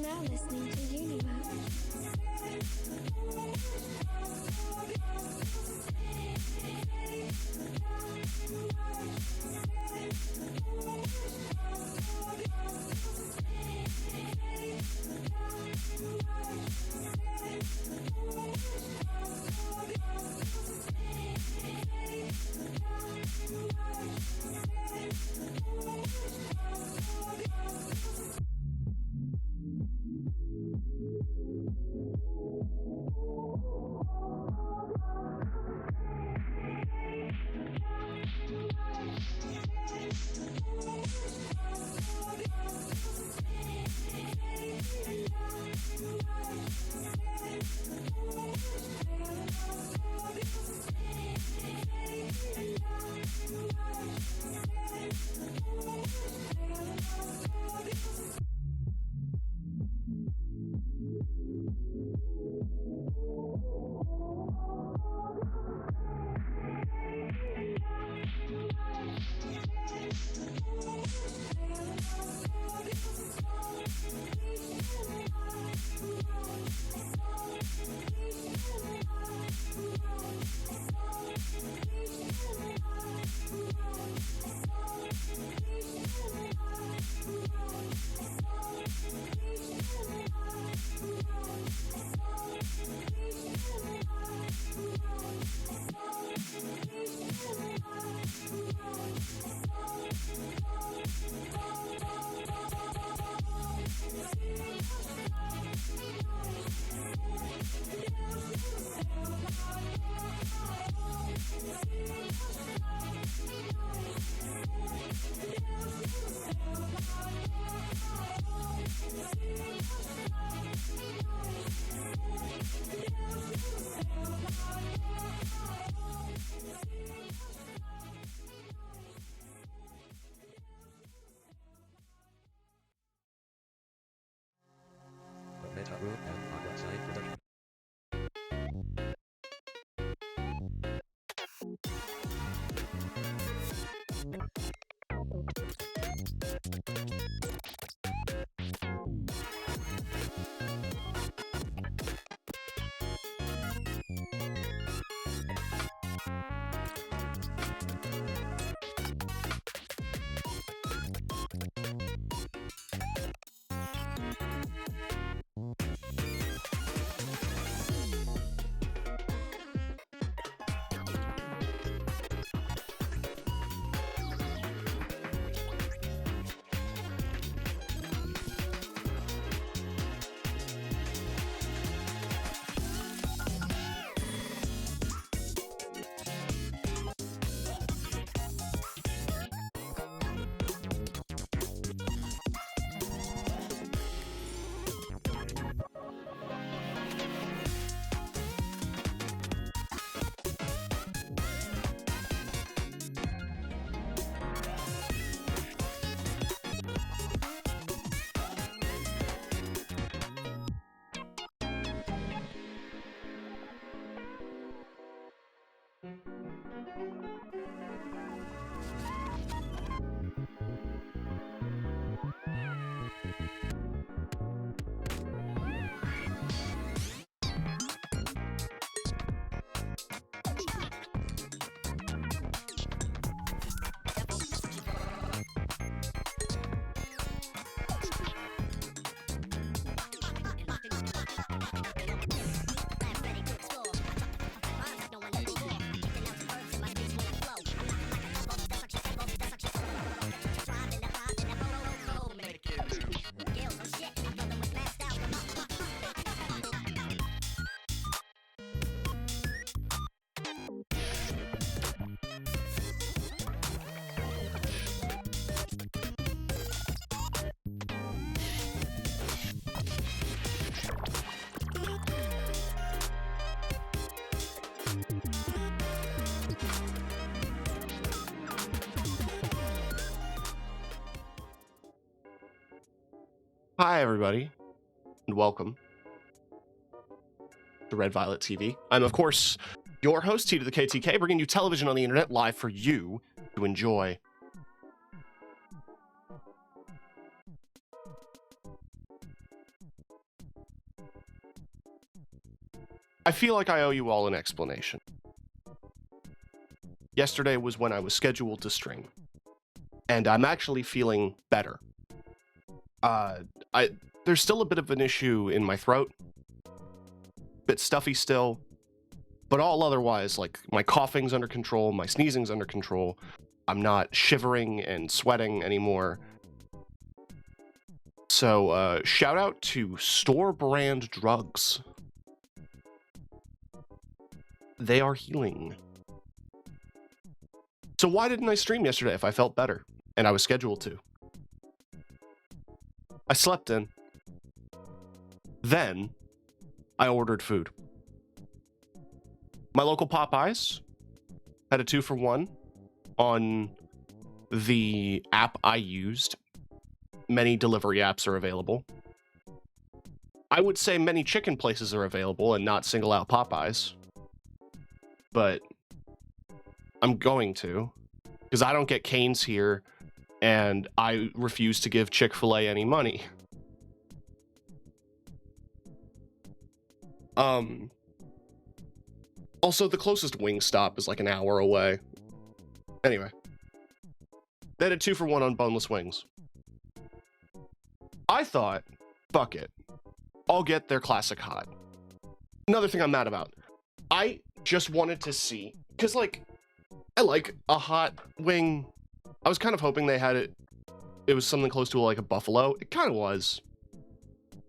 now listening to Universe. Meta Group and our website production. Hi, everybody, and welcome to Red Violet TV. I'm, of course, your host, T to the KTK, bringing you television on the internet live for you to enjoy. I feel like I owe you all an explanation. Yesterday was when I was scheduled to stream, and I'm actually feeling better. There's still a bit of an issue in my throat, bit stuffy still, but all otherwise, like, my coughing's under control, my sneezing's under control, I'm not shivering and sweating anymore. So, shout out to store brand drugs. They are healing. So why didn't I stream yesterday if I felt better and I was scheduled to? I slept in. Then I ordered food. My local Popeyes had a 2-for-1 on the app I used. Many delivery apps are available. I would say many chicken places are available and not single out Popeyes. But I'm going to, because I don't get Cane's here, and I refuse to give Chick-fil-A any money. Also, the closest Wingstop is like an hour away. Anyway. They had a 2-for-1 on boneless wings. I thought, fuck it. I'll get their classic hot. Another thing I'm mad about. I just wanted to see, because, like, I like a hot wing. I was kind of hoping they had it was something close to like a buffalo. It kind of was,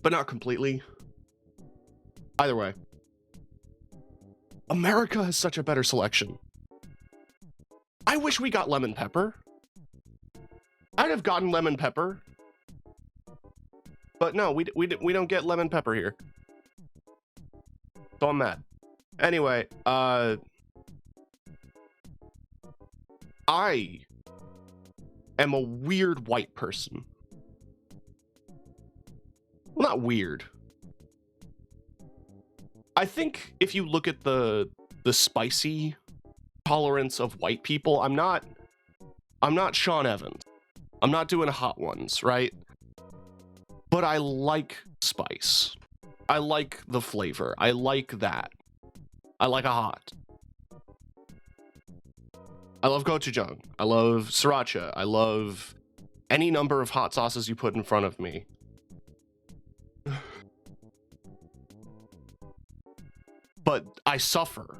but not completely. Either way, America has such a better selection. I wish we got lemon pepper. I'd have gotten lemon pepper, but no, we don't get lemon pepper here. So I'm mad. Anyway, I am a weird white person. Well, not weird. I think if you look at the spicy tolerance of white people, I'm not Sean Evans. I'm not doing hot ones, right? But I like spice. I like the flavor. I like that. I like a hot. I love gochujang. I love sriracha. I love any number of hot sauces you put in front of me. But I suffer.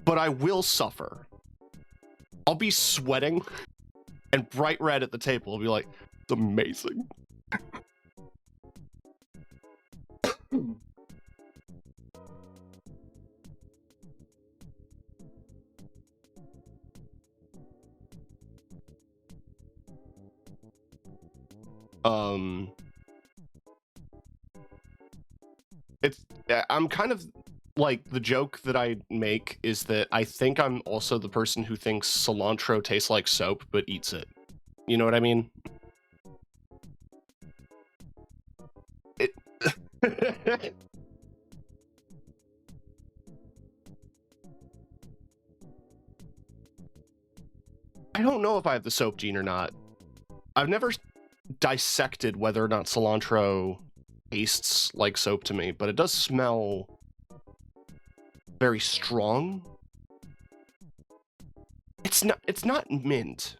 But I will suffer. I'll be sweating and bright red at the table. I'll be like, it's amazing. I'm kind of like, the joke that I make is that I think I'm also the person who thinks cilantro tastes like soap but eats it. You know what I mean? I don't know if I have the soap gene or not. I've never dissected whether or not cilantro tastes like soap to me, but it does smell very strong. It's not mint.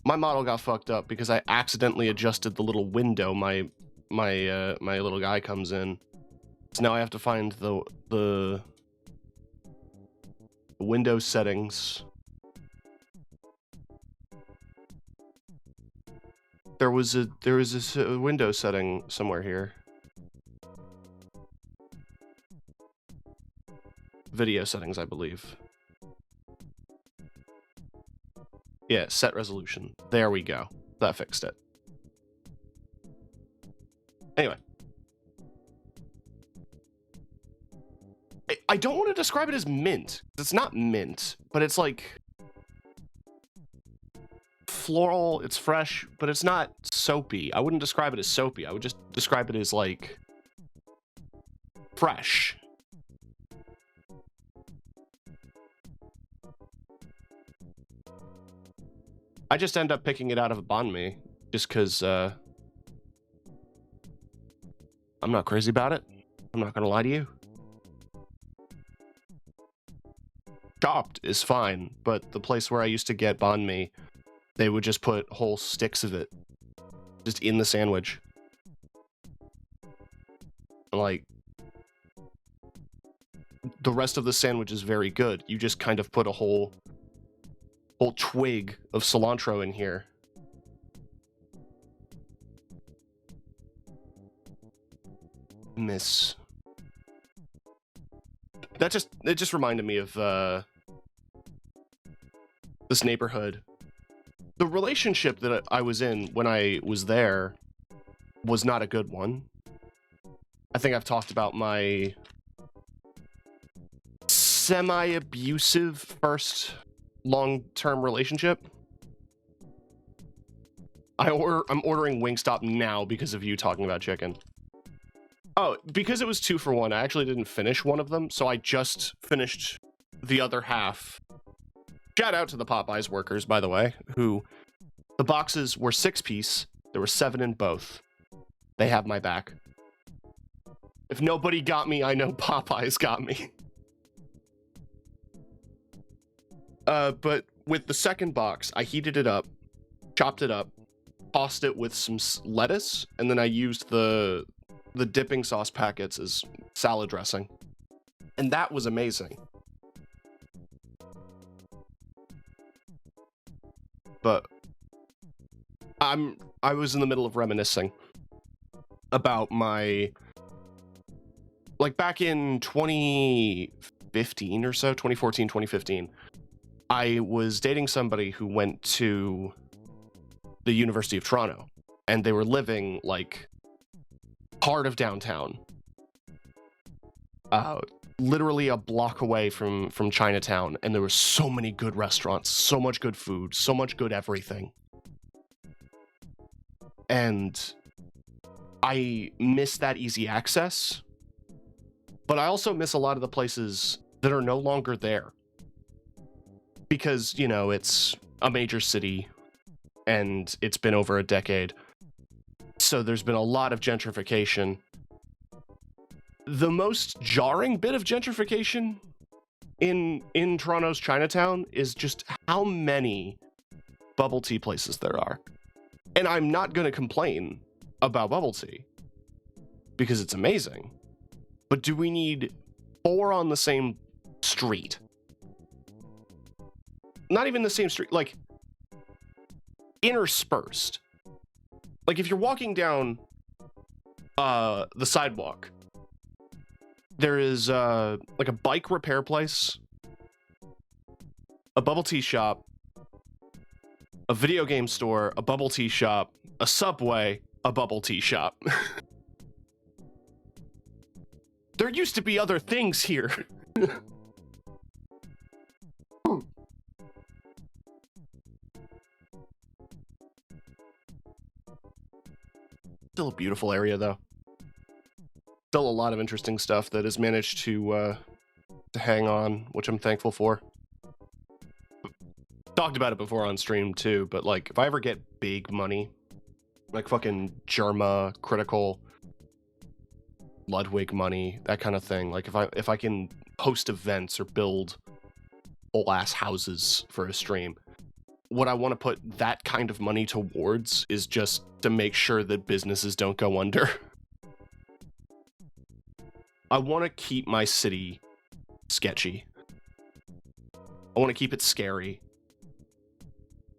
My model got fucked up because I accidentally adjusted the little window my little guy comes in. So now I have to find the window settings. There was this window setting somewhere here. Video settings, I believe. Yeah, set resolution. There we go. That fixed it. Anyway. I don't want to describe it as mint. It's not mint, but it's like floral, it's fresh, but it's not soapy. I wouldn't describe it as soapy. I would just describe it as like fresh. I just end up picking it out of a banh mi just because I'm not crazy about it. I'm not gonna lie to you. Chopped is fine, but the place where I used to get banh mi, they would just put whole sticks of it just in the sandwich. Like, the rest of the sandwich is very good. You just kind of put a whole twig of cilantro in here. Miss. It just reminded me of this neighborhood. The relationship that I was in when I was there was not a good one. I think I've talked about my semi-abusive first long-term relationship. I'm ordering Wingstop now because of you talking about chicken. Oh, because it was 2 for 1, I actually didn't finish one of them, so I just finished the other half. Shout out to the Popeyes workers, by the way, who the boxes were 6-piece. There were 7 in both. They have my back. If nobody got me, I know Popeyes got me. But with the second box, I heated it up, chopped it up, tossed it with some lettuce, and then I used the dipping sauce packets as salad dressing. And that was amazing. But I was in the middle of reminiscing about my, like, back in 2015 or so, 2014, 2015, I was dating somebody who went to the University of Toronto, and they were living, like, part of downtown. Literally a block away from Chinatown, and there were so many good restaurants, so much good food, so much good everything. And I miss that easy access, but I also miss a lot of the places that are no longer there. Because, you know, it's a major city, and it's been over a decade. So there's been a lot of gentrification. The most jarring bit of gentrification in Toronto's Chinatown is just how many bubble tea places there are. And I'm not going to complain about bubble tea, because it's amazing. But do we need 4 on the same street? Not even the same street, like, interspersed. Like, if you're walking down the sidewalk, there is like a bike repair place, a bubble tea shop, a video game store, a bubble tea shop, a Subway, a bubble tea shop. There used to be other things here. Still a beautiful area, though. Still a lot of interesting stuff that has managed to hang on, which I'm thankful for. Talked about it before on stream too, but like, if I ever get big money, like fucking Germa, Critical, Ludwig money, that kind of thing, like if I can host events or build whole ass houses for a stream, what I want to put that kind of money towards is just to make sure that businesses don't go under. I want to keep my city sketchy. I want to keep it scary.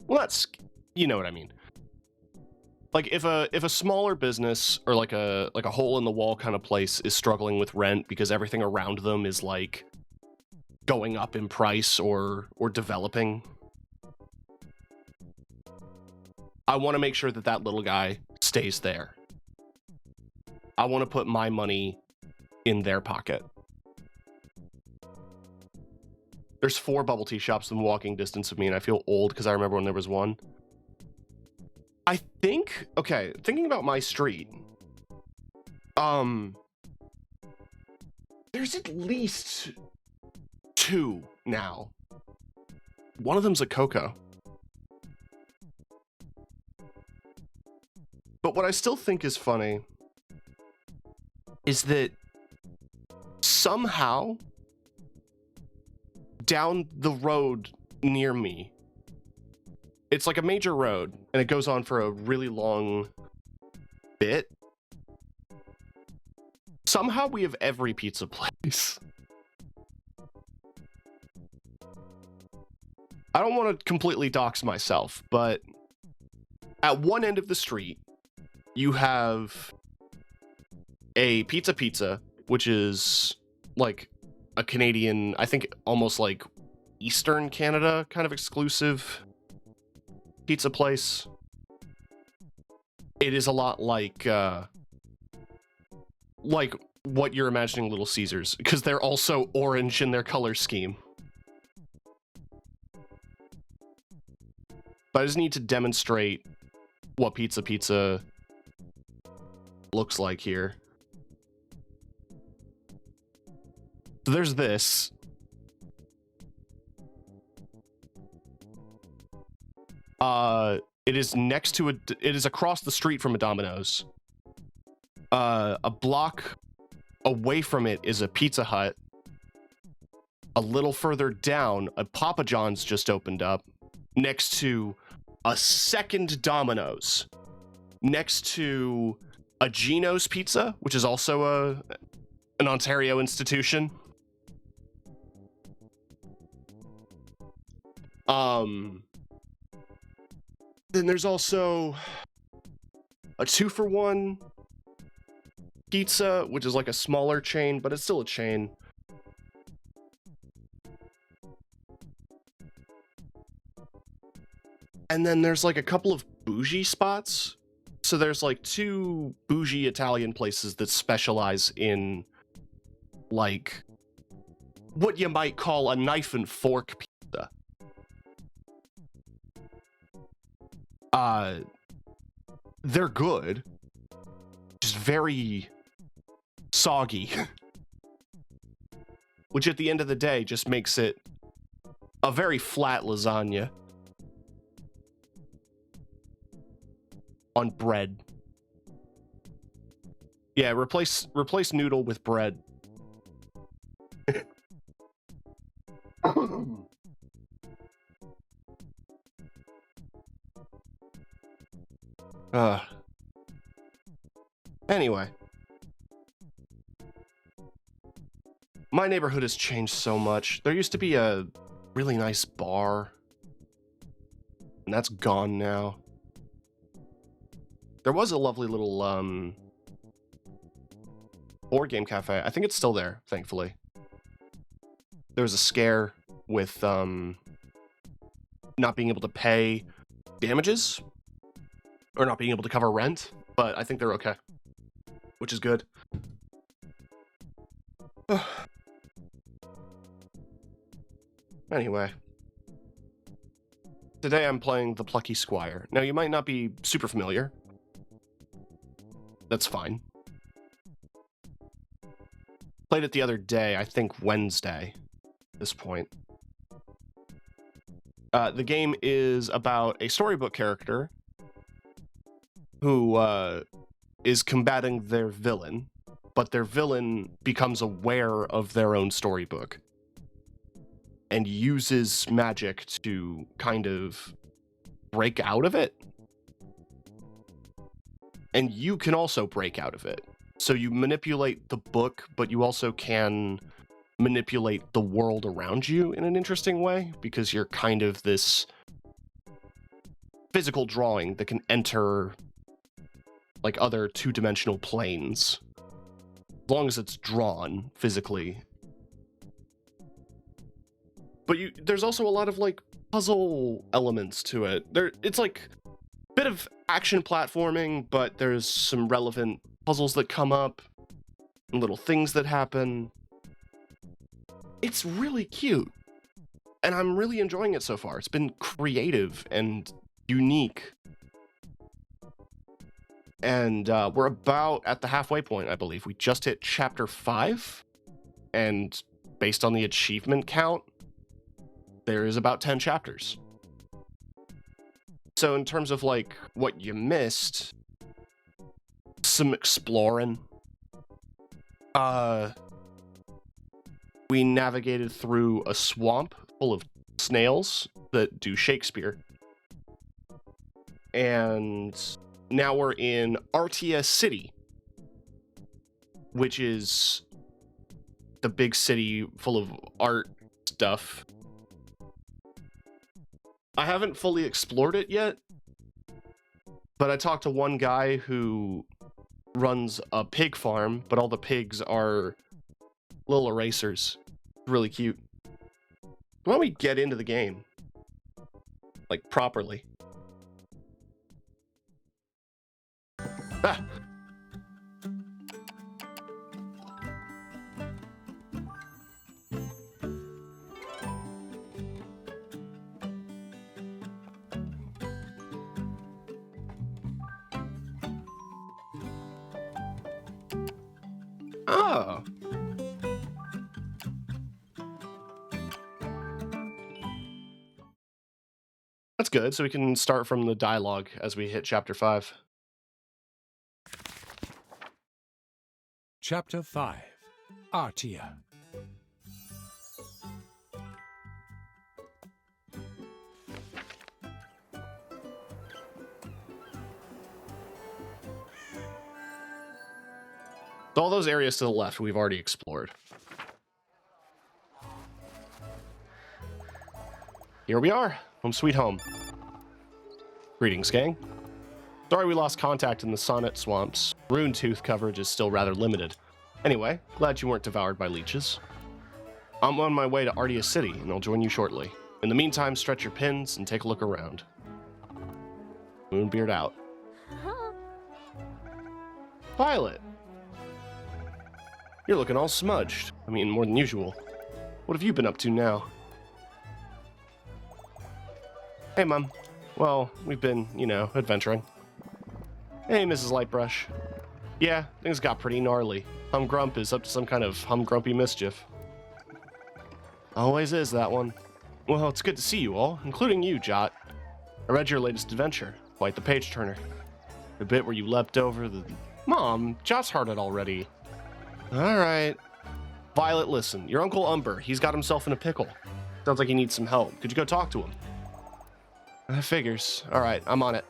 Well, that's, you know what I mean. Like, if a smaller business or like a hole in the wall kind of place is struggling with rent because everything around them is like going up in price or developing, I want to make sure that little guy stays there. I want to put my money in their pocket. There's 4 bubble tea shops in walking distance of me, and I feel old because I remember when there was one. I think, okay, thinking about my street, there's at least 2 now. One of them's a Coco. But what I still think is funny is that somehow down the road near me, it's like a major road, and it goes on for a really long bit. Somehow we have every pizza place. I don't want to completely dox myself, but at one end of the street, you have a pizza, which is like a Canadian, I think almost like Eastern Canada kind of exclusive pizza place. It is a lot like what you're imagining Little Caesars, because they're also orange in their color scheme. But I just need to demonstrate what pizza looks like here. So there's this. It is next to it is across the street from a Domino's. A block away from it is a Pizza Hut. A little further down, a Papa John's just opened up, next to a second Domino's, next to a Gino's Pizza, which is also an Ontario institution. Then there's also a 2-for-1 pizza, which is like a smaller chain, but it's still a chain. And then there's like a couple of bougie spots. So there's like 2 bougie Italian places that specialize in like what you might call a knife and fork pizza. They're good, just very soggy, which at the end of the day just makes it a very flat lasagna on bread. Yeah, replace noodle with bread. Anyway. My neighborhood has changed so much. There used to be a really nice bar, and that's gone now. There was a lovely little board game cafe. I think it's still there, thankfully. There was a scare with not being able to pay damages or not being able to cover rent, but I think they're okay, which is good. Anyway, today I'm playing the Plucky Squire. Now, you might not be super familiar. That's fine. Played it the other day, I think Wednesday, at this point. The game is about a storybook character who is combating their villain, but their villain becomes aware of their own storybook and uses magic to kind of break out of it. And you can also break out of it. So you manipulate the book, but you also can manipulate the world around you in an interesting way, because you're kind of this physical drawing that can enter like other two-dimensional planes, as long as it's drawn physically. But there's also a lot of like puzzle elements to it. It's like a bit of action platforming, but there's some relevant puzzles that come up and little things that happen. It's really cute, and I'm really enjoying it so far. It's been creative and unique. And we're about at the halfway point, I believe. We just hit chapter 5, and based on the achievement count, there is about 10 chapters. So in terms of like what you missed, some exploring, We navigated through a swamp full of snails that do Shakespeare. And now we're in RTS City, which is the big city full of art stuff. I haven't fully explored it yet, but I talked to one guy who runs a pig farm, but all the pigs are little erasers. Really cute. Why don't we get into the game? Like, properly. Ah! Oh! That's good, so we can start from the dialogue as we hit Chapter 5. Chapter 5, Artia. So all those areas to the left we've already explored. Here we are, home sweet home. Greetings, gang. Sorry we lost contact in the Sonnet swamps. Rune Tooth coverage is still rather limited. Anyway, glad you weren't devoured by leeches. I'm on my way to Artia City, and I'll join you shortly. In the meantime, stretch your pins and take a look around. Moonbeard out. Violet! You're looking all smudged. I mean, more than usual. What have you been up to now? Hey, Mom. Well, we've been, adventuring. Hey, Mrs. Lightbrush. Yeah, things got pretty gnarly. Humgrump is up to some kind of humgrumpy mischief. Always is, that one. Well, it's good to see you all, including you, Jot. I read your latest adventure. Quite the page-turner. The bit where you leapt over the... Mom, Jot's heard it already. Alright. Violet, listen. Your Uncle Umber, he's got himself in a pickle. Sounds like he needs some help. Could you go talk to him? That figures. Alright, I'm on it.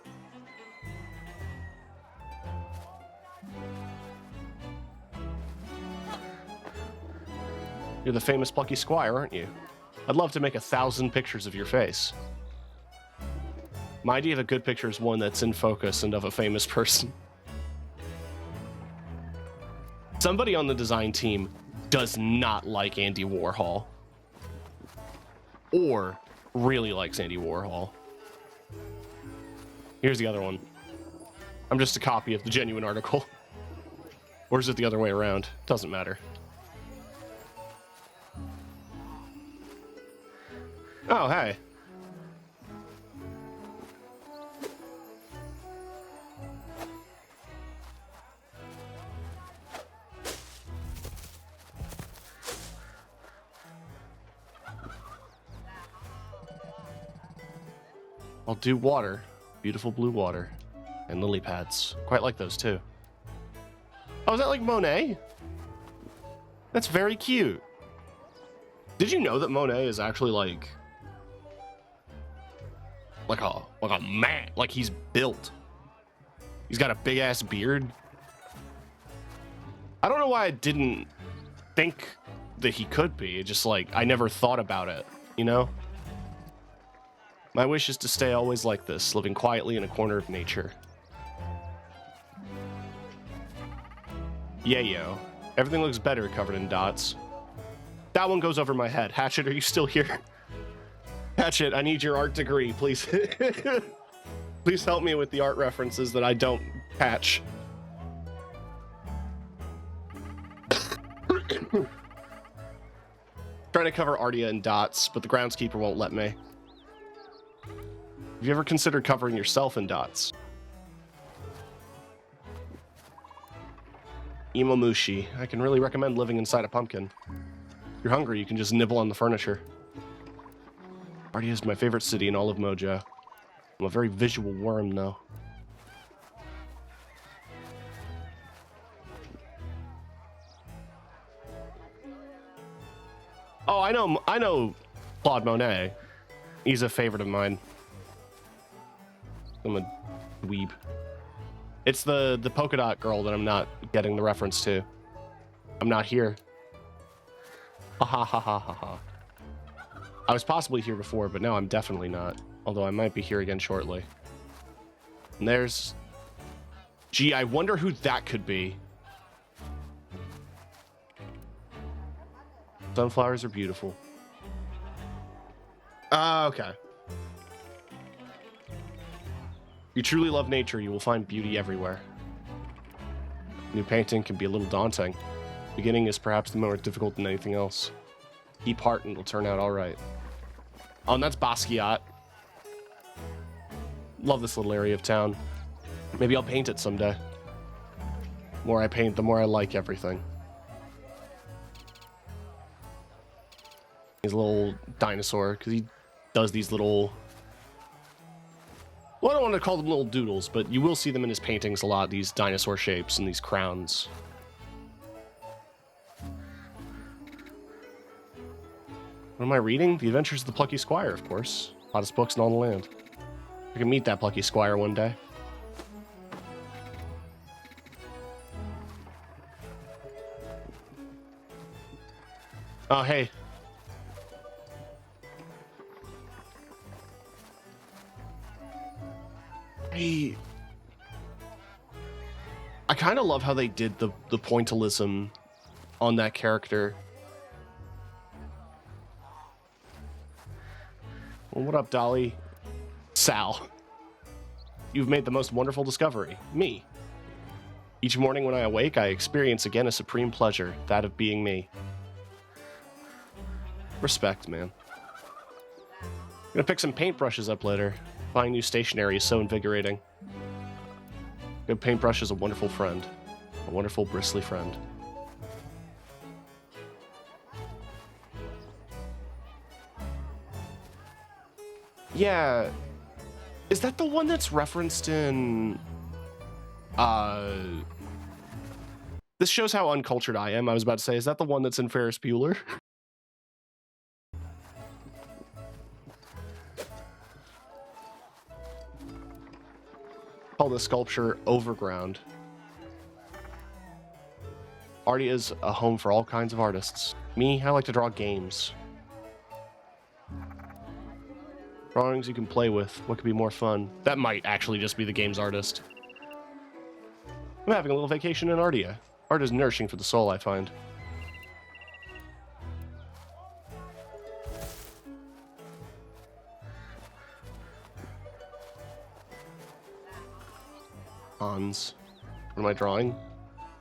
You're the famous Plucky Squire, aren't you? I'd love to make 1,000 pictures of your face. My idea of a good picture is one that's in focus and of a famous person. Somebody on the design team does not like Andy Warhol. Or really likes Andy Warhol. Here's the other one. I'm just a copy of the genuine article. Or is it the other way around? Doesn't matter. Oh, hey. I'll do water. Beautiful blue water. And lily pads. Quite like those, too. Oh, is that like Monet? That's very cute. Did you know that Monet is actually like a man? Like, he's built. He's got a big-ass beard. I don't know why I didn't think that he could be. It just, like, I never thought about it, you know? My wish is to stay always like this, living quietly in a corner of nature. Yayo. Everything looks better covered in dots. That one goes over my head. Hatchet, are you still here? Hatchet, I need your art degree, please. Please help me with the art references that I don't catch. Trying to cover Artia in dots, but the groundskeeper won't let me. Have you ever considered covering yourself in dots? Imomushi. I can really recommend living inside a pumpkin. If you're hungry, you can just nibble on the furniture. Artia is my favorite city in all of Mojo. I'm a very visual worm, though. Oh, I know Claude Monet. He's a favorite of mine. I'm a dweeb. It's the polka dot girl that I'm not getting the reference to. I'm not here. Ha ha ha ha ha ha. I was possibly here before, but now I'm definitely not. Although I might be here again shortly. And there's... Gee, I wonder who that could be. Sunflowers are beautiful. Okay. If you truly love nature, you will find beauty everywhere. New painting can be a little daunting. Beginning is perhaps the more difficult than anything else. Keep heart and it'll turn out all right. Oh, and that's Basquiat. Love this little area of town. Maybe I'll paint it someday. The more I paint, the more I like everything. He's a little dinosaur, because he does these little... Well, I don't want to call them little doodles, but you will see them in his paintings a lot, these dinosaur shapes and these crowns. What am I reading? The Adventures of the Plucky Squire, of course. Hottest books in all the land. I can meet that Plucky Squire one day. Oh, hey. Hey. I kind of love how they did the pointillism on that character. Well, what up, Dolly? Sal. You've made the most wonderful discovery. Me. Each morning when I awake, I experience again a supreme pleasure, that of being me. Respect, man. I'm gonna pick some paintbrushes up later. Buying new stationery is so invigorating. Good paintbrush is a wonderful friend. A wonderful bristly friend. Yeah. Is that the one that's referenced in... This shows how uncultured I am. I was about to say, is that the one that's in Ferris Bueller? Call this sculpture Overground. Artia is a home for all kinds of artists. Me, I like to draw games. Drawings you can play with. What could be more fun? That might actually just be the game's artist. I'm having a little vacation in Artia. Art is nourishing for the soul, I find. Hans. What am I drawing?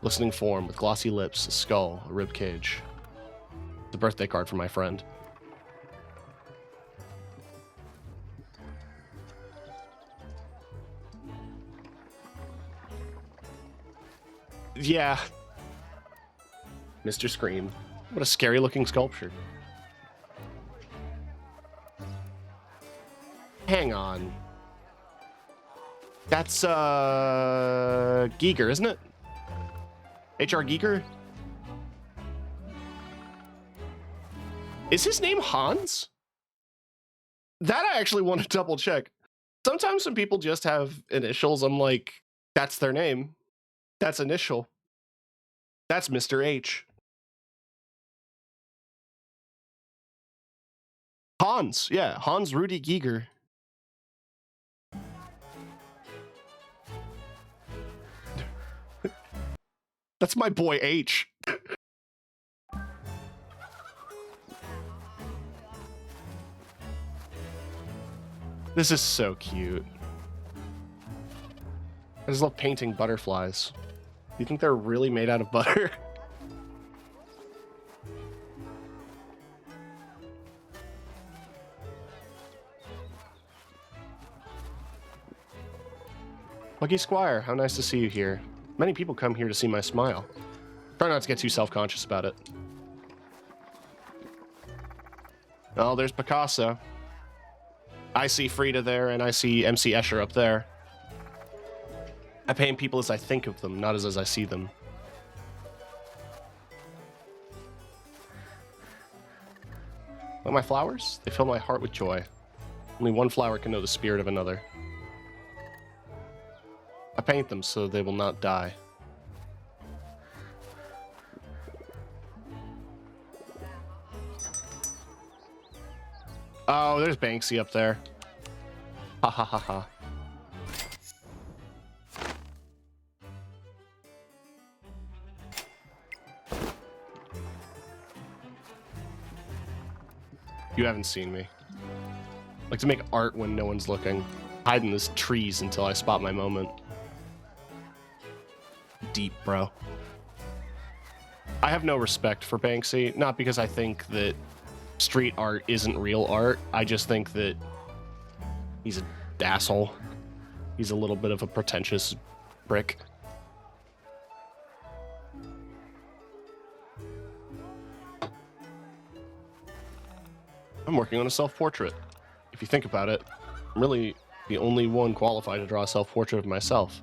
Listening form with glossy lips, a skull, a rib cage. The birthday card for my friend. Yeah. Mr. Scream. What a scary looking sculpture. Hang on. That's, Giger, isn't it? H.R. Giger? Is his name Hans? That I actually want to double check. Sometimes when people just have initials, I'm like, that's their name. That's initial. That's Mr. H. Hans, yeah, Hans Rudy Giger. That's my boy H. This is so cute. I just love painting butterflies. Do you think they're really made out of butter? Lucky Squire, how nice to see you here. Many people come here to see my smile. Try not to get too self-conscious about it. Oh, there's Picasso. I see Frida there, and I see MC Escher up there. I paint people as I think of them, not as I see them. But my flowers, they fill my heart with joy. Only one flower can know the spirit of another. I paint them so they will not die. Oh, there's Banksy up there. Ha ha ha ha. You haven't seen me. I like to make art when no one's looking. Hide in the trees until I spot my moment. Deep, bro. I have no respect for Banksy, not because I think that street art isn't real art. I just think that he's an asshole. He's a little bit of a pretentious prick. I'm working on a self-portrait. If you think about it, I'm really the only one qualified to draw a self-portrait of myself.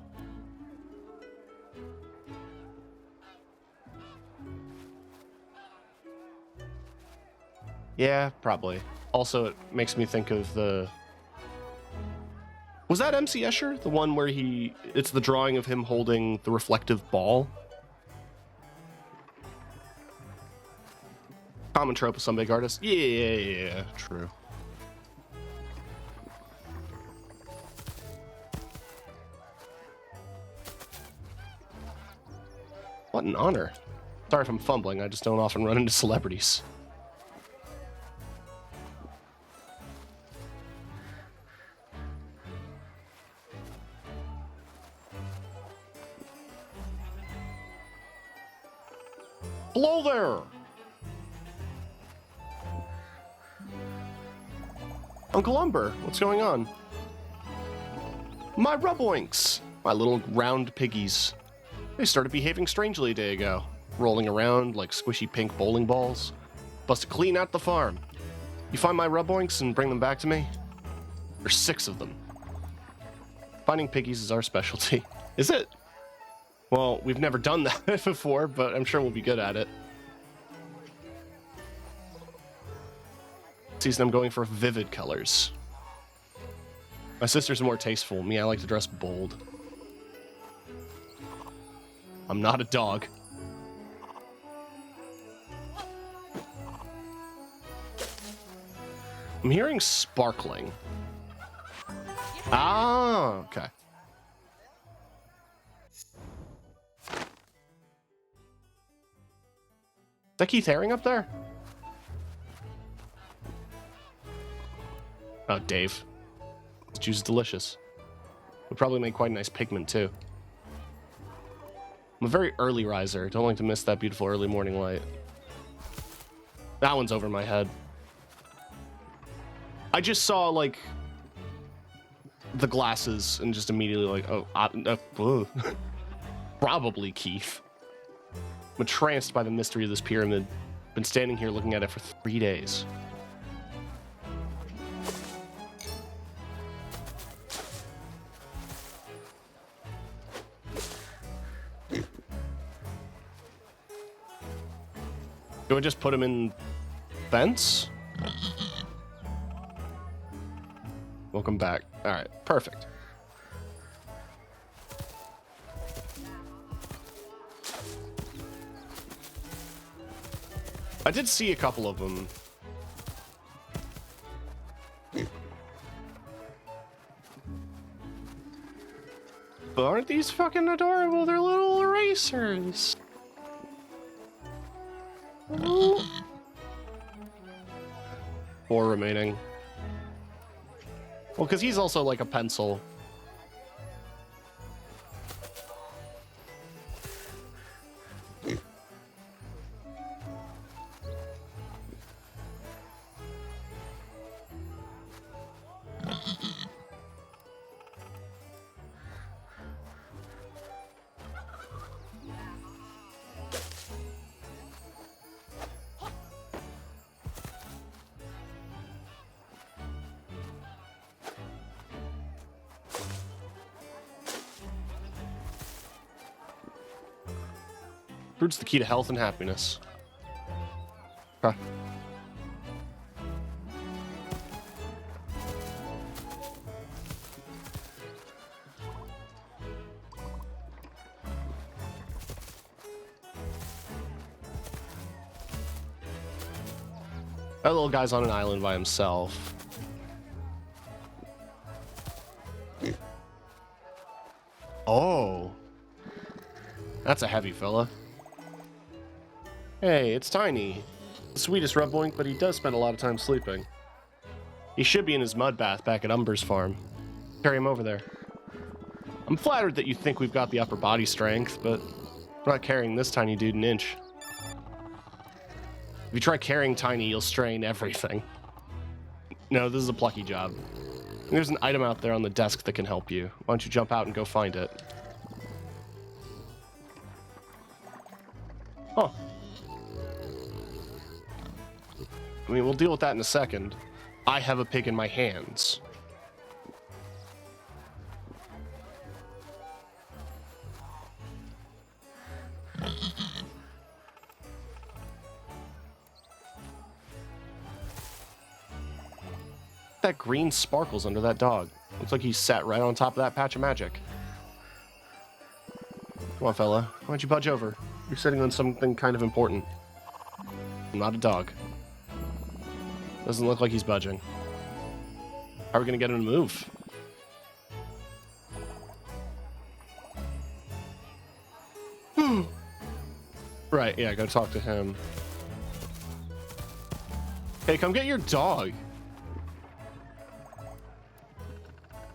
Yeah, probably. Also, it makes me think of the... Was that MC Escher? The one where it's the drawing of him holding the reflective ball? Common trope of some big artist. Yeah, true. What an honor. Sorry if I'm fumbling, I just don't often run into celebrities. Hello there! Uncle Umber, what's going on? My ruboinks! My little round piggies. They started behaving strangely a day ago, rolling around like squishy pink bowling balls. Busted clean out the farm. You find my ruboinks and bring them back to me? There's 6 of them. Finding piggies is our specialty. Is it? Well, we've never done that before, but I'm sure we'll be good at it. Season I'm going for vivid colors. My sister's more tasteful. Me, I like to dress bold. I'm not a dog. I'm hearing sparkling. Ah, okay. Is that Keith Haring up there? Oh, Dave. This juice is delicious. Would probably make quite a nice pigment, too. I'm a very early riser. Don't like to miss that beautiful early morning light. That one's over my head. I just saw, like, the glasses and just immediately like, oh, probably Keith. I'm entranced by the mystery of this pyramid. Been standing here looking at it for 3 days. Do I just put him in fence? Welcome back. All right, perfect. I did see a couple of them. But aren't these fucking adorable? They're little erasers. 4 remaining. Well, because he's also like a pencil. Fruit's the key to health and happiness. Huh. That little guy's on an island by himself. Oh. That's a heavy fella. Hey, it's Tiny. The sweetest rubboink, but he does spend a lot of time sleeping. He should be in his mud bath back at Umber's farm. Carry him over there. I'm flattered that you think we've got the upper body strength, but we're not carrying this tiny dude an inch. If you try carrying Tiny, you'll strain everything. No, this is a Plucky job. There's an item out there on the desk that can help you. Why don't you jump out and go find it? Huh. I mean, we'll deal with that in a second. I have a pig in my hands. That green sparkles under that dog. Looks like he sat right on top of that patch of magic. Come on, fella. Why don't you budge over? You're sitting on something kind of important. I'm not a dog. Doesn't look like he's budging. How are we gonna get him to move? Right, yeah, go talk to him. Hey, come get your dog.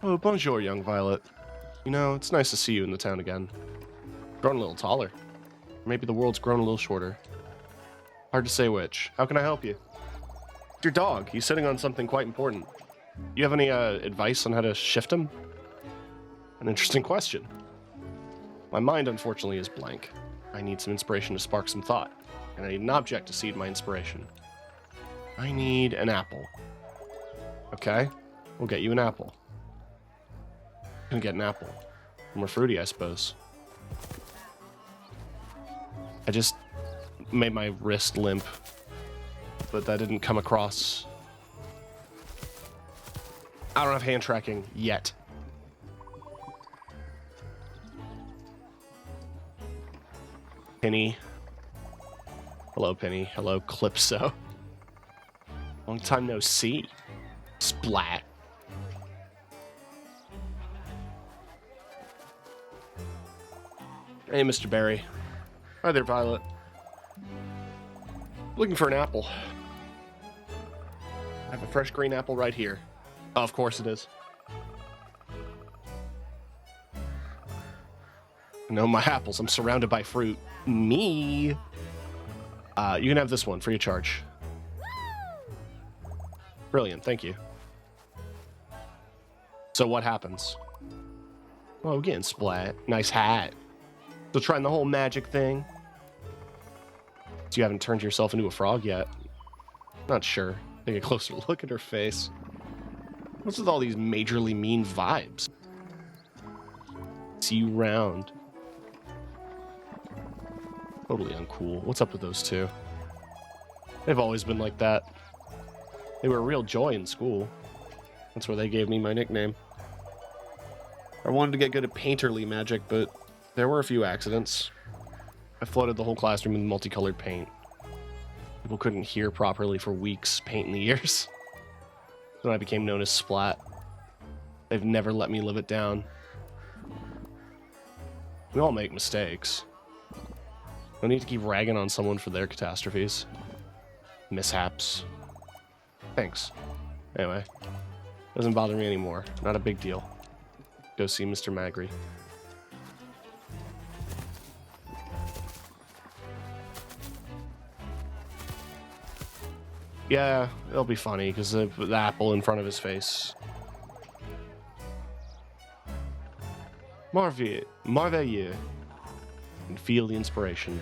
Oh, bonjour, young Violet. You know, it's nice to see you in the town again. Grown a little taller. Maybe the world's grown a little shorter. Hard to say which. How can I help you? It's your dog. He's sitting on something quite important. You have any advice on how to shift him? An interesting question. My mind, unfortunately, is blank. I need some inspiration to spark some thought, and I need an object to seed my inspiration. I need an apple. Okay, we'll get you an apple. Gonna get an apple. More fruity, I suppose. I just made my wrist limp, but that didn't come across. I don't have hand tracking yet. Penny. Hello, Penny. Hello, Calypso. Long time no see. Splat. Hey, Mr. Berry. Hi there, Violet. Looking for an apple. I have a fresh green apple right here. Oh, of course it is. No, my apples. I'm surrounded by fruit. Me. You can have this one, free of charge. Brilliant, thank you. So what happens? Oh, we're getting splat. Nice hat. Still trying the whole magic thing. So you haven't turned yourself into a frog yet? Not sure. Take a closer look at her face. What's with all these majorly mean vibes? See you round. Totally uncool. What's up with those two? They've always been like that. They were a real joy in school. That's where they gave me my nickname. I wanted to get good at painterly magic, but there were a few accidents. I flooded the whole classroom with multicolored paint. People couldn't hear properly for weeks, paint in the ears. Then I became known as Splat. They've never let me live it down. We all make mistakes. No need to keep ragging on someone for their catastrophes. Mishaps. Thanks. Anyway, doesn't bother me anymore. Not a big deal. Go see Mr. Magri. Yeah, it'll be funny because the apple in front of his face. Merveilleux. And feel the inspiration.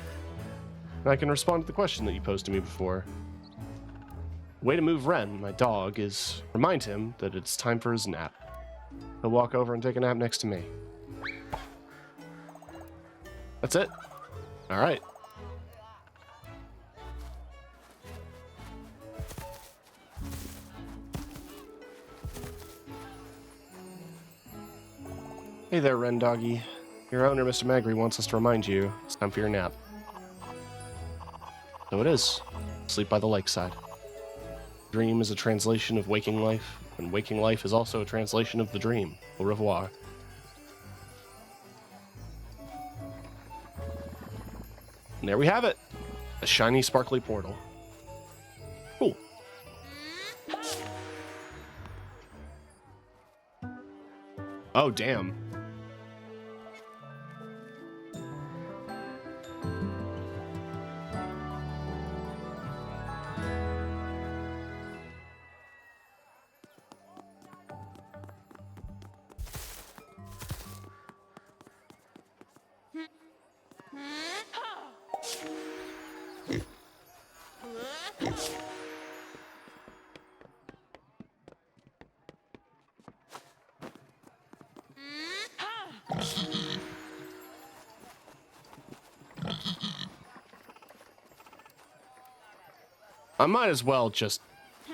And I can respond to the question that you posed to me before. Way to move Ren, my dog, is remind him that it's time for his nap. He'll walk over and take a nap next to me. That's it. All right. Hey there, Ren Doggy. Your owner, Mr. Magri, wants us to remind you it's time for your nap. So it is. Sleep by the lakeside. Dream is a translation of waking life, and waking life is also a translation of the dream. Au revoir. And there we have it. A shiny, sparkly portal. Cool. Oh, damn. I might as well just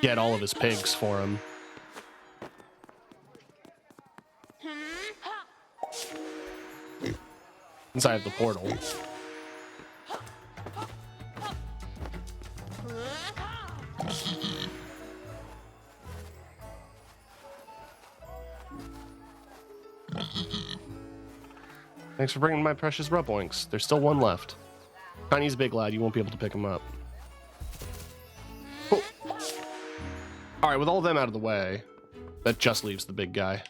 get all of his pigs for him. Inside the portal. Thanks for bringing my precious rubboinks. There's still one left. Tiny's a big lad. You won't be able to pick him up. Cool. All right, with all of them out of the way, that just leaves the big guy.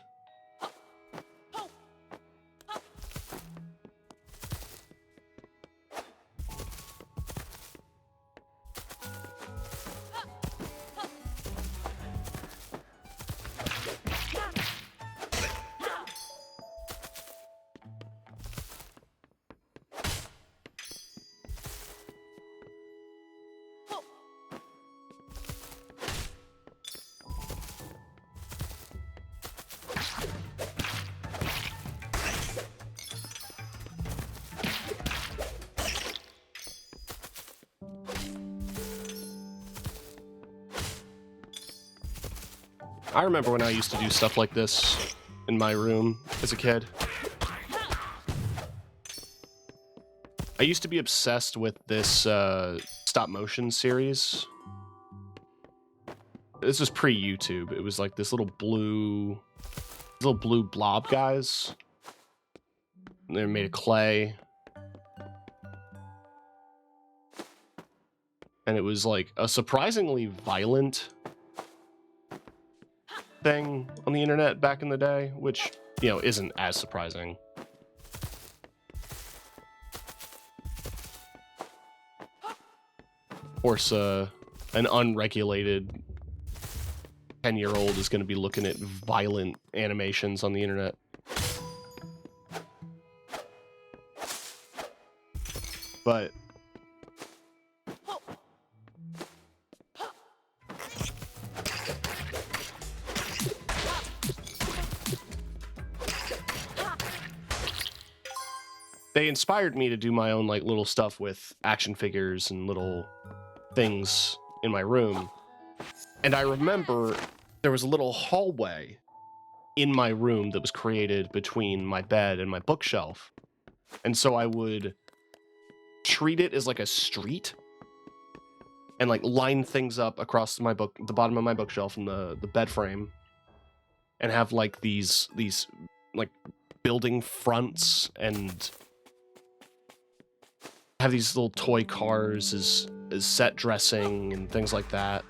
I remember when I used to do stuff like this in my room as a kid. I used to be obsessed with this stop motion series. This was pre-YouTube. It was like this little blue blob guys. They're made of clay. And it was like a surprisingly violent thing on the internet back in the day, which, you know, isn't as surprising. Of course, an unregulated 10-year-old is going to be looking at violent animations on the internet. But they inspired me to do my own like little stuff with action figures and little things in my room. And I remember there was a little hallway in my room that was created between my bed and my bookshelf. And so I would treat it as like a street and like line things up across the bottom of my bookshelf and the bed frame, and have like these like building fronts and have these little toy cars as set dressing and things like that.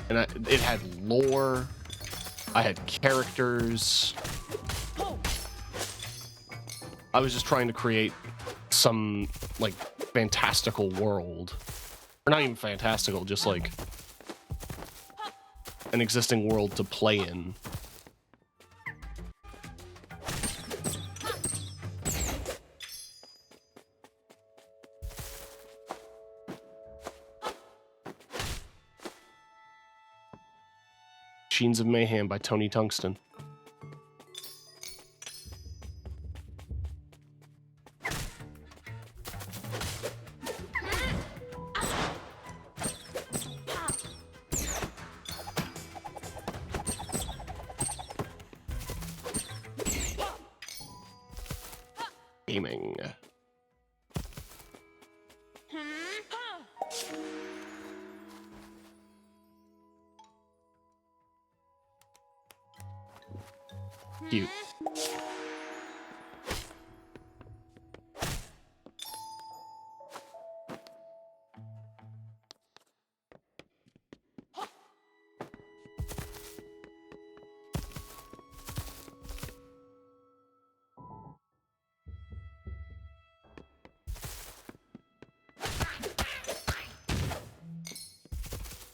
And it had lore. I had characters. I was just trying to create some like fantastical world. Or not even fantastical, just like an existing world to play in. Machines of Mayhem by Tony Tungsten. Gaming. Cute.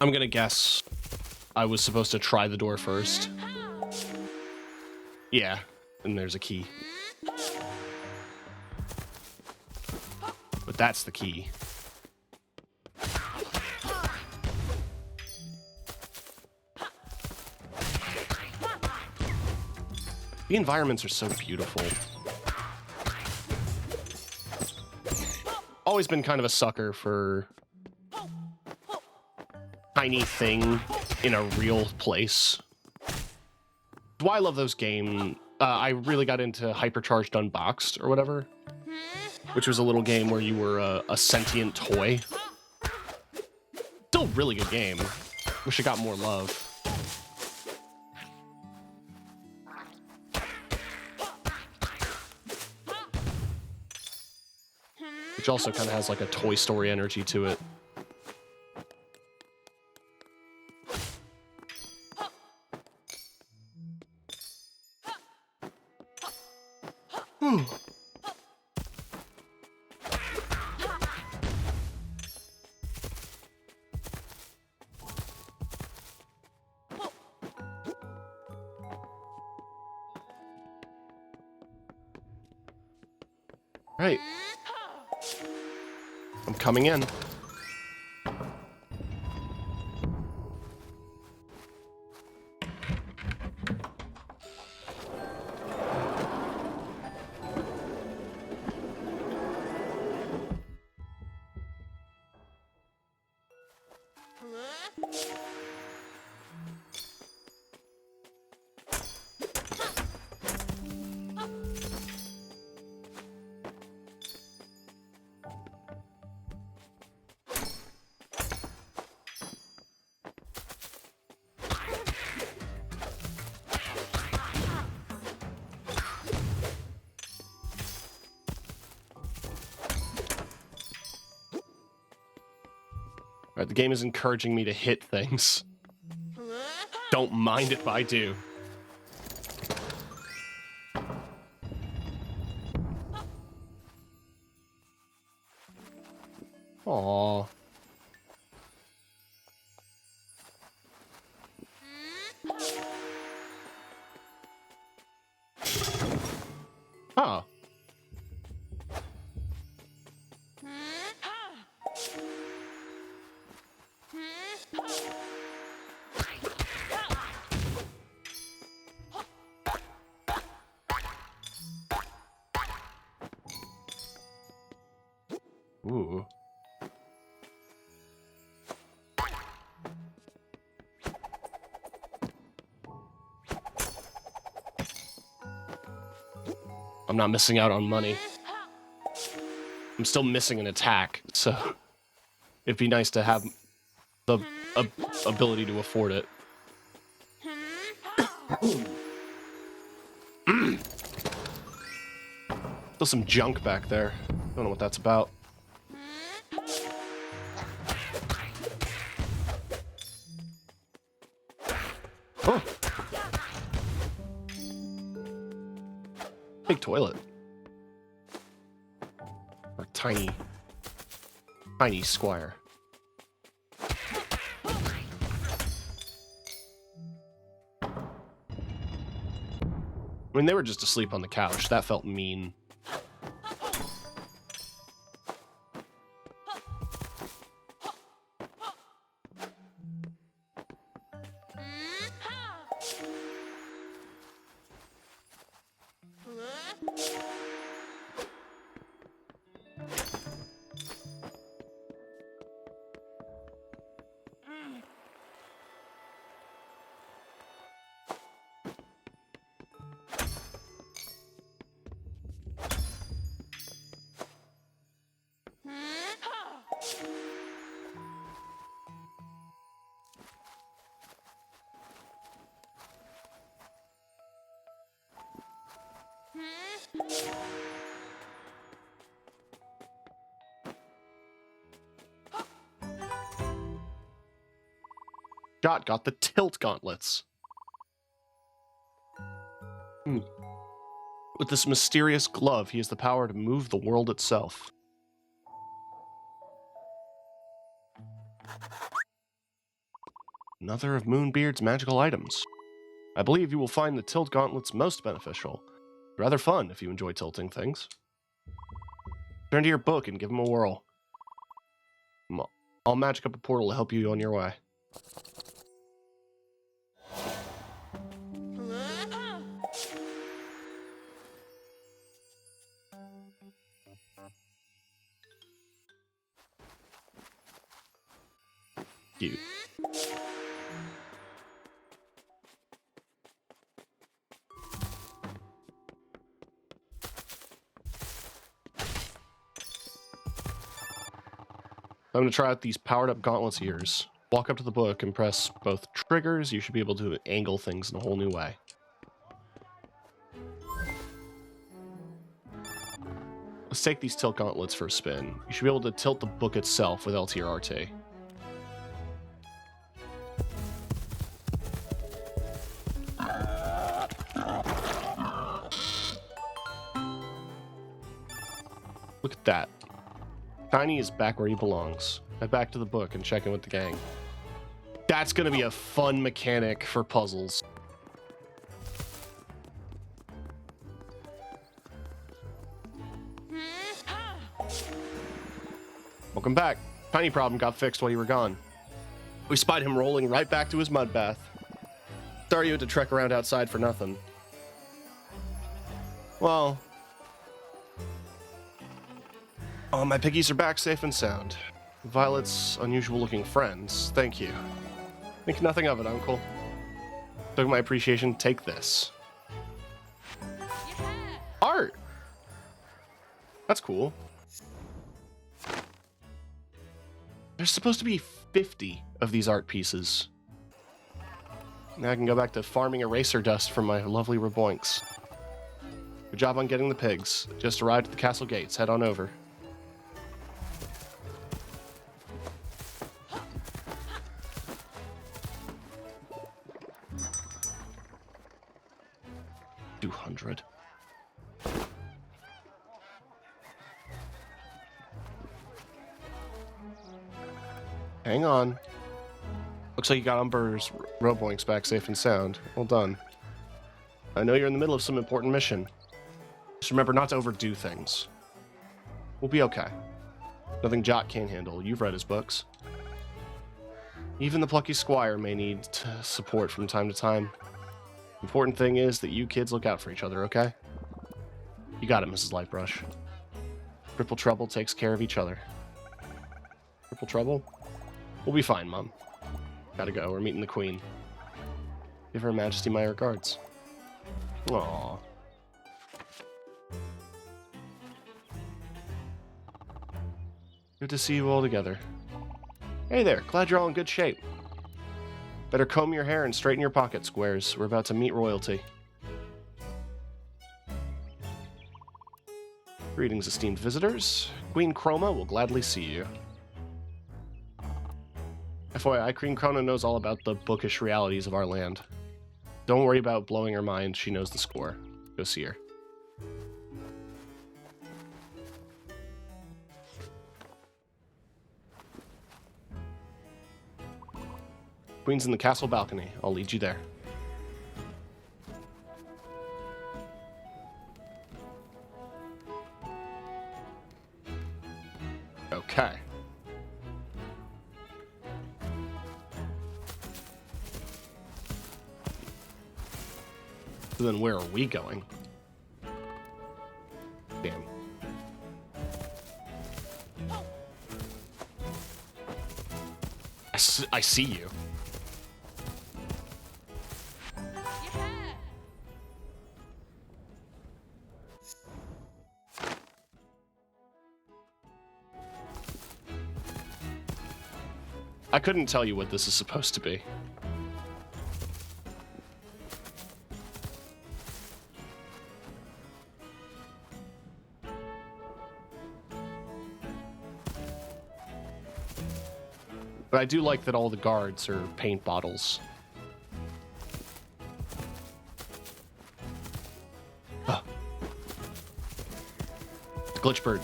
I'm gonna guess I was supposed to try the door first. Yeah, and there's a key. But that's the key. The environments are so beautiful. Always been kind of a sucker for tiny thing in a real place. Why I love those games. I really got into Hypercharged Unboxed or whatever, which was a little game where you were a sentient toy. Still a really good game. Wish it got more love. Which also kind of has like a Toy Story energy to it. Right. I'm coming in. Alright, the game is encouraging me to hit things. Don't mind if I do. Aww. Huh. Ooh. I'm not missing out on money. I'm still missing an attack, so it'd be nice to have the ability to afford it. Still some junk back there. Don't know what that's about. Oh. Big toilet. Or tiny Squire. I mean, they were just asleep on the couch. That felt mean. Jot got the tilt gauntlets. With this mysterious glove, he has the power to move the world itself. Another of Moonbeard's magical items. I believe you will find the tilt gauntlets most beneficial. Rather fun if you enjoy tilting things. Turn to your book and give them a whirl. I'll magic up a portal to help you on your way. Cute. I'm going to try out these powered-up gauntlets of yours. Walk up to the book and press both triggers. You should be able to angle things in a whole new way. Let's take these tilt gauntlets for a spin. You should be able to tilt the book itself with LT or RT. Look at that. Tiny is back where he belongs. Head back to the book and check in with the gang. That's gonna be a fun mechanic for puzzles. Welcome back. Tiny problem got fixed while you were gone. We spied him rolling right back to his mud bath. Sorry you had to trek around outside for nothing. Well... Oh, my piggies are back safe and sound. Violet's unusual-looking friends. Thank you. Think nothing of it, Uncle. Took my appreciation. Take this. Yeah. Art! That's cool. There's supposed to be 50 of these art pieces. Now I can go back to farming eraser dust from my lovely Reboinks. Good job on getting the pigs. Just arrived at the castle gates. Head on over. $200. Hang on. Looks like you got Umber's Roboinks back safe and sound. Well done. I know you're in the middle of some important mission. Just remember not to overdo things. We'll be okay. Nothing Jot can't handle. You've read his books. Even the Plucky Squire may need support from time to time. Important thing is that you kids look out for each other, okay? You got it, Mrs. Lightbrush. Triple Trouble takes care of each other. Triple Trouble? We'll be fine, Mom. Gotta go. We're meeting the Queen. Give Her Majesty my regards. Aww. Good to see you all together. Hey there. Glad you're all in good shape. Better comb your hair and straighten your pocket squares. We're about to meet royalty. Greetings, esteemed visitors. Queen Chroma will gladly see you. FYI, Queen Chroma knows all about the bookish realities of our land. Don't worry about blowing her mind. She knows the score. Go see her. Queen's in the castle balcony. I'll lead you there. Okay. So then where are we going? Damn. I see you. I couldn't tell you what this is supposed to be. But I do like that all the guards are paint bottles. Ah. The glitch bird.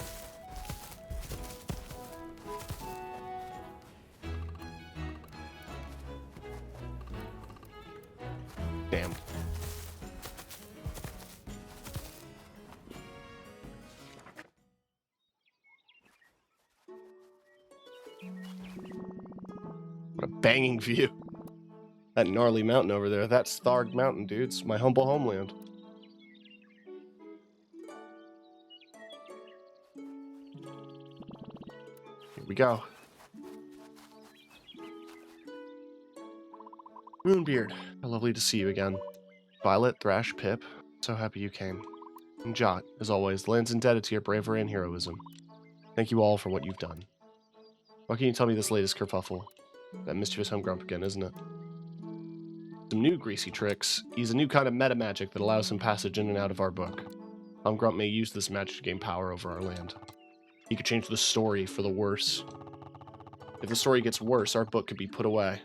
Damn. What a banging view. That gnarly mountain over there, that's Tharg Mountain, dudes. My humble homeland. Here we go. Moonbeard, how lovely to see you again. Violet, Thrash, Pip, so happy you came. And Jot, as always, the land's indebted to your bravery and heroism. Thank you all for what you've done. What can you tell me this latest kerfuffle? That mischievous Humgrump again, isn't it? Some new greasy tricks. He's a new kind of meta magic that allows him passage in and out of our book. Humgrump may use this magic to gain power over our land. He could change the story for the worse. If the story gets worse, our book could be put away.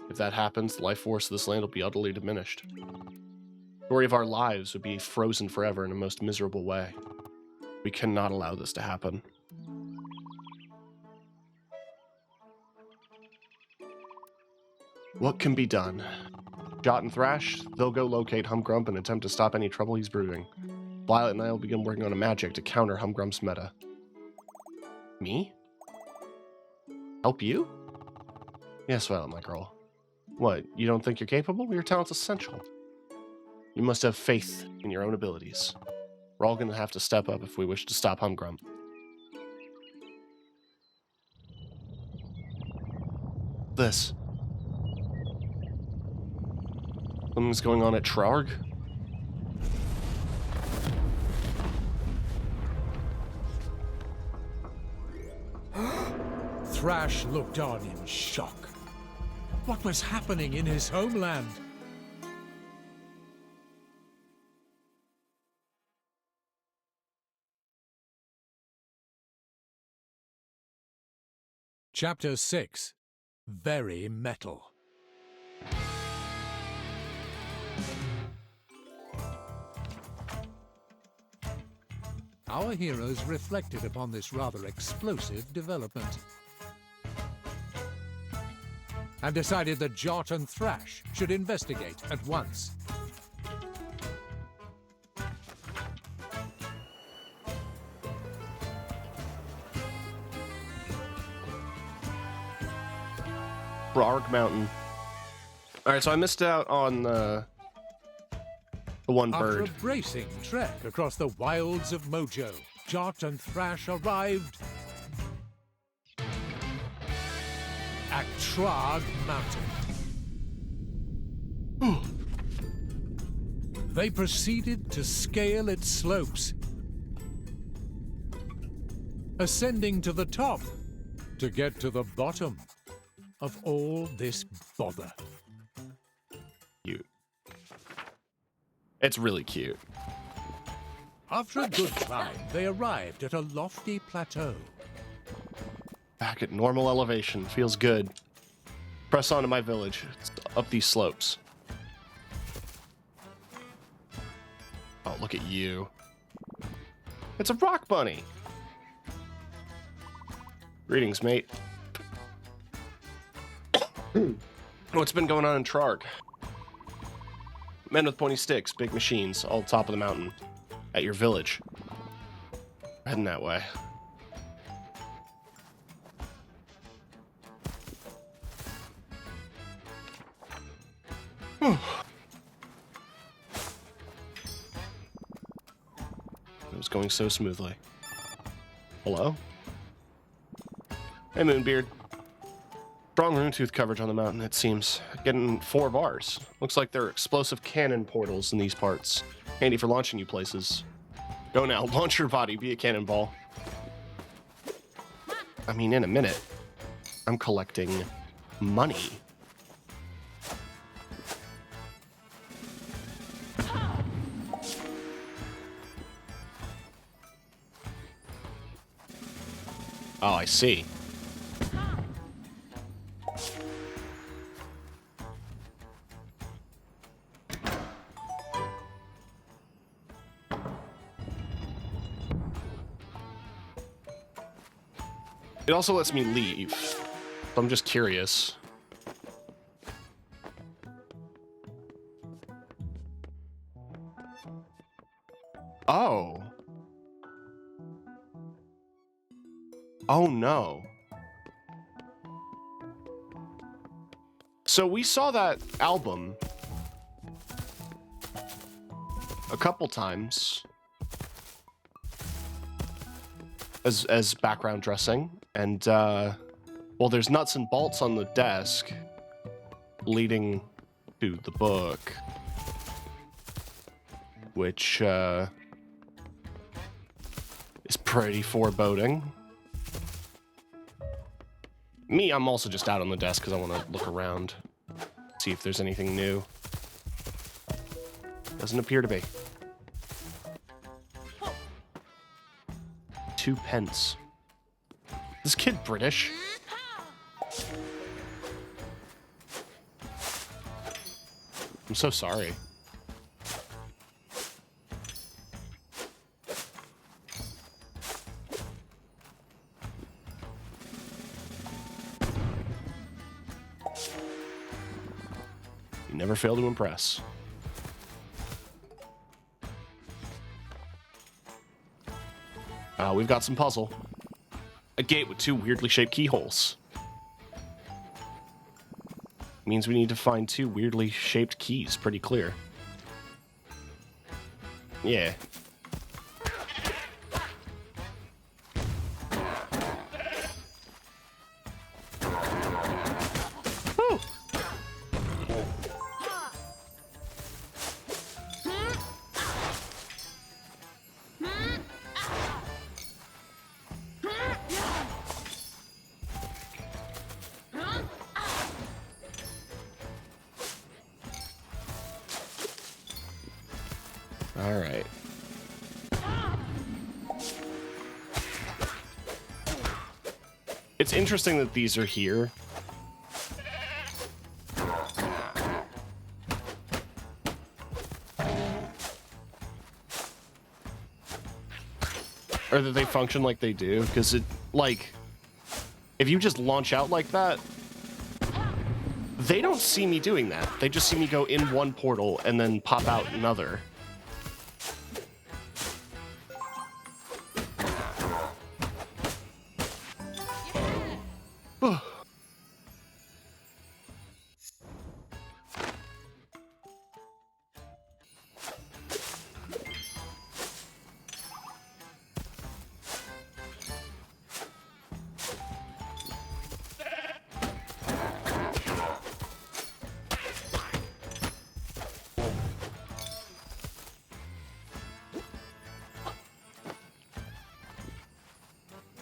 If that happens, the life force of this land will be utterly diminished. The story of our lives would be frozen forever in a most miserable way. We cannot allow this to happen. What can be done? Jot and Thrash, they'll go locate Humgrump and attempt to stop any trouble he's brewing. Violet and I will begin working on a magic to counter Humgrump's meta. Me? Help you? Yes, Violet, my girl. What, you don't think you're capable? Your talent's essential. You must have faith in your own abilities. We're all going to have to step up if we wish to stop Humgrump. This. Something's going on at Trarg? Thrash looked on in shock. What was happening in his homeland? Chapter 6. Very Metal. Our heroes reflected upon this rather explosive development and decided that Jot and Thrash should investigate at once. Trarg Mountain. Alright, so I missed out on the one bird. After a bracing trek across the wilds of Mojo, Jot and Thrash arrived at Trarg Mountain. They proceeded to scale its slopes, ascending to the top to get to the bottom of all this bother. Cute. It's really cute. After a good climb, they arrived at a lofty plateau. Back at normal elevation. Feels good. Press on to my village. It's up these slopes. Oh, look at you. It's a rock bunny. Greetings, mate. What's been going on in Trarg? Men with pointy sticks, big machines, all top of the mountain. At your village. Heading that way. It was going so smoothly. Hello? Hey, Moonbeard. Strong rune-tooth coverage on the mountain, it seems. Getting 4 bars. Looks like there are explosive cannon portals in these parts. Handy for launching you places. Go now, launch your body, be a cannonball. I mean, in a minute. I'm collecting money. Oh, I see. It also lets me leave. So I'm just curious. Oh. Oh no. So we saw that album a couple times as background dressing, and well, there's nuts and bolts on the desk leading to the book, which is pretty foreboding. Me, I'm also just out on the desk because I want to look around, see if there's anything new. Doesn't appear to be. 2 pence. This kid British? I'm so sorry. You never fail to impress. We've got some puzzle. A gate with 2 weirdly shaped keyholes. Means we need to find 2 weirdly shaped keys. Pretty clear. Yeah. Woo! All right. It's interesting that these are here. Or that they function like they do, because it, like, if you just launch out like that, they don't see me doing that. They just see me go in one portal and then pop out another.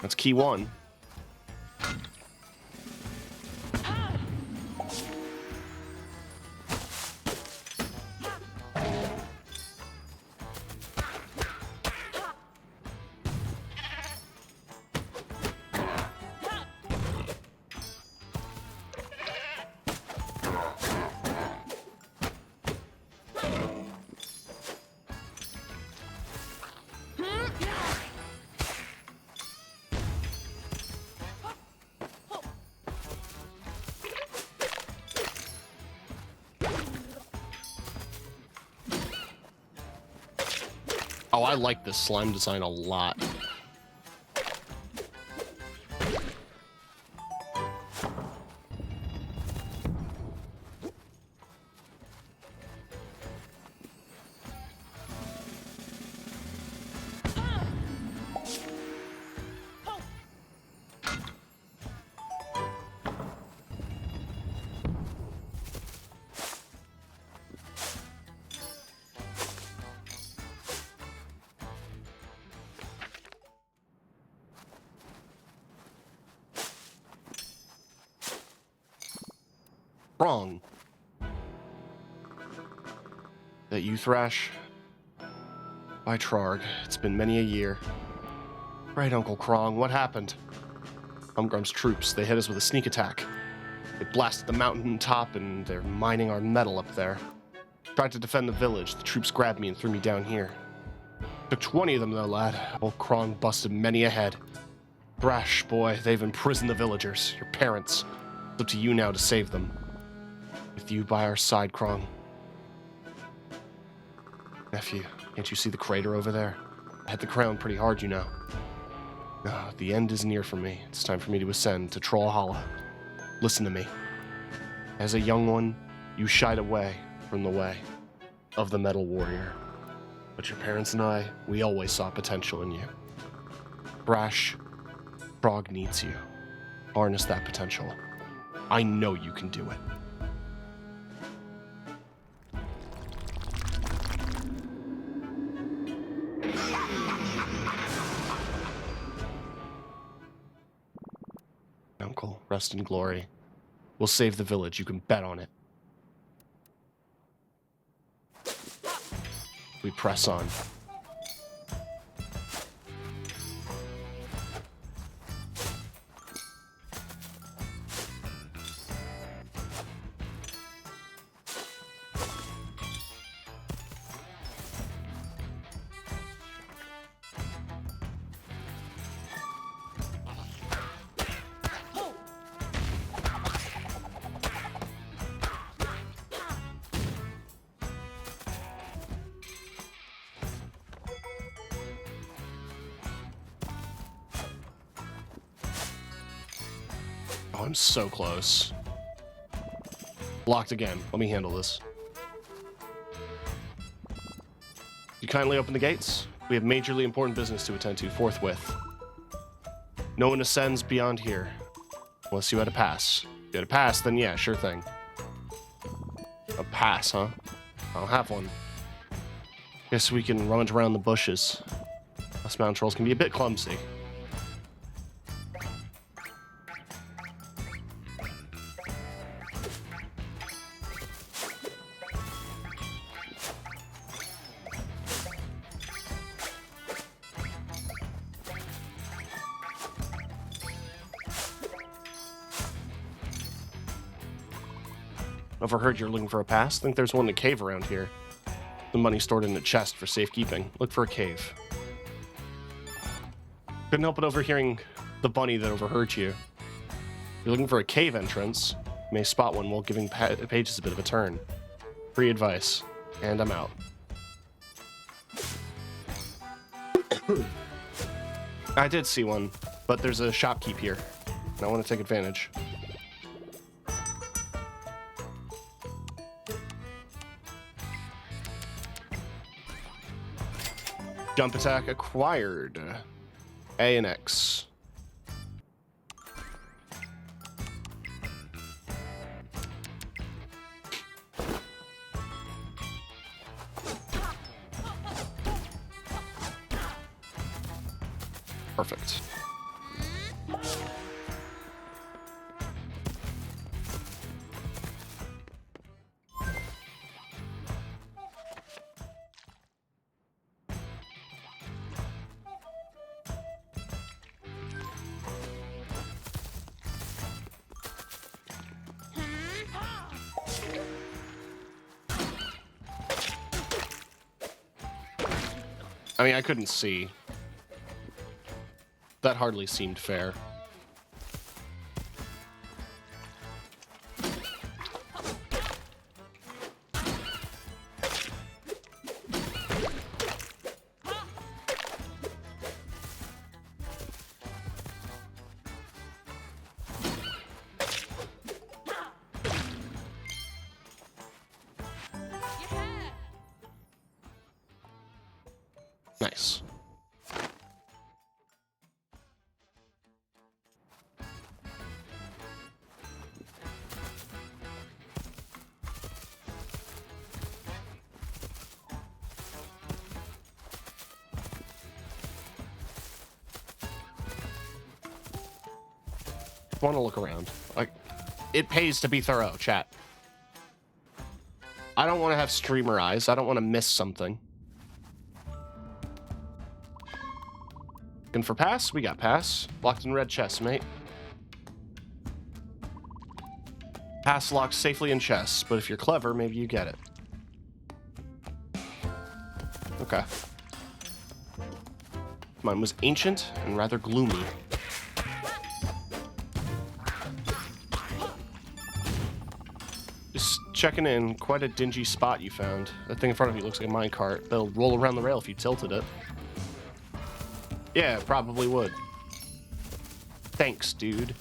That's key 1. Oh, I like this slime design a lot. Wrong. That you, Thrash? By Trarg, it's been many a year. Right, Uncle Krong, what happened? Umgrum's troops, they hit us with a sneak attack. They blasted the mountain top and they're mining our metal up there. Tried to defend the village, the troops grabbed me and threw me down here. Took 20 of them though, lad. Old Krong busted many a head. Brash, boy, they've imprisoned the villagers, your parents. It's up to you now to save them. With you by our side, Krong. Nephew, can't you see the crater over there? I hit the crown pretty hard, you know. No, the end is near for me. It's time for me to ascend to Trollhalla. Listen to me. As a young one, you shied away from the way of the Metal Warrior. But your parents and I, we always saw potential in you. Brash, Frog needs you. Harness that potential. I know you can do it. Uncle, rest in glory. We'll save the village, you can bet on it. We press on. Oh, I'm so close. Locked again. Let me handle this. You kindly open the gates? We have majorly important business to attend to forthwith. No one ascends beyond here. Unless you had a pass. If you had a pass, then yeah, sure thing. A pass, huh? I don't have one. Guess we can rummage around the bushes. Us mountain trolls can be a bit clumsy. Overheard you're looking for a pass. Think there's one in a cave around here. The money stored in a chest for safekeeping. Look for a cave. Couldn't help but overhearing the bunny that overheard you. You're looking for a cave entrance. You may spot one while giving pages a bit of a turn. Free advice. And I'm out. I did see one, but there's a shopkeep here, and I want to take advantage. Jump attack acquired. A and X. Perfect. I mean, I couldn't see. That hardly seemed fair. Nice. Want to look around. Like, it pays to be thorough, chat. I don't want to have streamer eyes. I don't want to miss something. Looking for pass? We got pass. Locked in red chest, mate. Pass locked safely in chests, but if you're clever, maybe you get it. Okay. Mine was ancient and rather gloomy. Just checking in. Quite a dingy spot you found. That thing in front of you looks like a minecart. They'll roll around the rail if you tilted it. Yeah, probably would. Thanks, dude.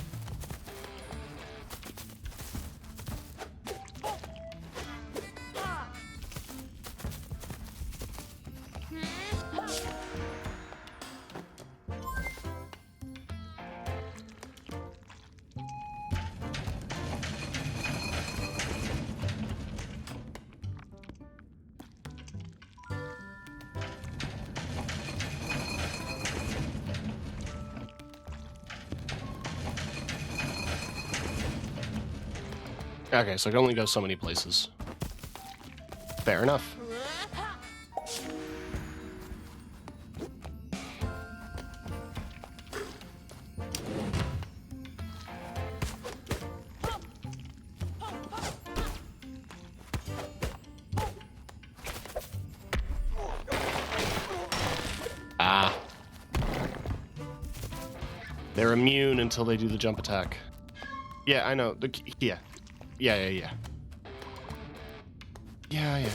Okay, so I can only go so many places. Fair enough. Ah. They're immune until they do the jump attack. Yeah, I know. Yeah. Yeah. Yeah.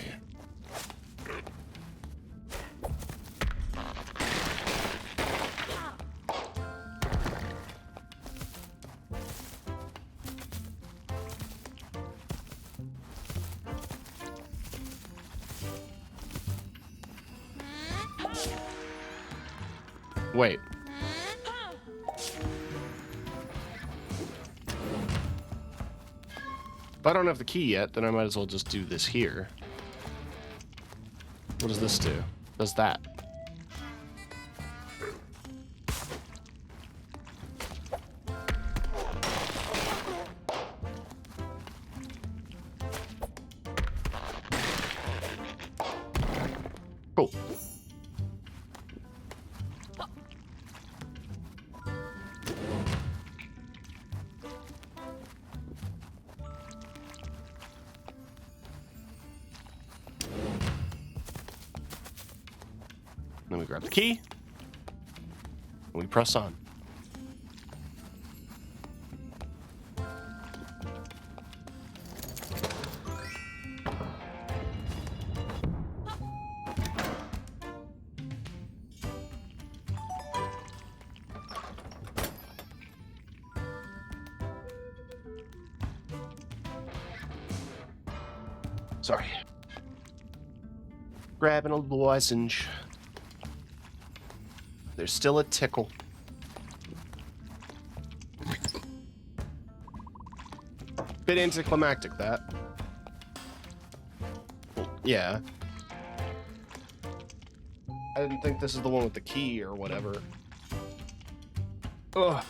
Wait. If I don't have the key yet, then I might as well just do this here. What does this do? Does that? Cool. Then we grab the key, and we press on. Sorry. Grabbing a lozenge. There's still a tickle. Bit anticlimactic, that. Yeah. I didn't think this is the one with the key or whatever. Ugh.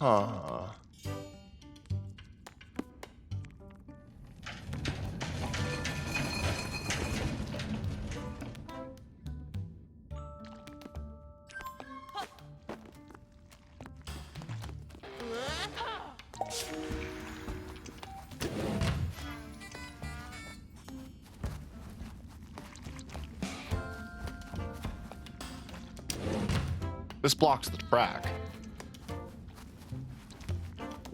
Huh. This blocks the track.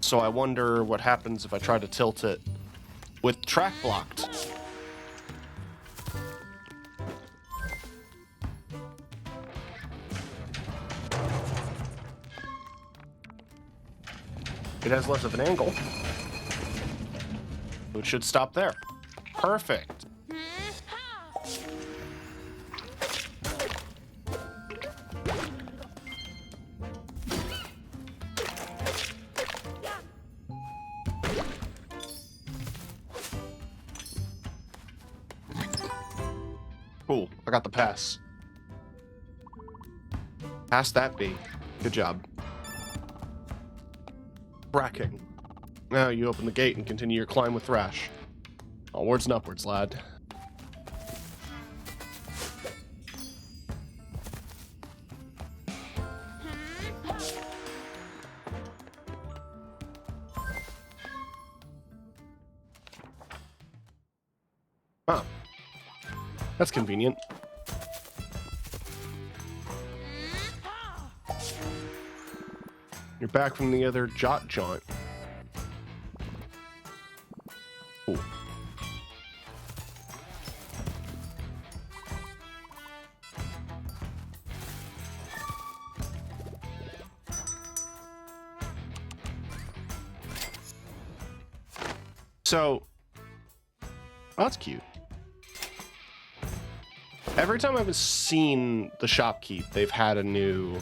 So I wonder what happens if I try to tilt it with track blocked. It has less of an angle. So it should stop there. Perfect. Cool, I got the pass. Pass that B. Good job. Bracking. Now you open the gate and continue your climb with Thrash. Onwards and upwards, lad. That's convenient. You're back from the other jaunt. Cool. So, oh, that's cute. Every time I've seen the shopkeep, they've had a new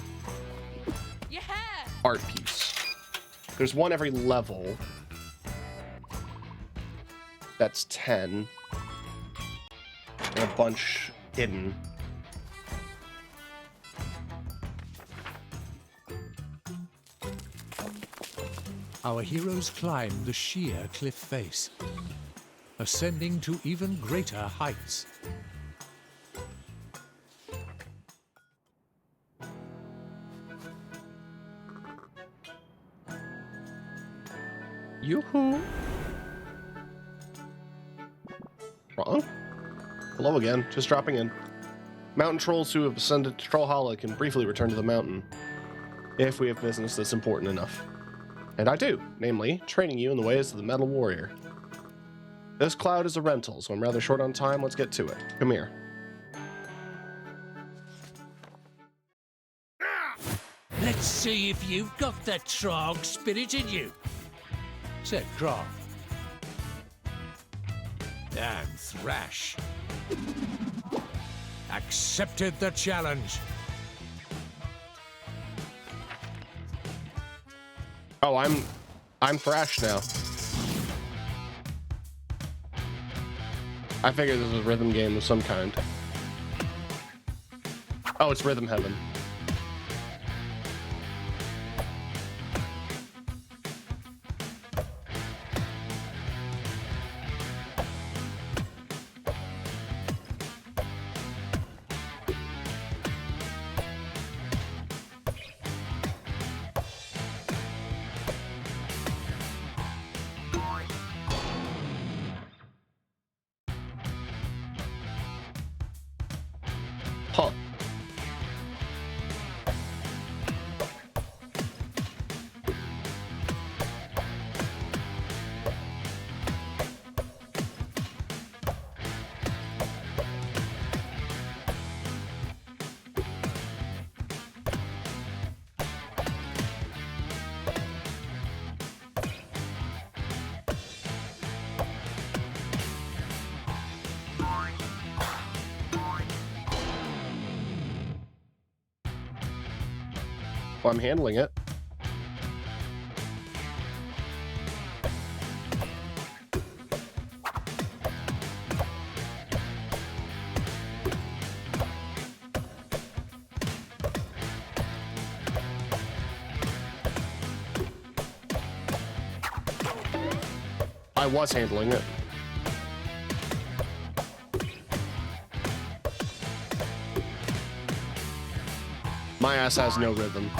art piece. There's one every level. That's 10. And a bunch hidden. Our heroes climb the sheer cliff face, ascending to even greater heights. Yoo-hoo! Wrong? Hello again, just dropping in. Mountain trolls who have ascended to Troll Hollow can briefly return to the mountain, if we have business that's important enough. And I do, namely, training you in the ways of the Metal Warrior. This cloud is a rental, so I'm rather short on time. Let's get to it. Come here. Let's see if you've got that Trog spirit in you, said Grog. And Thrash accepted the challenge. Oh, I'm Thrash now. I figured this was a rhythm game of some kind. Oh, it's Rhythm Heaven. Huh. Well, I'm handling it. I was handling it. My ass has no rhythm.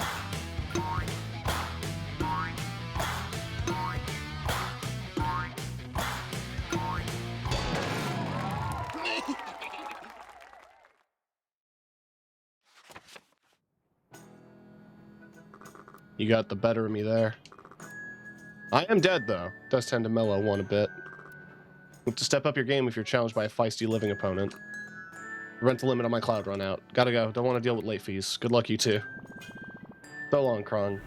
You got the better of me there. I am dead, though. Does tend to mellow one a bit. Look to step up your game if you're challenged by a feisty living opponent. Rent the limit on my cloud run out. Gotta go. Don't want to deal with late fees. Good luck, you too. So long, Krong.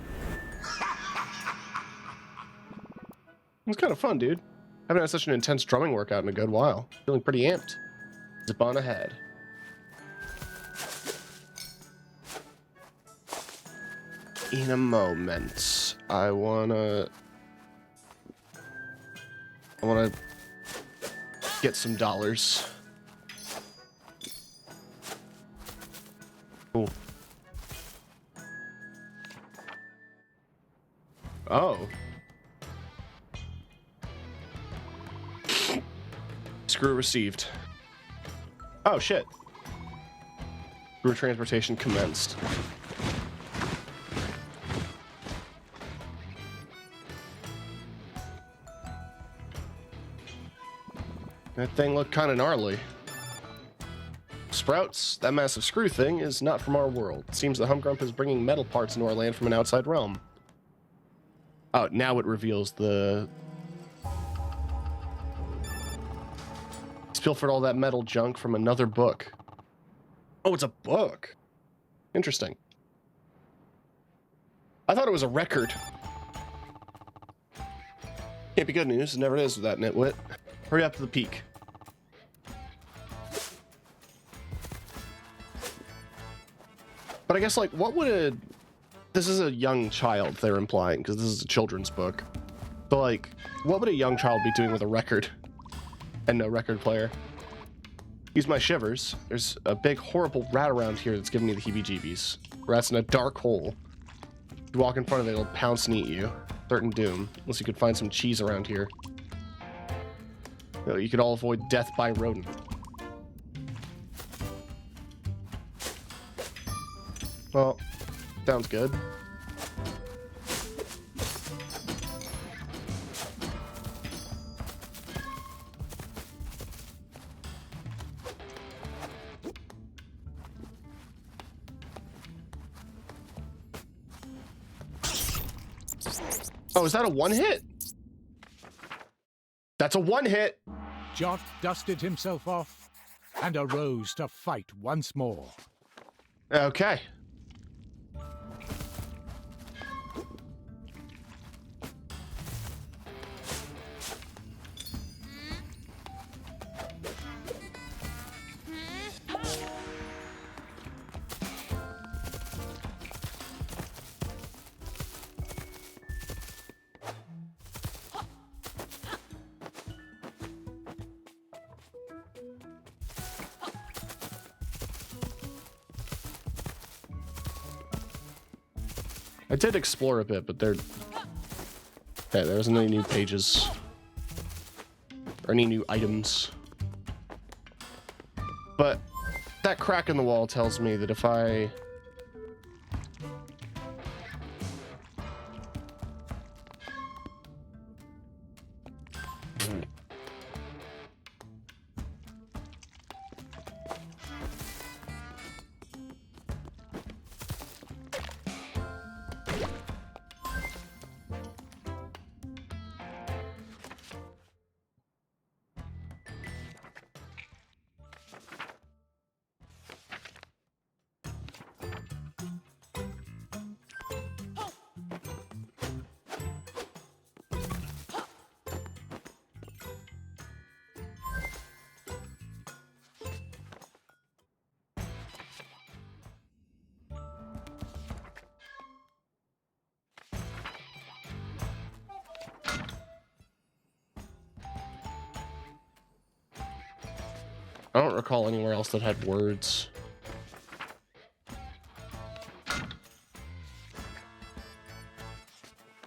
It was kind of fun, dude. Haven't had such an intense drumming workout in a good while. Feeling pretty amped. Zip on ahead. In a moment, I wanna get some dollars. Cool. Oh. Screw received. Oh shit. Screw transportation commenced. That thing looked kind of gnarly. Sprouts, that massive screw thing is not from our world. It seems the Humgrump is bringing metal parts into our land from an outside realm. Oh, now it reveals the... He's pilfered all that metal junk from another book. Oh, it's a book. Interesting. I thought it was a record. Can't be good news. It never is with that nitwit. Hurry up to the peak. But I guess, like, what would a... This is a young child, they're implying, because this is a children's book. So, like, what would a young child be doing with a record and no record player? Use my shivers. There's a big, horrible rat around here that's giving me the heebie-jeebies. Rat's in a dark hole. If you walk in front of it, it'll pounce and eat you. Certain doom. Unless you could find some cheese around here. You could all avoid death by rodent. Well, sounds good. Oh, is that a one hit? That's a one hit. Jot dusted himself off and arose to fight once more. Okay. I did explore a bit, but there wasn't any new pages or any new items. But that crack in the wall tells me that if I don't recall anywhere else that had words.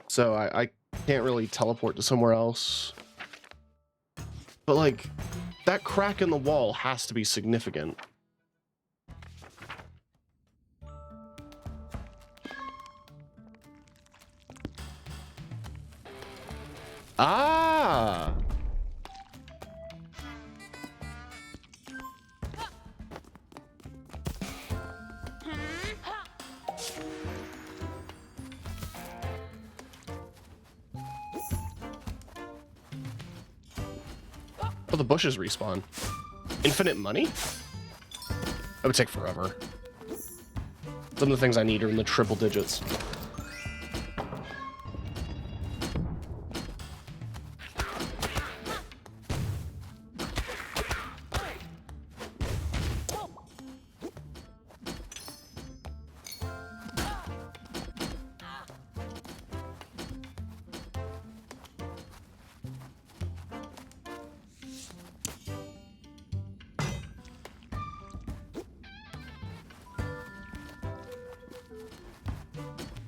So I can't really teleport to somewhere else. But like, that crack in the wall has to be significant. Ah! Oh, the bushes respawn. Infinite money? That would take forever. Some of the things I need are in the triple digits.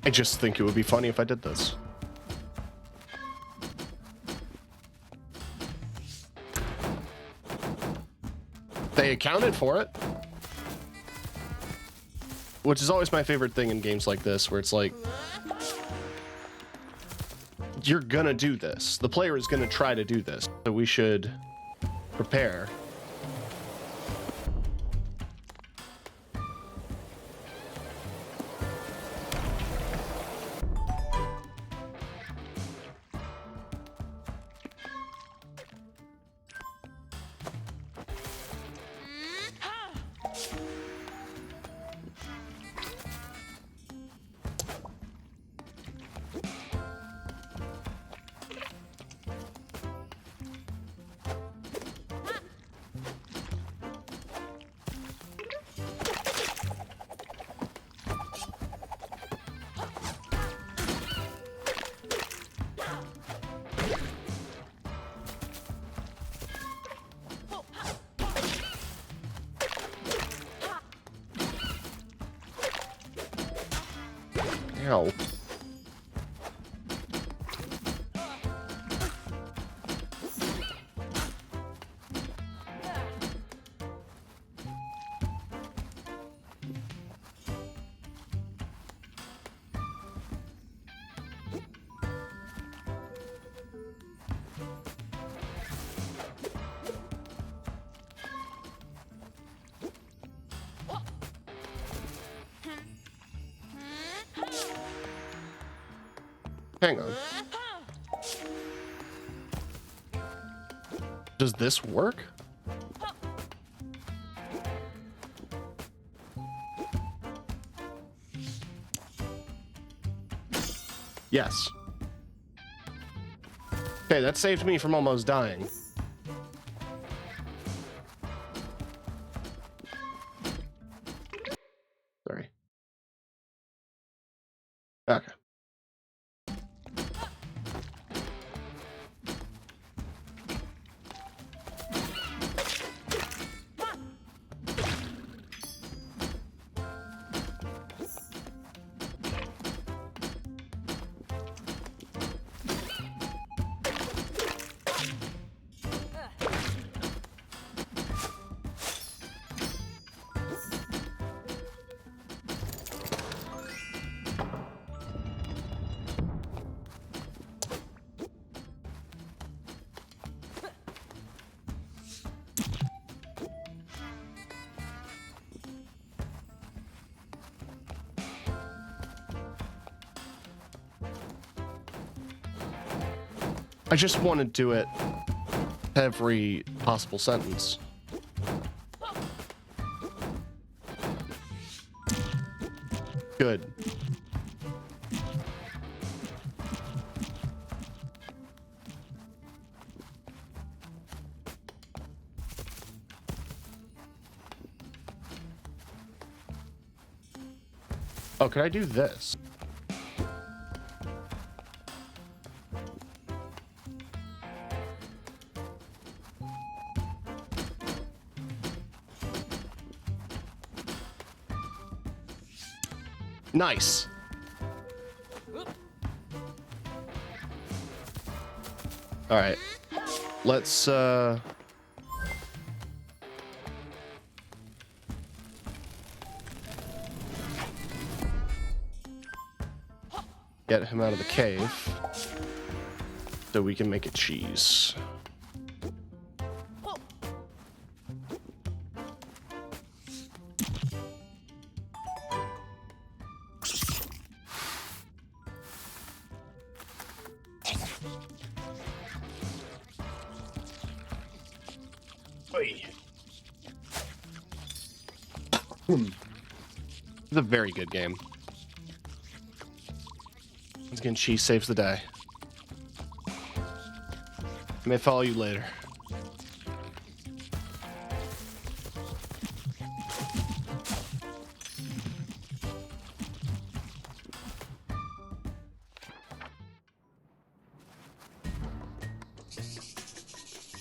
I just think it would be funny if I did this. They accounted for it. Which is always my favorite thing in games like this, where it's like, you're gonna do this. The player is gonna try to do this. So we should prepare. Ow. Hang on. Does this work? Yes. Okay, that saved me from almost dying. Sorry. Okay. I just want to do it every possible sentence. Good. Oh, could I do this? Nice. All right. Let's get him out of the cave so we can make a cheese. It's a very good game. Once again, cheese saves the day. I may follow you later.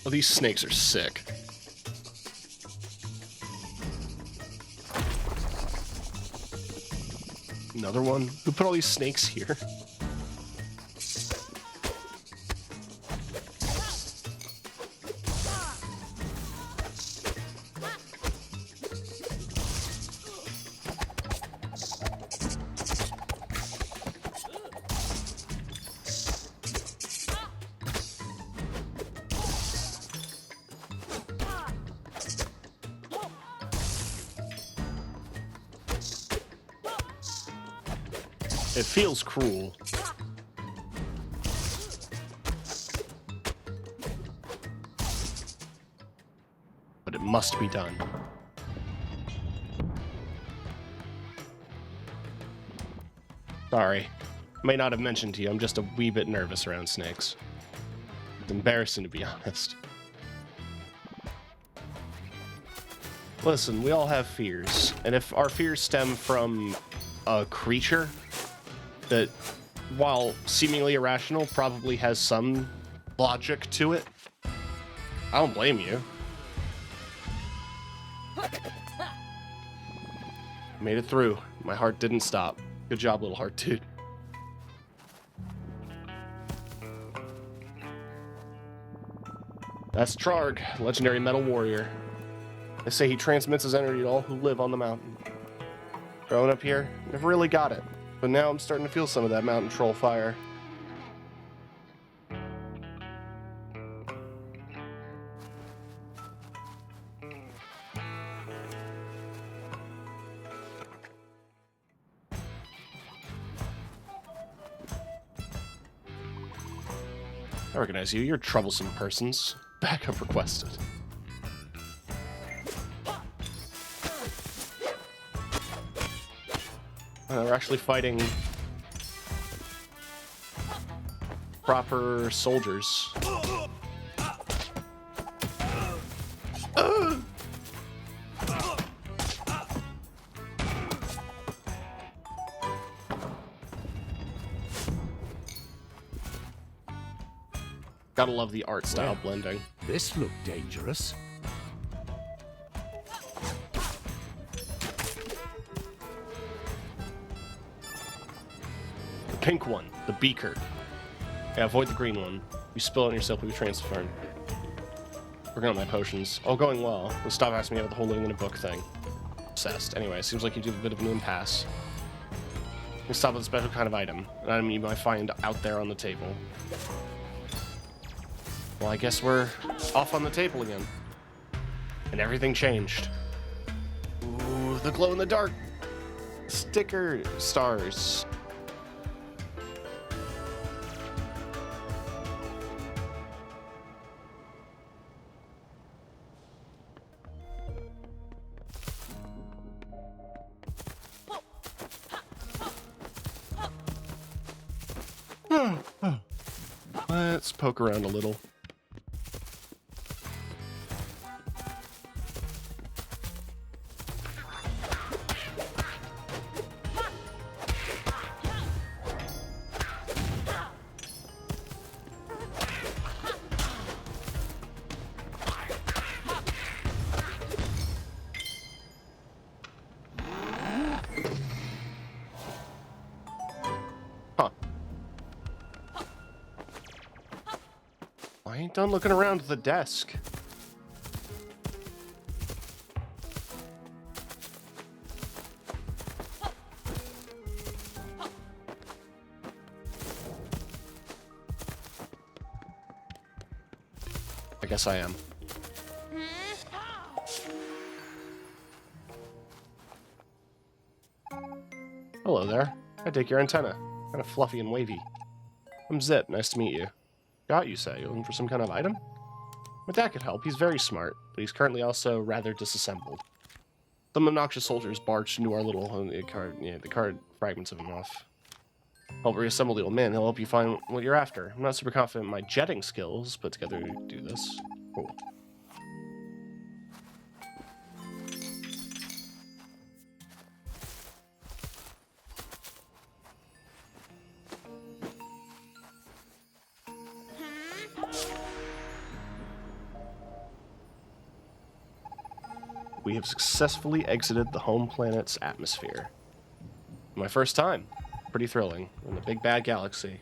Oh, these snakes are sick. Another one? Who put all these snakes here? It feels cruel. But it must be done. Sorry. May not have mentioned to you, I'm just a wee bit nervous around snakes. It's embarrassing, to be honest. Listen, we all have fears. And if our fears stem from a creature that, while seemingly irrational, probably has some logic to it, I don't blame you. Made it through. My heart didn't stop. Good job, little heart dude. That's Trarg, legendary metal warrior. They say he transmits his energy to all who live on the mountain. Growing up here, never really got it, but now I'm starting to feel some of that mountain troll fire. I recognize you. You're troublesome persons. Backup requested. We're actually fighting proper soldiers. Gotta love the art style blending. This looked dangerous. The pink one, the beaker. Yeah, avoid the green one. You spill it on yourself, you'll be transferred. Working on my potions. All going well. But stop asking me about the whole living in a book thing. Obsessed. Anyway, seems like you do a bit of an impasse. You stop with a special kind of item. An item you might find out there on the table. Well, I guess we're off on the table again. And everything changed. Ooh, the glow-in-the-dark sticker stars. Let's poke around a little. I ain't done looking around the desk. I guess I am. Hello there. I take your antenna. Kind of fluffy and wavy. I'm Zip. Nice to meet you. Got you say? You looking for some kind of item? But that could help. He's very smart, but he's currently also rather disassembled. Some obnoxious soldiers barged into our little the card fragments of him off. Help reassemble the old man. He'll help you find what you're after. I'm not super confident in my jetting skills, but together we do this. Cool. We have successfully exited the home planet's atmosphere. My first time. Pretty thrilling. In the big bad galaxy.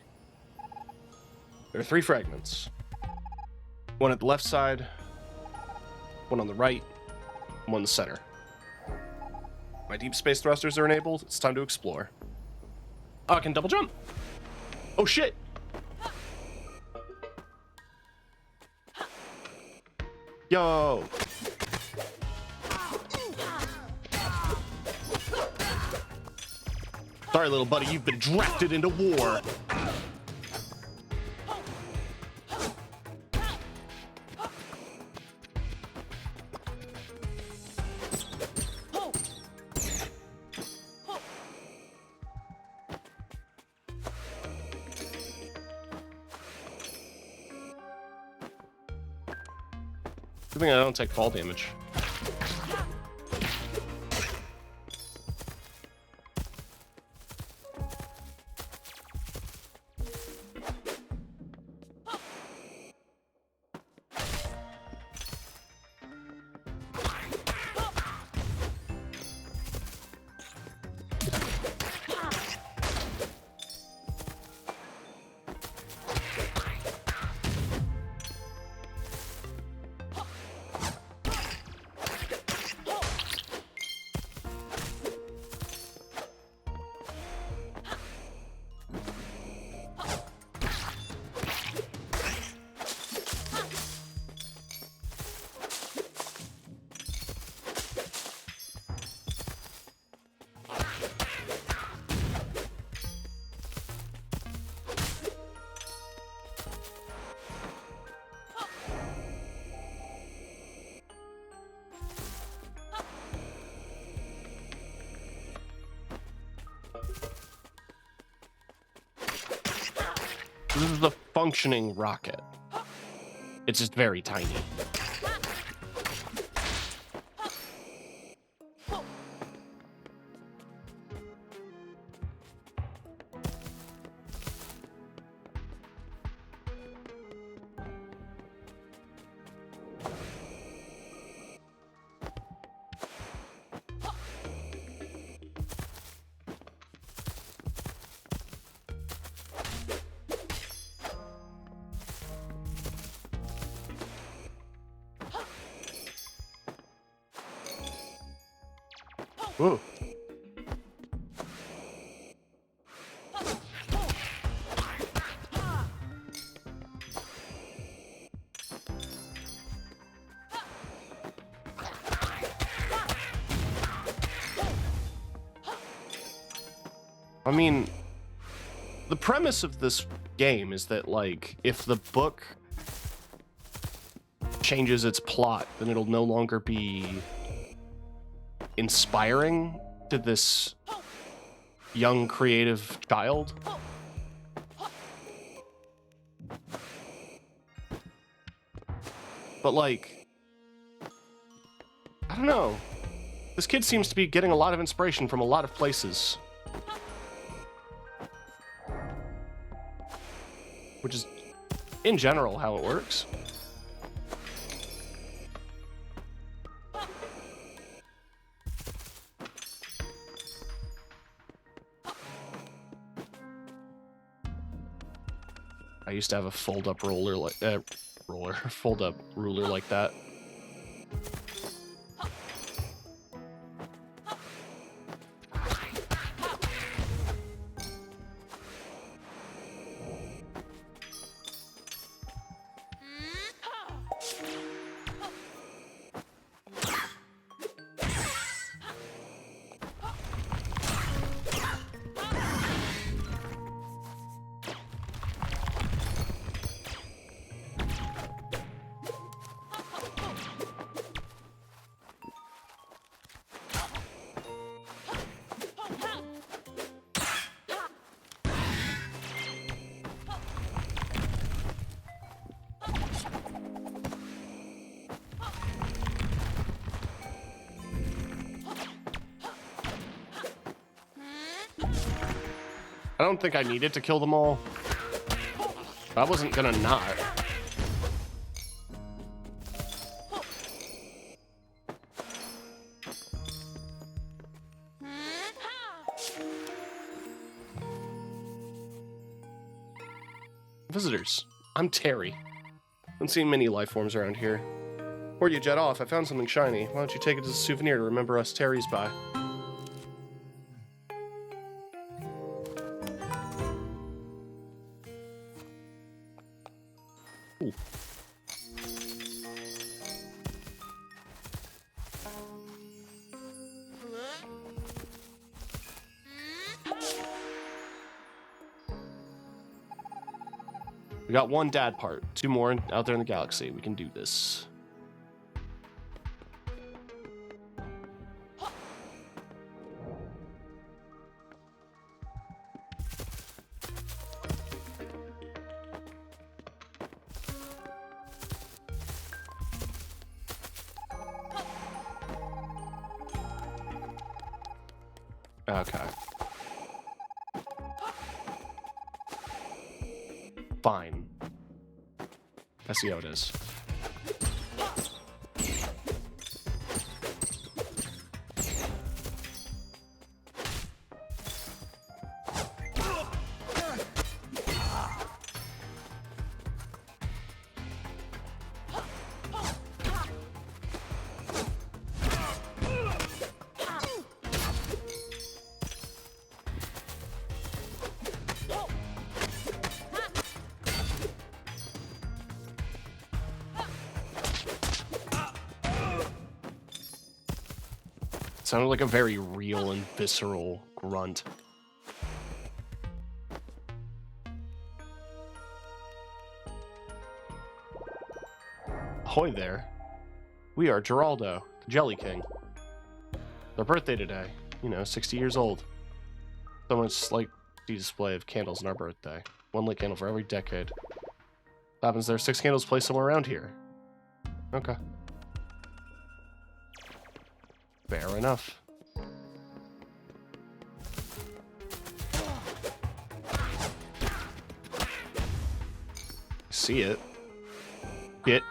There are 3 fragments. One at the left side, one on the right, one in the center. My deep space thrusters are enabled. It's time to explore. Oh, I can double jump. Oh, shit. Yo. Sorry, little buddy, you've been drafted into war. Good thing I don't take fall damage. This is a functioning rocket. It's just very tiny. Ooh. I mean, the premise of this game is that, like, if the book changes its plot, then it'll no longer be inspiring to this young creative child. But, like, I don't know. This kid seems to be getting a lot of inspiration from a lot of places. Which is, in general, how it works. I used to have a fold-up roller like fold-up ruler like that. I don't think I needed to kill them all. I wasn't gonna not. Visitors, I'm Terry. Haven't seen many life forms around here. Before you jet off, I found something shiny. Why don't you take it as a souvenir to remember us Terrys by? Ooh. We got one dad part, 2 more out there in the galaxy. We can do this. Okay. Fine. I see how it is. Sounded like a very real and visceral grunt. Ahoy there. We are Geraldo, the Jelly King. Their birthday today. You know, 60 years old. So much like the display of candles on our birthday. One lit candle for every decade. What happens there? 6 candles placed somewhere around here. Okay. Fair enough. See it. Get.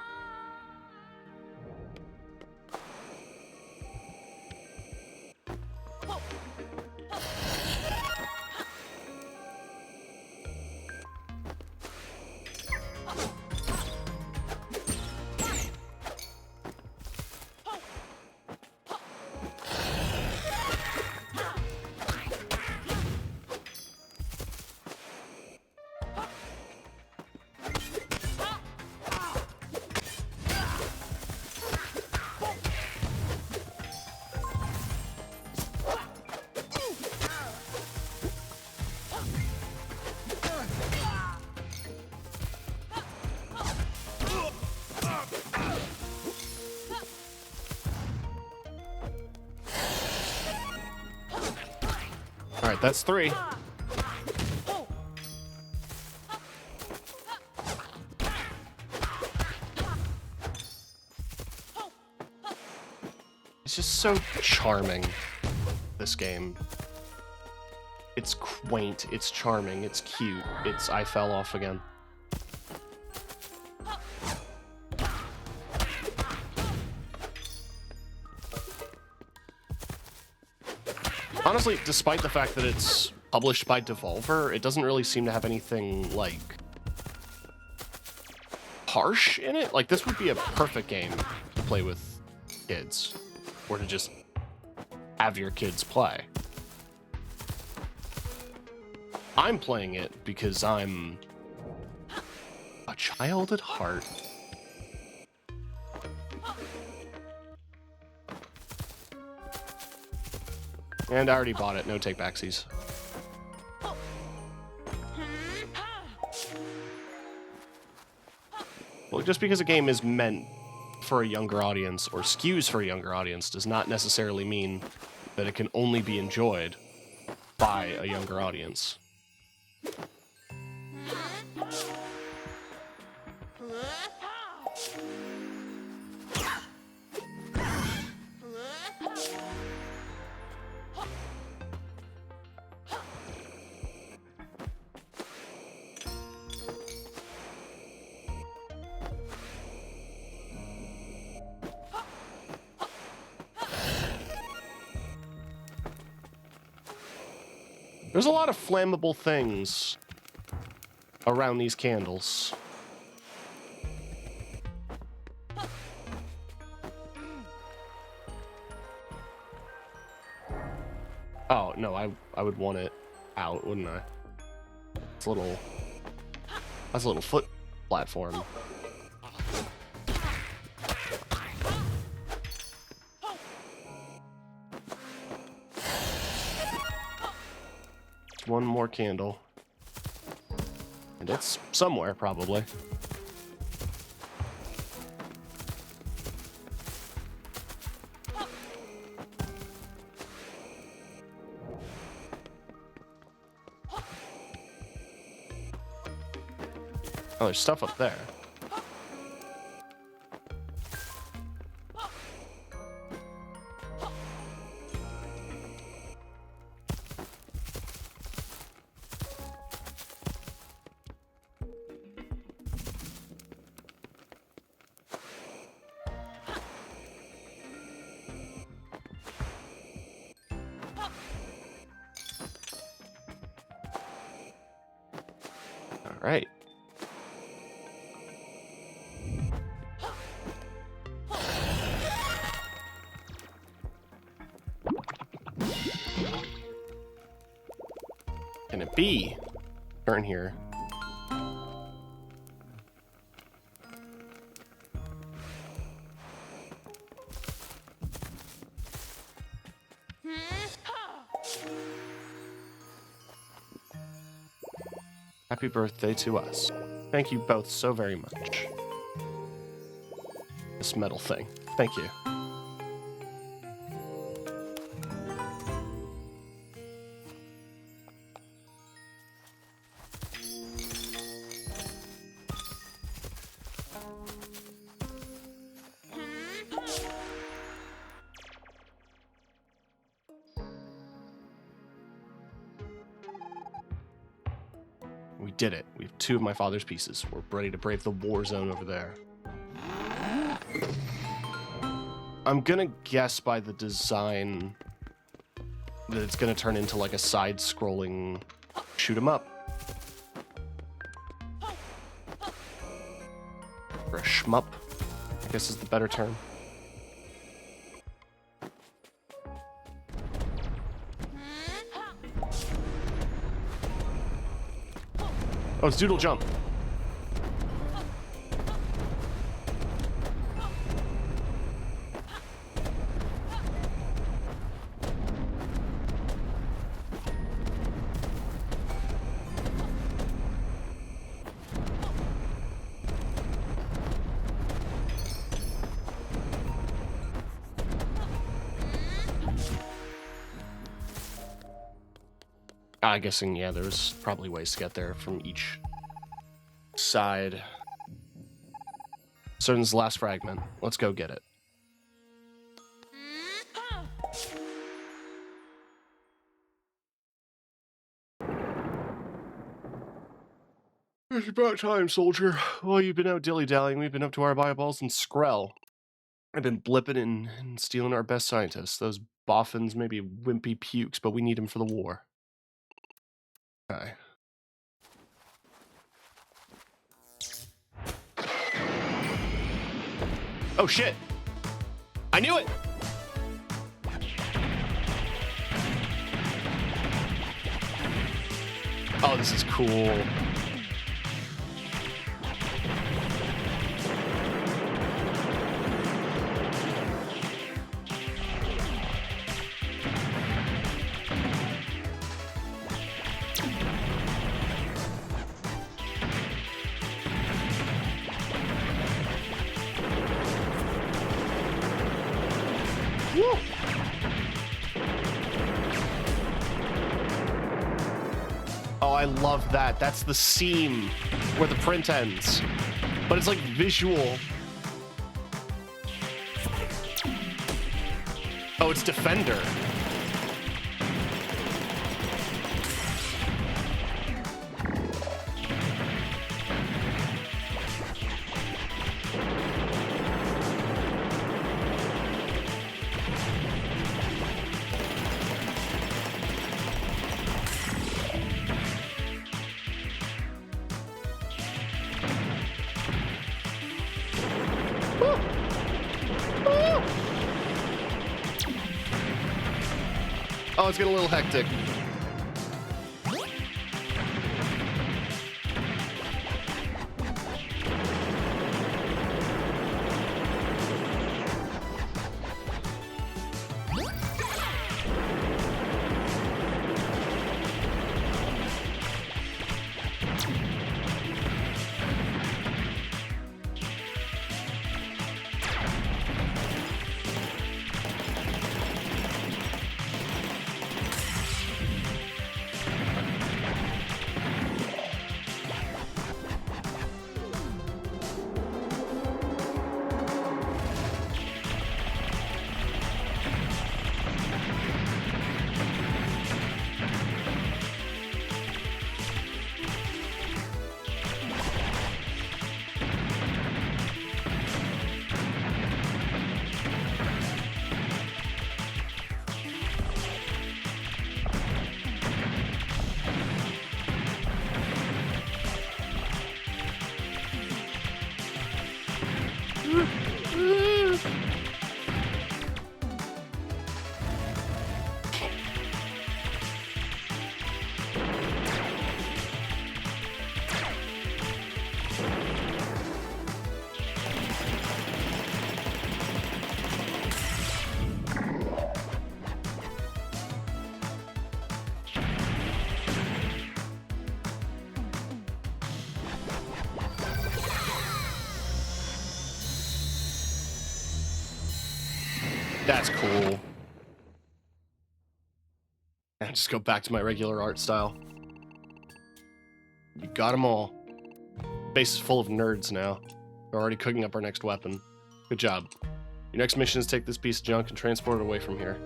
Alright, that's 3. It's just so charming, this game. It's quaint, it's charming, it's cute, it's I fell off again. Honestly, despite the fact that it's published by Devolver, it doesn't really seem to have anything, like, harsh in it. Like, this would be a perfect game to play with kids, or to just have your kids play. I'm playing it because I'm a child at heart. And I already bought it, no take-backsies. Well, just because a game is meant for a younger audience, or skews for a younger audience, does not necessarily mean that it can only be enjoyed by a younger audience. There's a lot of flammable things around these candles. Oh, no, I would want it out, wouldn't I? It's a little... That's a little foot platform. One more candle. And it's somewhere, probably. Oh, there's stuff up there. All right. Can it be? Turn here. Happy birthday to us. Thank you both so very much. This metal thing. Thank you. We did it. We have 2 of my father's pieces. We're ready to brave the war zone over there. I'm gonna guess by the design that it's gonna turn into like a side-scrolling shoot 'em up. Or a shmup, I guess is the better term. Oh, it's Doodle Jump. I'm guessing, yeah, there's probably ways to get there from each side. So this is the last fragment. Let's go get it. It's about time, soldier. While you've been out dilly-dallying, we've been up to our eyeballs in Skrell. I've been blipping and stealing our best scientists. Those boffins may be wimpy pukes, but we need them for the war. Okay. Oh shit! I knew it! Oh, this is cool. Woo! Oh, I love that. That's the seam where the print ends. But it's like visual. Oh, it's Defender. Oh, it's getting a little hectic. That's cool. And just go back to my regular art style. You got them all. Base is full of nerds now. We're already cooking up our next weapon. Good job. Your next mission is take this piece of junk and transport it away from here.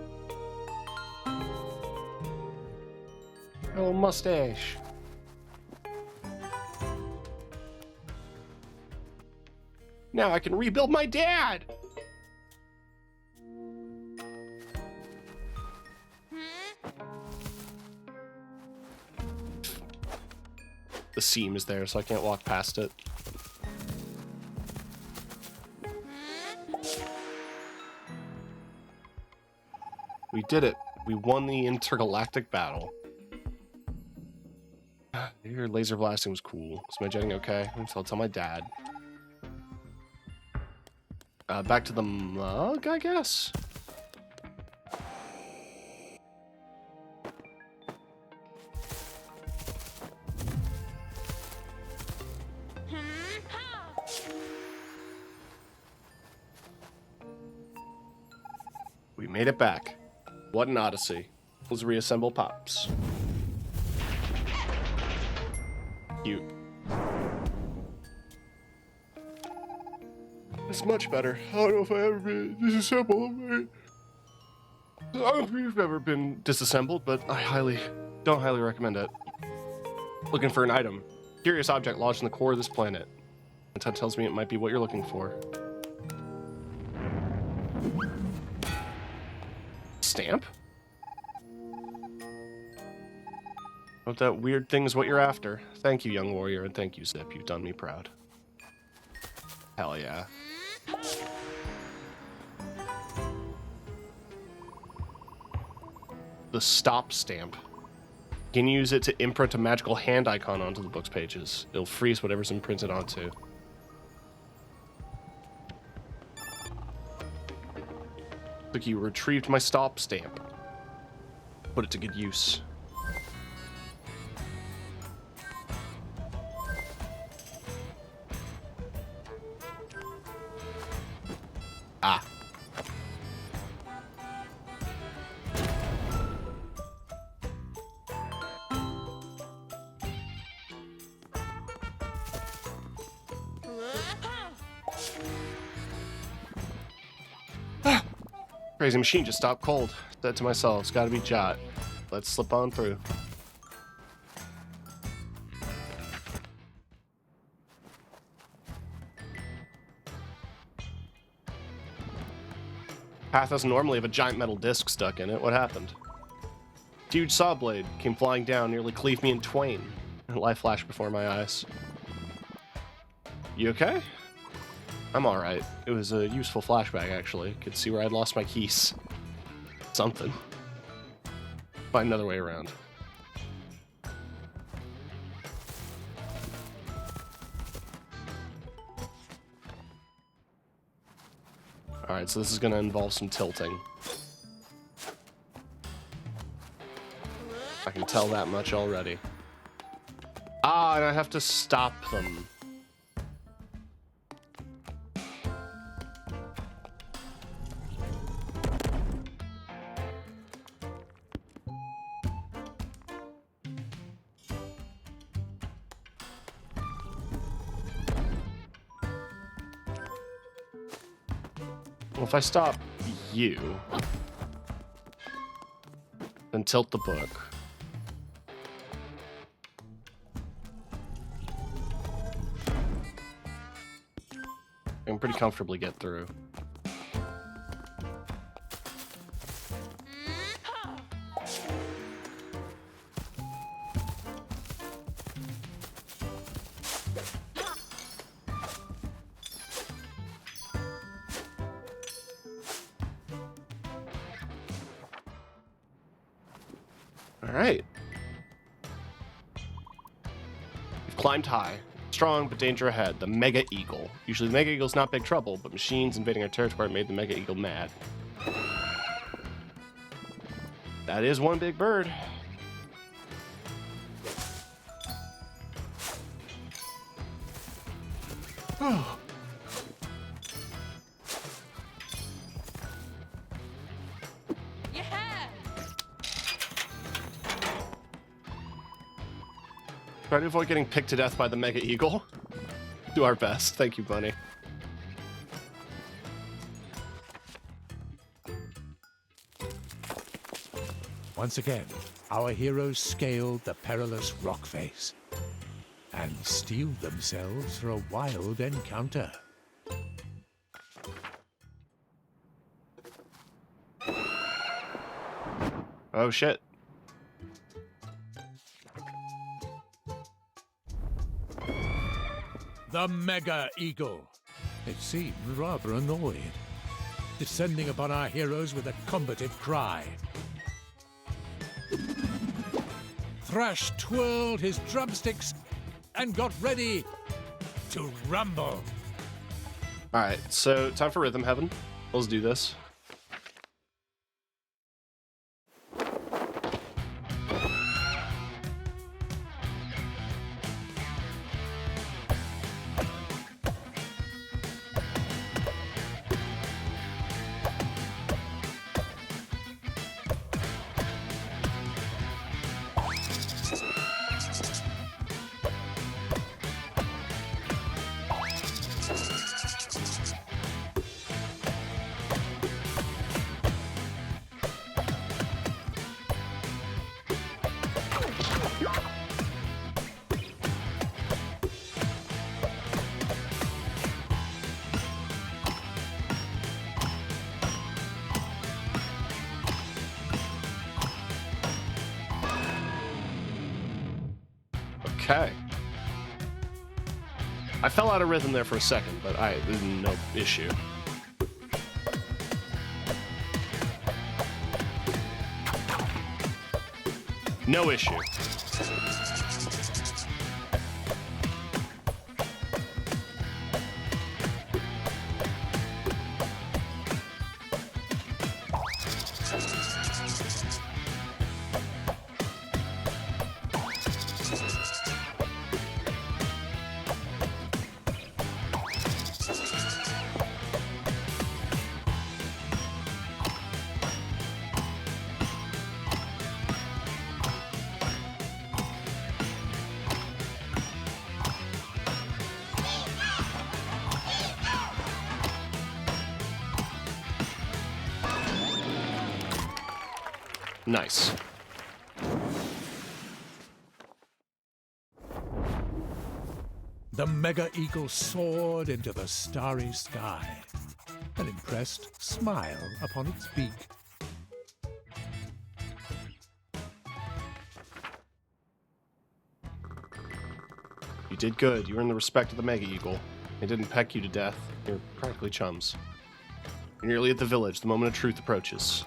Oh, mustache. Now I can rebuild my dad! The seam is there, so I can't walk past it. We did it. We won the intergalactic battle. Your laser blasting was cool. Is my jetting okay? I'll tell my dad. Back to the mug, I guess? We made it back. What an odyssey. Let's reassemble Pops. Cute. It's much better. I don't know if I ever been disassembled. I don't know if you've ever been disassembled, but I don't highly recommend it. Looking for an item. Curious object lodged in the core of this planet. Intent tells me it might be what you're looking for. Stamp? Hope that weird thing is what you're after. Thank you, young warrior, and thank you, Zip. You've done me proud. Hell yeah. The stop stamp. You can use it to imprint a magical hand icon onto the book's pages. It'll freeze whatever's imprinted onto. Look, you retrieved my stop stamp. Put it to good use. Ah. Crazy machine just stopped cold. Said to myself, it's gotta be Jot. Let's slip on through. Path doesn't normally have a giant metal disc stuck in it. What happened? Huge saw blade came flying down, nearly cleaved me in twain. Life flashed before my eyes. You okay? I'm alright. It was a useful flashback, actually. Could see where I'd lost my keys. Something. Find another way around. Alright, so this is gonna involve some tilting. I can tell that much already. Ah, and I have to stop them. Well, if I stop you, then tilt the book. I can pretty comfortably get through. Alright. We've climbed high. Strong, but danger ahead. The Mega Eagle. Usually the Mega Eagle's not big trouble, but machines invading our territory made the Mega Eagle mad. That is one big bird. Oh. Try to avoid getting picked to death by the Mega Eagle. Do our best. Thank you, Bunny. Once again, our heroes scaled the perilous rock face and steeled themselves for a wild encounter. Oh, shit. The Mega Eagle. It seemed rather annoyed, descending upon our heroes with a combative cry. Thrash twirled his drumsticks and got ready to rumble. Alright, so time for Rhythm Heaven. Let's do this. Okay. I fell out of rhythm there for a second, but no issue. No issue. Nice. The Mega Eagle soared into the starry sky, an impressed smile upon its beak. You did good. You earned the respect of the Mega Eagle. It didn't peck you to death. You're practically chums. You're nearly at the village. The moment of truth approaches.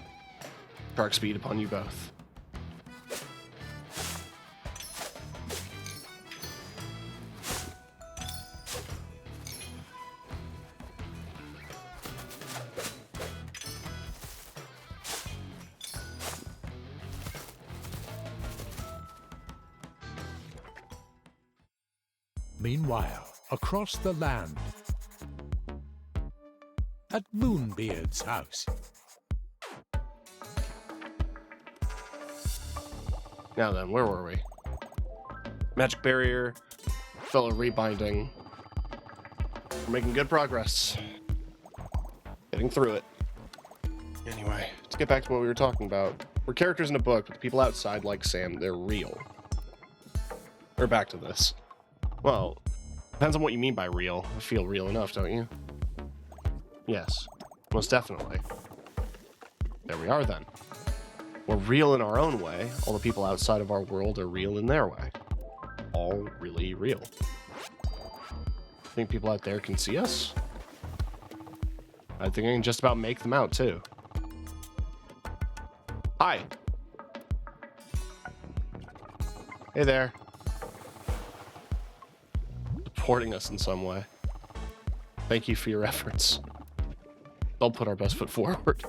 Shark speed upon you both. Meanwhile, across the land, at Moonbeard's house. Now then, where were we? Magic barrier, fellow rebinding. We're making good progress. Getting through it. Anyway, to get back to what we were talking about. We're characters in a book, but the people outside, like Sam, they're real. We're back to this. Well, depends on what you mean by real. I feel real enough, don't you? Yes, most definitely. There we are then. We're real in our own way. All the people outside of our world are real in their way. All really real. Think people out there can see us? I think I can just about make them out, too. Hi. Hey there. Supporting us in some way. Thank you for your efforts. I'll put our best foot forward.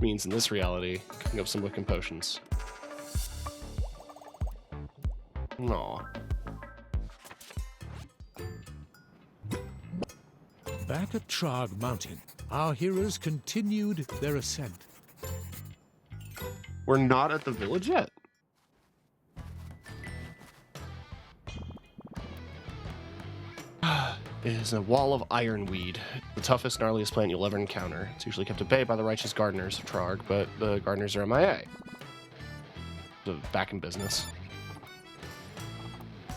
Means in this reality, cooking up some Wiccan potions. Aw. Back at Trog Mountain, our heroes continued their ascent. We're not at the village yet. It is a wall of ironweed, the toughest, gnarliest plant you'll ever encounter. It's usually kept at bay by the righteous gardeners of Trarg, but the gardeners are MIA. So back in business.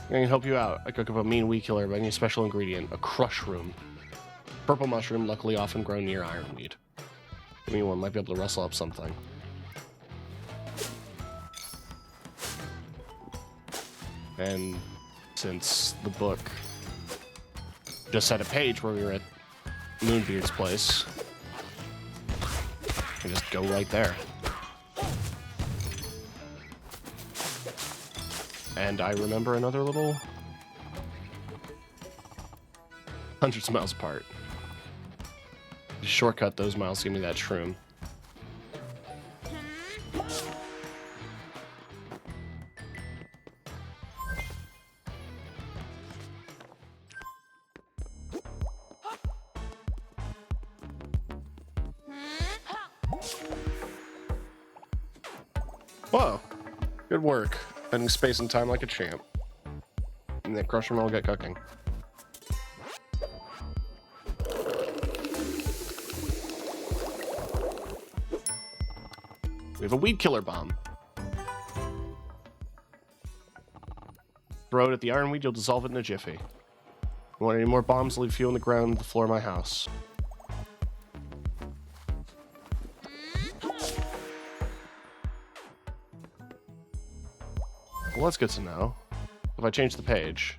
I can help you out. I cook up a mean weed killer by any special ingredient, a crush room. Purple mushroom, luckily often grown near ironweed. Anyone might be able to rustle up something. And since the book just had a page where we were at Moonbeard's place, I just go right there. And I remember another little hundreds of miles apart. Just shortcut those miles, give me that shroom. Whoa, good work. Spending space and time like a champ. And that crusher will get cooking. We have a weed killer bomb. Throw it at the ironweed, you'll dissolve it in a jiffy. Want any more bombs? Leave a few on the ground on the floor of my house. Well, that's good to know. If I change the page.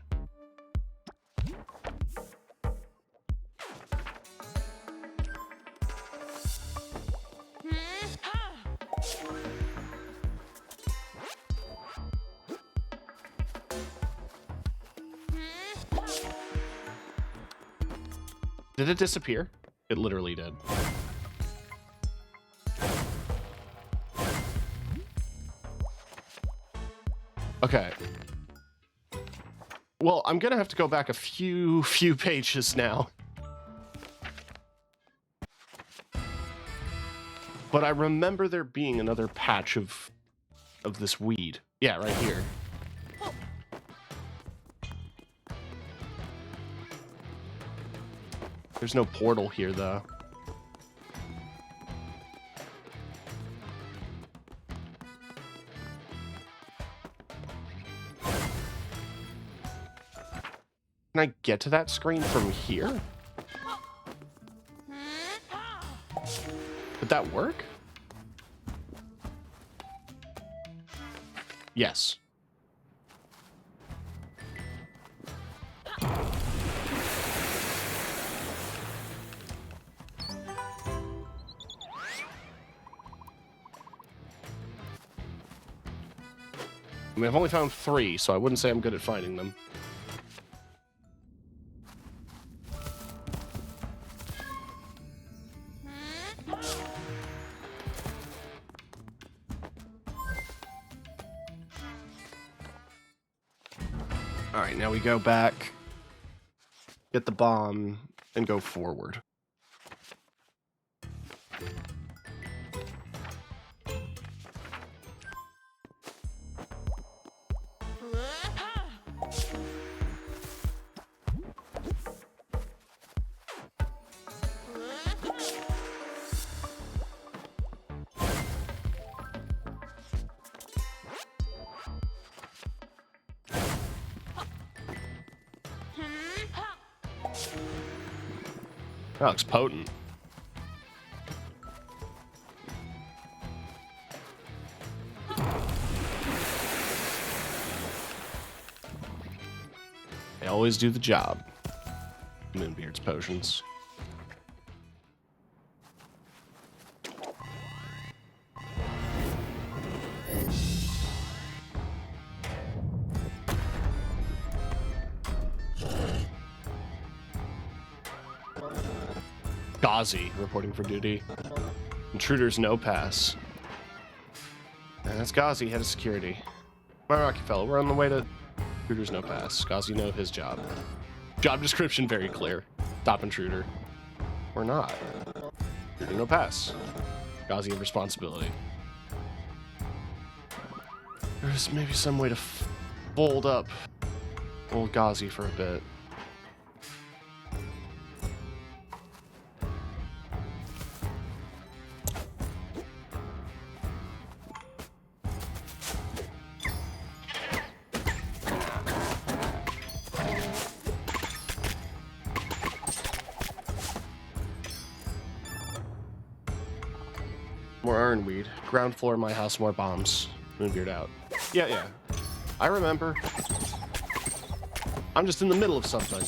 Did it disappear? It literally did. Okay. Well, I'm gonna have to go back a few pages now. But I remember there being another patch of this weed. Yeah, right here. There's no portal here, though. Can I get to that screen from here? Did that work? Yes. I mean, I've only found 3, so I wouldn't say I'm good at finding them. Alright, now we go back, get the bomb, and go forward. That looks potent. They always do the job. Moonbeard's potions. Ghazi reporting for duty. Intruders no pass. And that's Ghazi, head of security. My Rocky fellow, we're on the way to intruders no pass. Ghazi know his job. Job description very clear. Stop intruder. Or not. Intruder no pass. Ghazi have responsibility. There's maybe some way to fold up old Ghazi for a bit. More ironweed. Ground floor of my house, more bombs. Moonbeard out. Yeah. I remember. I'm just in the middle of something.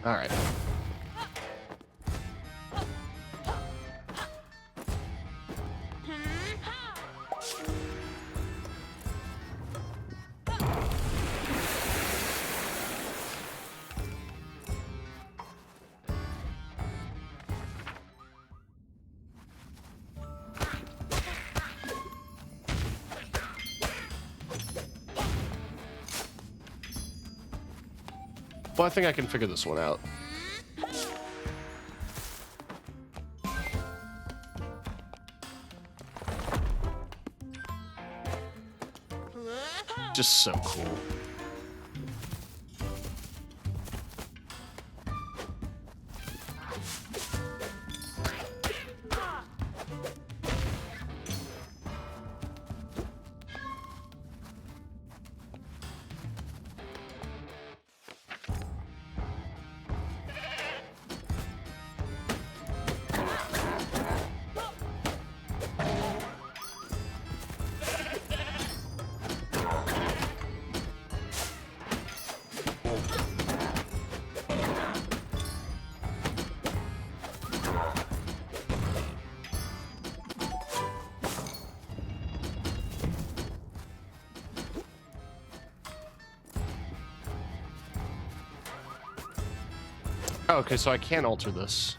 All right. Well, I think I can figure this one out. Just so cool. Oh, okay, so I can alter this.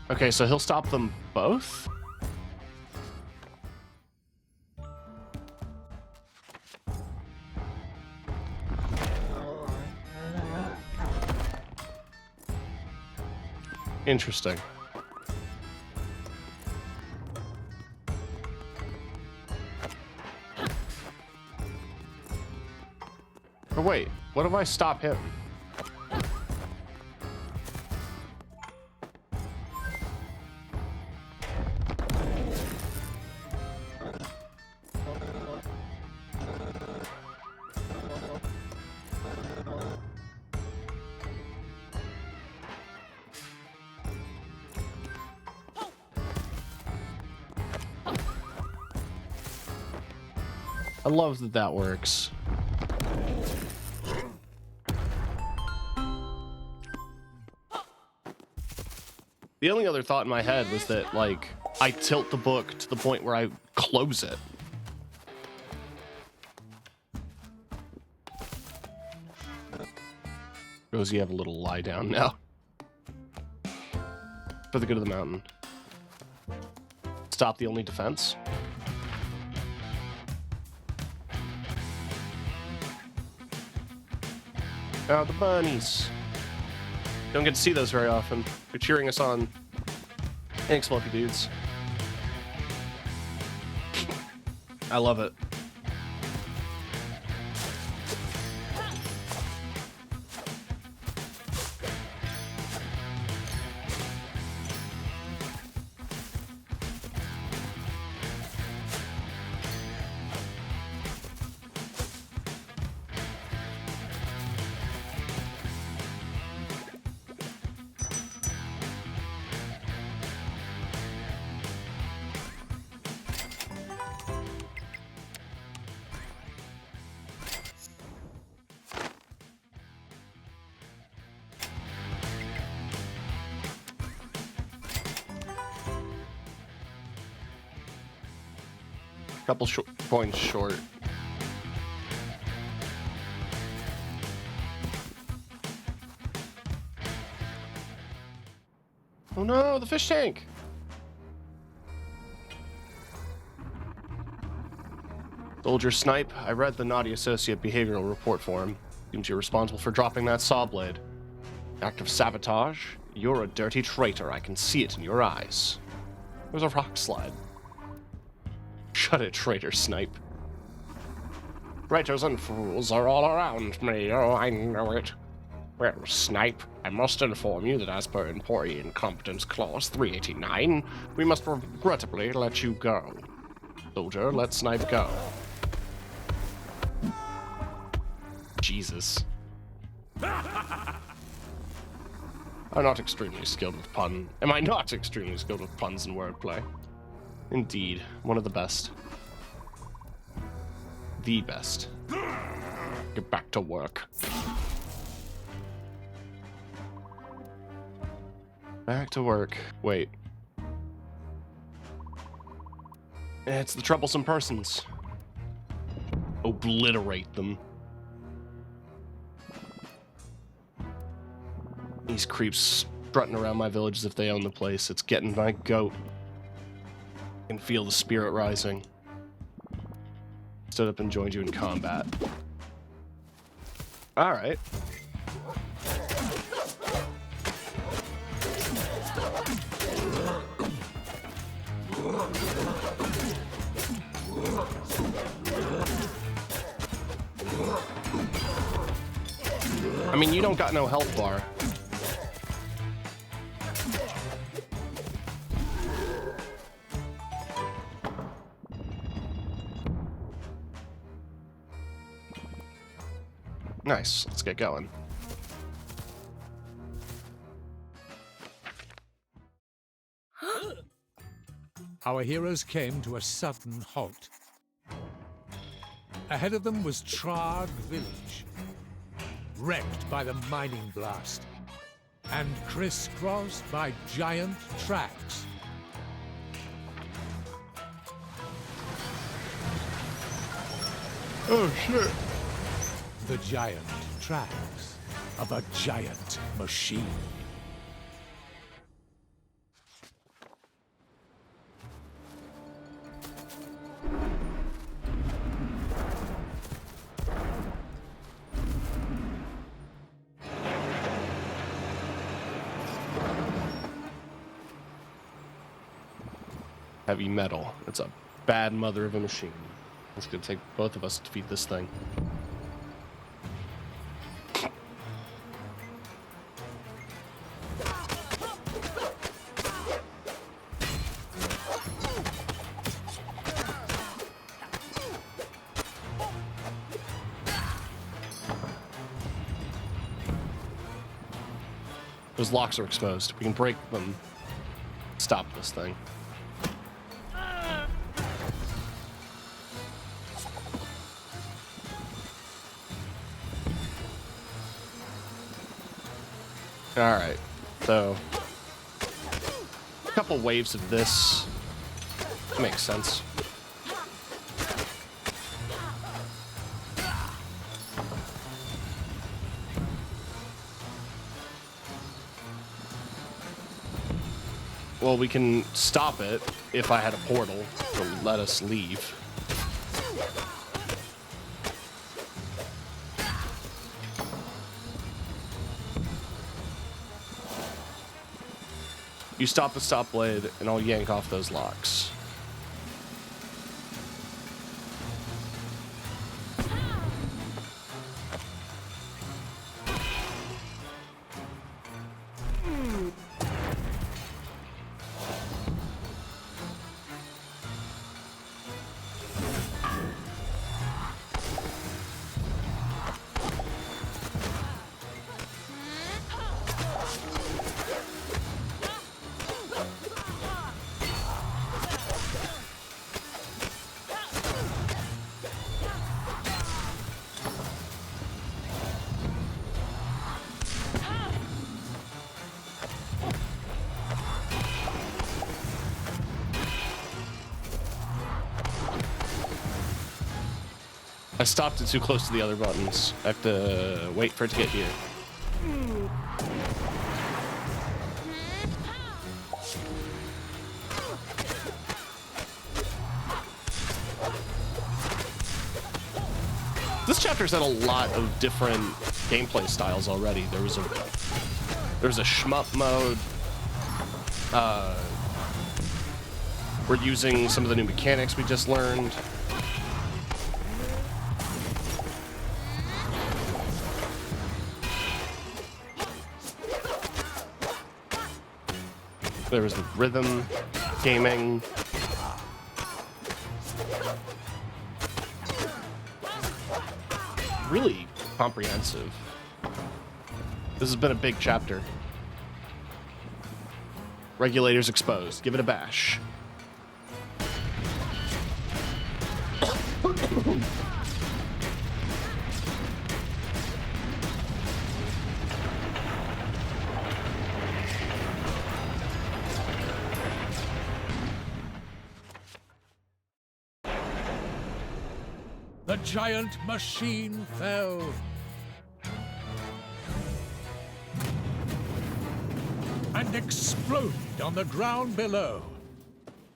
Okay, so he'll stop them both? Interesting. Or wait, what if I stop him? I love that that works. The only other thought in my head was that, like, I tilt the book to the point where I close it. Rosie, have a little lie down now. For the good of the mountain. Stop the only defense. Oh, the bunnies. Don't get to see those very often. They're cheering us on. Thanks, Plucky dudes. I love it. Couple points short. Oh no, the fish tank! Soldier Snipe, I read the naughty associate behavioral report form. Seems you're responsible for dropping that saw blade. Act of sabotage? You're a dirty traitor, I can see it in your eyes. There's a rock slide. Shut it, traitor Snipe. Traitors and fools are all around me, oh, I know it. Well, Snipe, I must inform you that as per Employee Incompetence Clause 389, we must regrettably let you go. Soldier, let Snipe go. Jesus. I'm not extremely skilled with pun. Am I not extremely skilled with puns and wordplay? Indeed, one of the best. The best. Get back to work. Back to work. Wait. It's the troublesome persons. Obliterate them. These creeps strutting around my village as if they own the place. It's getting my goat. I can feel the spirit rising. Stood up and joined you in combat. Alright. I mean, you don't got no health bar. Nice, let's get going. Our heroes came to a sudden halt. Ahead of them was Trog Village, wrecked by the mining blast and crisscrossed by giant tracks. Oh shit. The giant tracks of a giant machine. Heavy metal. It's a bad mother of a machine. It's gonna take both of us to defeat this thing. Those locks are exposed. We can break them. Stop this thing. Alright, so a couple waves of this makes sense. Well, we can stop it if I had a portal to let us leave. You stop the stop blade, and I'll yank off those locks. I stopped it too close to the other buttons. I have to wait for it to get here. This chapter's had a lot of different gameplay styles already. There was a shmup mode. We're using some of the new mechanics we just learned. There was the rhythm gaming. Really comprehensive. This has been a big chapter. Regulators exposed. Give it a bash. The giant machine fell. And exploded on the ground below.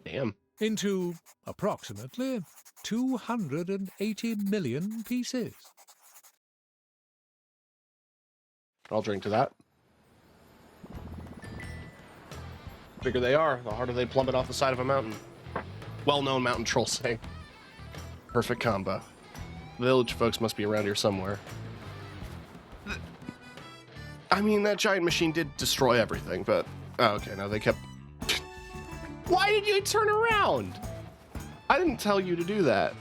Damn. Into approximately 280 million pieces. I'll drink to that. The bigger they are, the harder they plummet off the side of a mountain. Well-known mountain troll saying. Perfect combo. Village folks must be around here somewhere. I mean, that giant machine did destroy everything, but... Oh, okay, no, they kept... Why did you turn around? I didn't tell you to do that.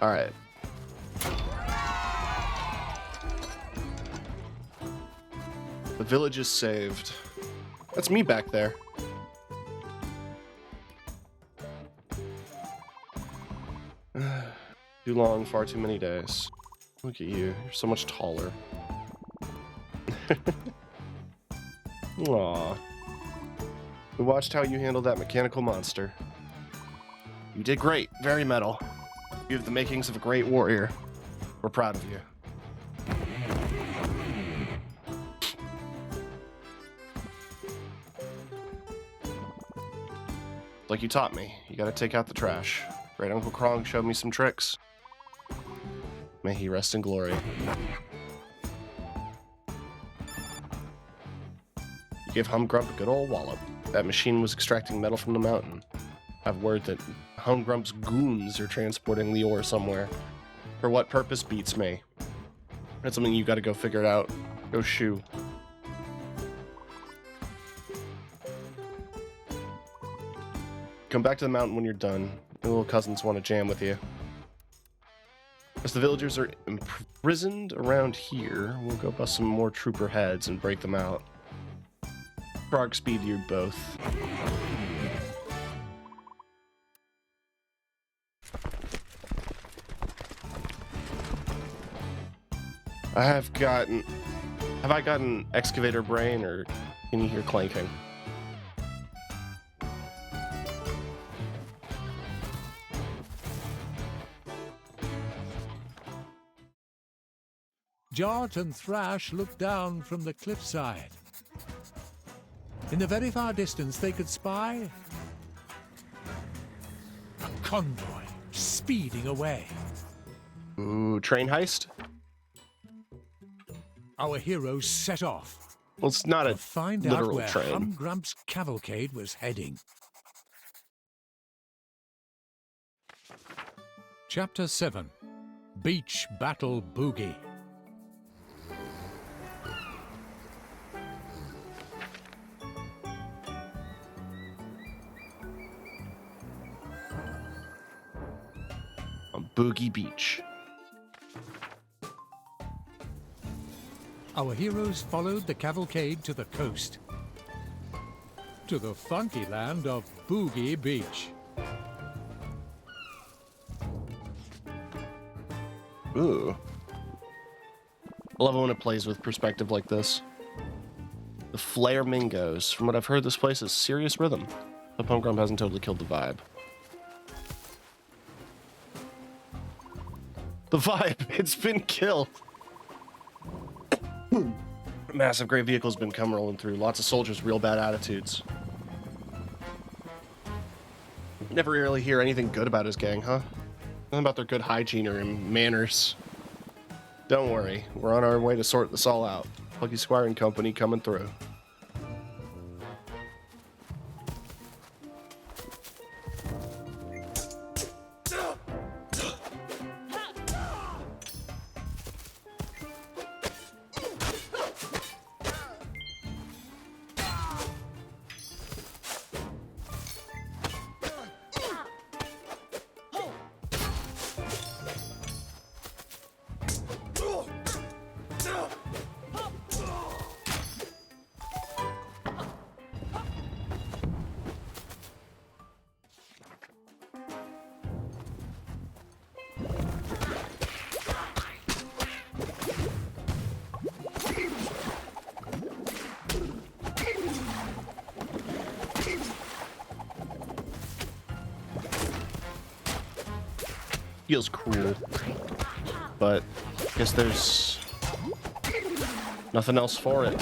Alright. The village is saved. That's me back there. Too long, far too many days. Look at you. You're so much taller. Aww. We watched how you handled that mechanical monster. You did great. Very metal. You have the makings of a great warrior. We're proud of you. Like you taught me. You gotta take out the trash. Great Uncle Krong showed me some tricks. May he rest in glory. You gave Humgrump a good old wallop. That machine was extracting metal from the mountain. I've word that Humgrump's goons are transporting the ore somewhere. For what purpose beats me. That's something you gotta go figure it out. Go shoo. Come back to the mountain when you're done. Your little cousins want to jam with you. As the villagers are imprisoned around here, we'll go bust some more trooper heads and break them out. Frog speed you both. Have I gotten excavator brain, or can you hear clanking? Jart and Thrash looked down from the cliffside. In the very far distance, they could spy a convoy speeding away. Ooh, train heist? Our heroes set off Well, it's not to a find out literal where train. Humgrump's cavalcade was heading. Chapter 7. Beach Battle Boogie. On Boogie Beach. Our heroes followed the cavalcade to the coast, to the funky land of Boogie Beach. Ooh. I love it when it plays with perspective like this. The Flamingos. From what I've heard, this place is serious rhythm. The Humgrump hasn't totally killed the vibe. The vibe, it's been killed. Massive gray vehicle's been come rolling through. Lots of soldiers, real bad attitudes. Never really hear anything good about his gang, huh? Nothing about their good hygiene or manners. Don't worry, we're on our way to sort this all out. Plucky, Squire and company coming through. Feels cruel, but I guess there's nothing else for it.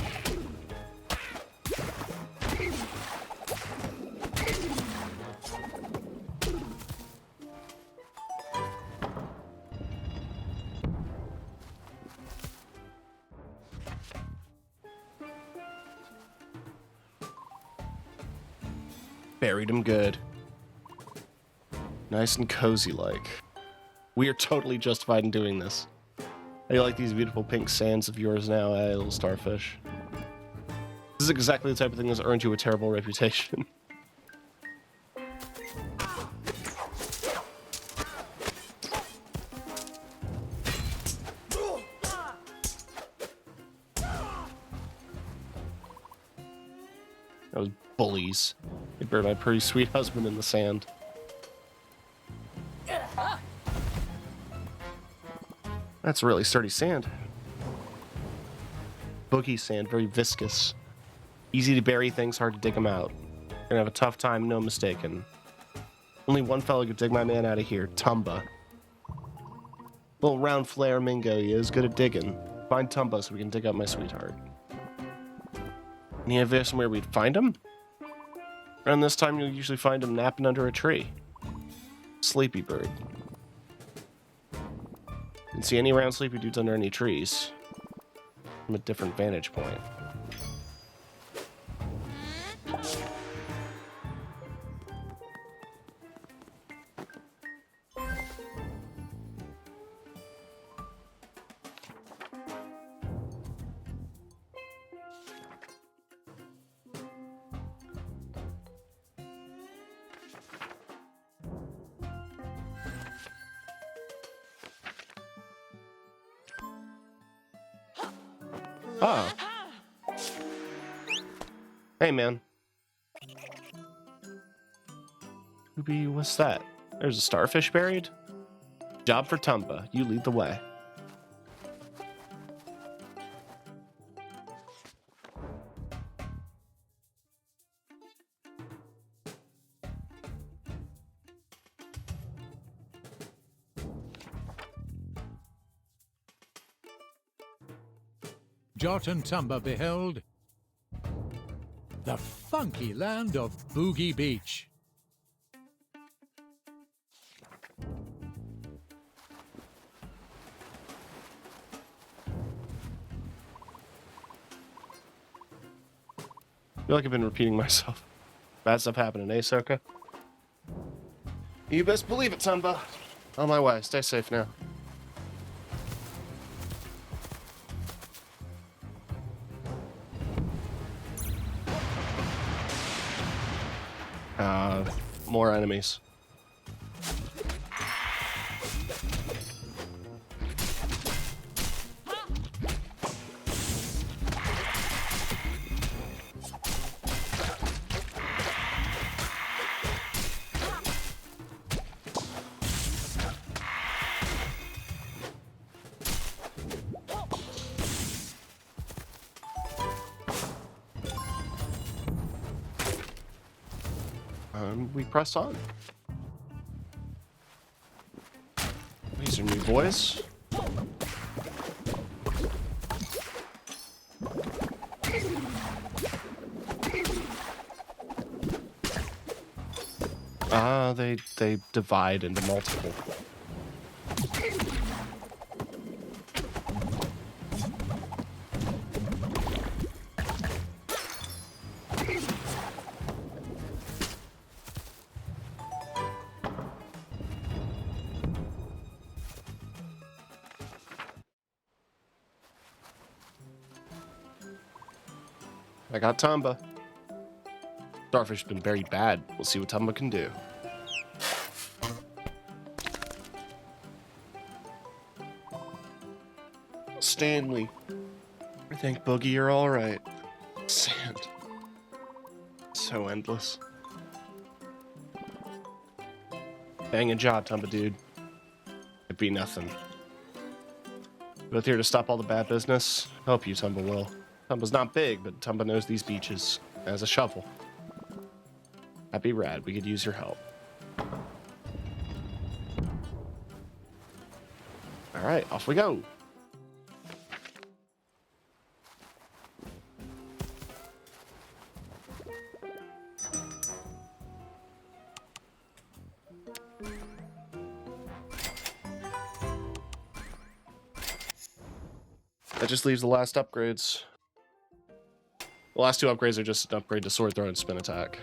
Buried him good. Nice and cozy like. We are totally justified in doing this. How you like these beautiful pink sands of yours now, little starfish? This is exactly the type of thing that's earned you a terrible reputation. Those bullies. They buried my pretty sweet husband in the sand. That's really sturdy sand. Boogie sand, very viscous. Easy to bury things, hard to dig them out. Gonna have a tough time, no mistaken. Only one fellow could dig my man out of here, Tumba. Little round flare mingo he is, good at digging. Find Tumba so we can dig up my sweetheart. Any idea somewhere we'd find him? Around this time you'll usually find him napping under a tree. Sleepy bird. Didn't see any round sleepy dudes under any trees. From a different vantage point. Ah. Hey, man. What's that? There's a starfish buried? Job for Tumba. You lead the way. Jot and Tumba beheld the funky land of Boogie Beach. I feel like I've been repeating myself. Bad stuff happening, eh, Soka? You best believe it, Tumba. On my way. Stay safe now. More enemies. We press on. These are new boys. Ah, they divide into multiple. I got Tamba. Starfish has been very bad. We'll see what Tamba can do. Stanley. I think Boogie, you're alright. Sand. So endless. Banging job, Tamba dude. It'd be nothing. Both here to stop all the bad business. Help you, Tamba will. Tamba's not big, but Tamba knows these beaches as a shovel. That'd be rad. We could use your help. Alright, off we go. That just leaves the last upgrades. The last two upgrades are just an upgrade to sword throw and spin attack.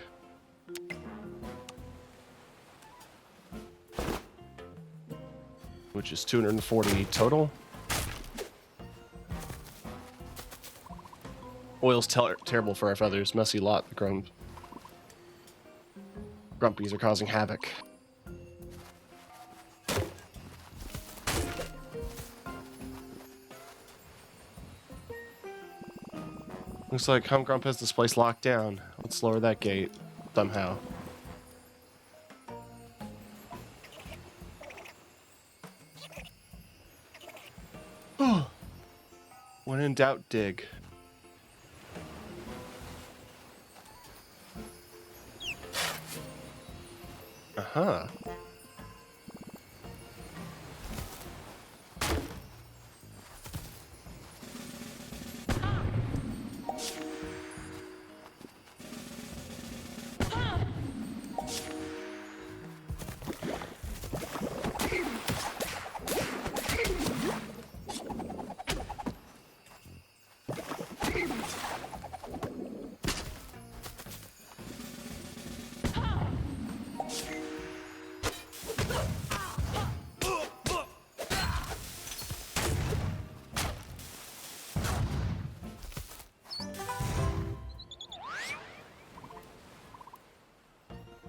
Which is 240 total. Oil's terrible for our feathers. Messy lot. The grumpies are causing havoc. Looks like Humgrump has this place locked down. Let's lower that gate somehow. When in doubt, dig. Uh-huh.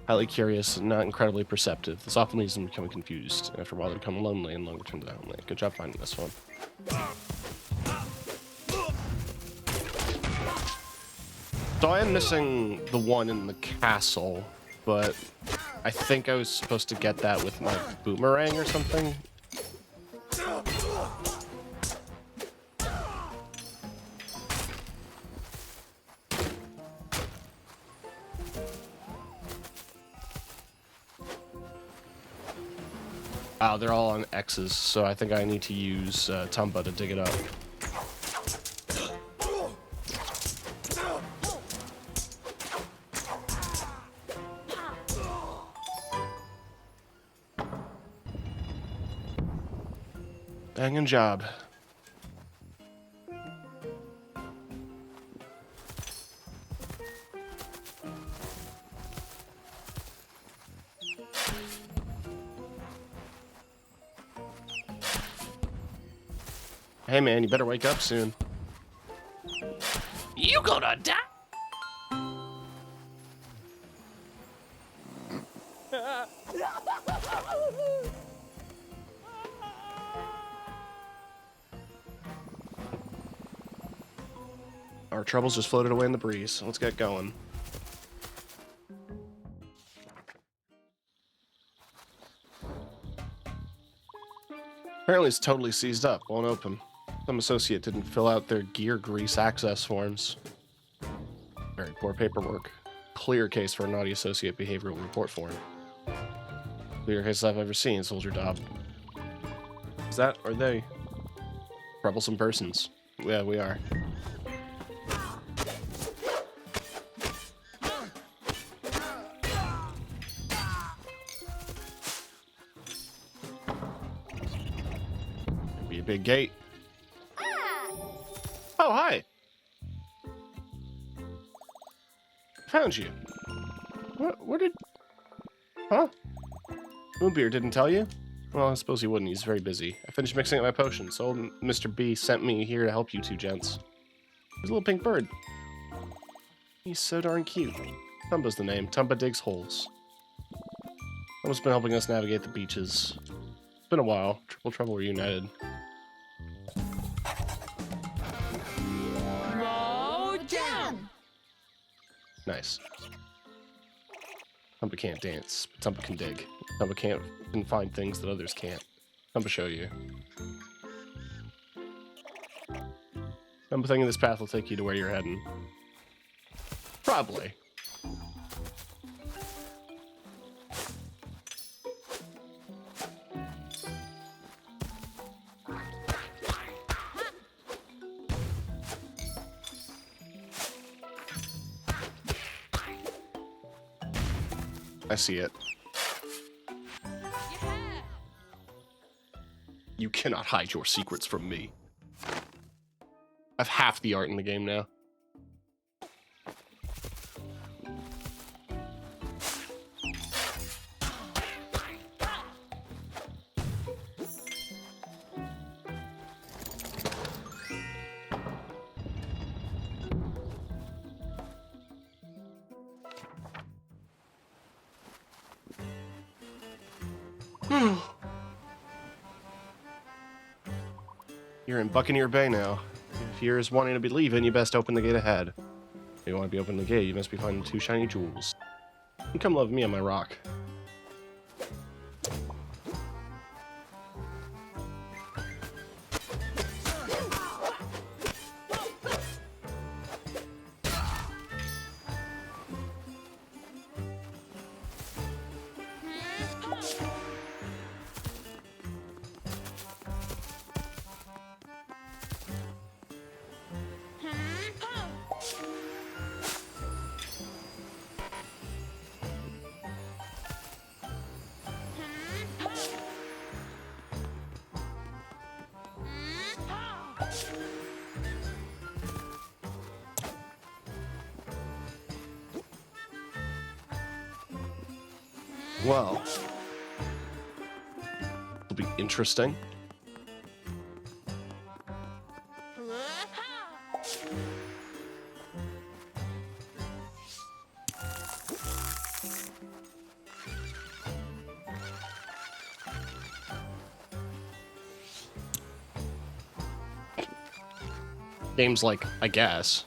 Highly curious and not incredibly perceptive. This often leads them to become confused, and after a while they become lonely and long return to the homeland. Good job finding this one. So I am missing the one in the castle, but I think I was supposed to get that with my boomerang or something. Wow, they're all on X's, so I think I need to use Tumba to dig it up. Banging job. Hey man, you better wake up soon. You gonna die? Our troubles just floated away in the breeze. Let's get going. Apparently it's totally seized up, won't open. Some associate didn't fill out their gear grease access forms. Very poor paperwork. Clear case for a naughty associate behavioral report form. Clear case I've ever seen, soldier Dobb. Is that, are they troublesome persons? Yeah, we are. Be a big gate. Oh, hi. Found you. Where did... Huh? Moonbeard didn't tell you? Well, I suppose he wouldn't. He's very busy. I finished mixing up my potion, so old Mr. B sent me here to help you two gents. He's a little pink bird. He's so darn cute. Tumba's the name. Tumba digs holes. Tumba's been helping us navigate the beaches. It's been a while. Triple Trouble reunited. Nice. Tumba can't dance, but Tumba can dig. Tumba can find things that others can't. Tumba show you. Tumba thinking this path will take you to where you're heading. Probably. I see it. You cannot hide your secrets from me. I have half the art in the game now. You're in Buccaneer Bay now. If you're wanting to be leaving, you best open the gate ahead. If you want to be opening the gate, you must be finding 2 shiny jewels. You come love me on my rock. Well, it'll be interesting. Games like, I guess.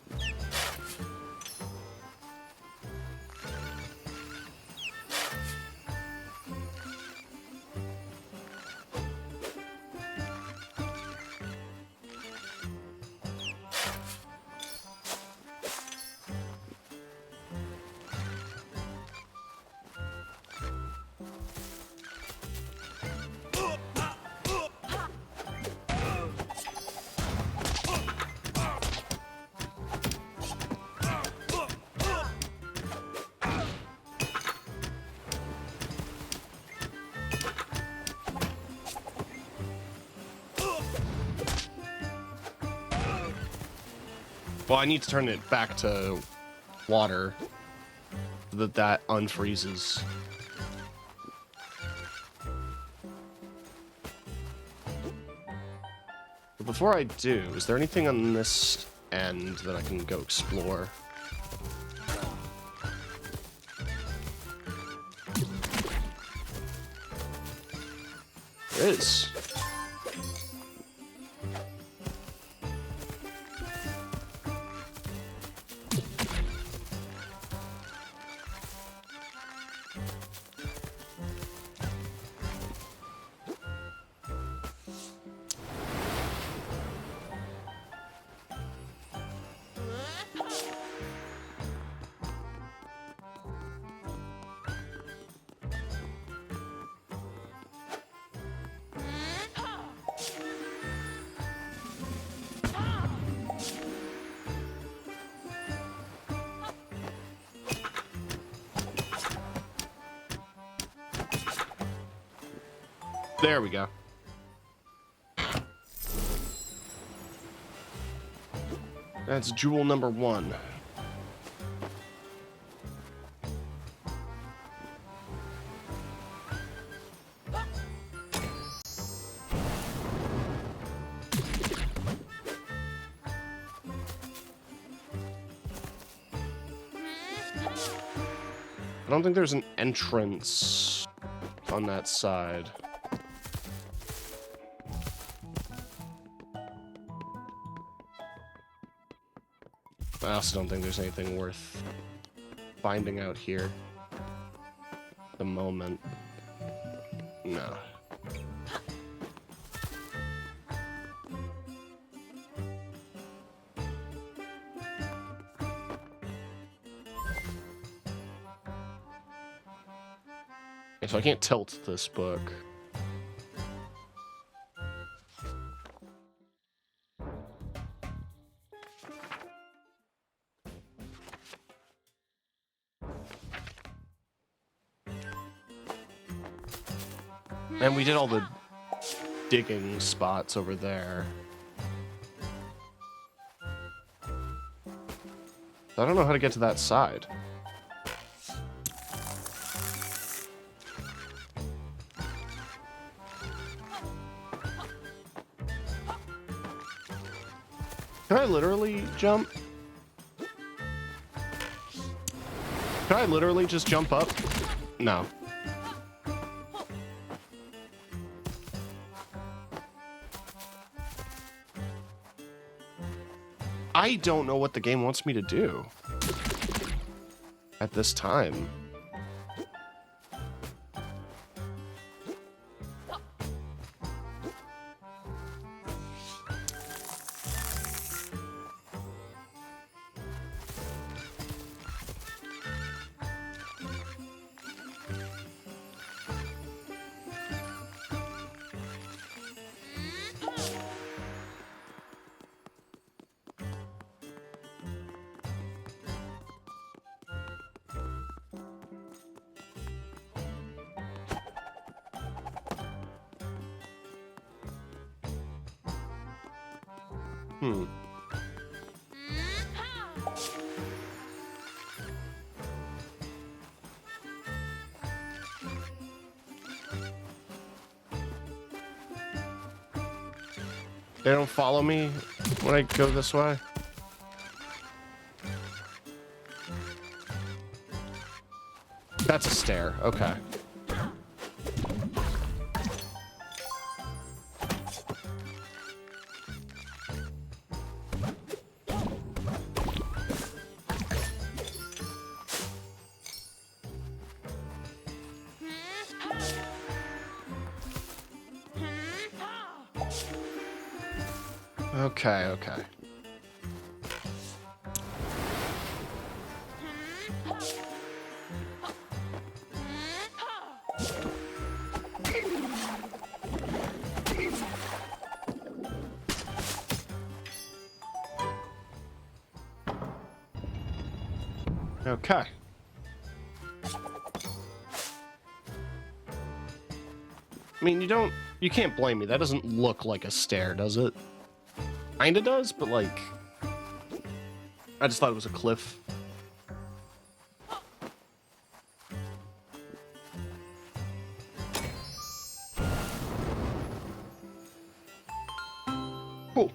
Well, I need to turn it back to water so that unfreezes. But before I do, is there anything on this end that I can go explore? There is. There we go. That's jewel number 1. I don't think there's an entrance on that side. I also don't think there's anything worth finding out here at the moment. No. Okay, so I can't tilt this book. And we did all the digging spots over there. I don't know how to get to that side. Can I literally jump? Can I literally just jump up? No. I don't know what the game wants me to do at this time. They don't follow me when I go this way? That's a stair. Okay. Okay, okay. Okay. I mean, you can't blame me. That doesn't look like a stair, does it? Kinda does, but like, I just thought it was a cliff. Cool.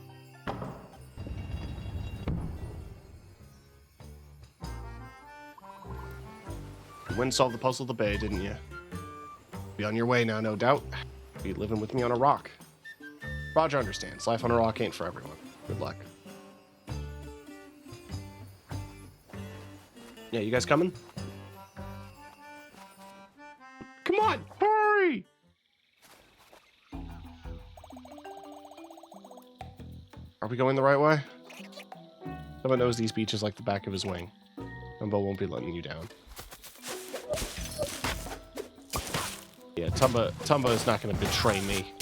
You went and solved the puzzle of the bay, didn't you? Be on your way now, no doubt. Be living with me on a rock. Roger understands. Life on a rock ain't for everyone. Good luck. Yeah, you guys coming? Come on, hurry! Are we going the right way? Someone knows these beaches like the back of his wing. Tumbo won't be letting you down. Yeah, Tumbo is not going to betray me.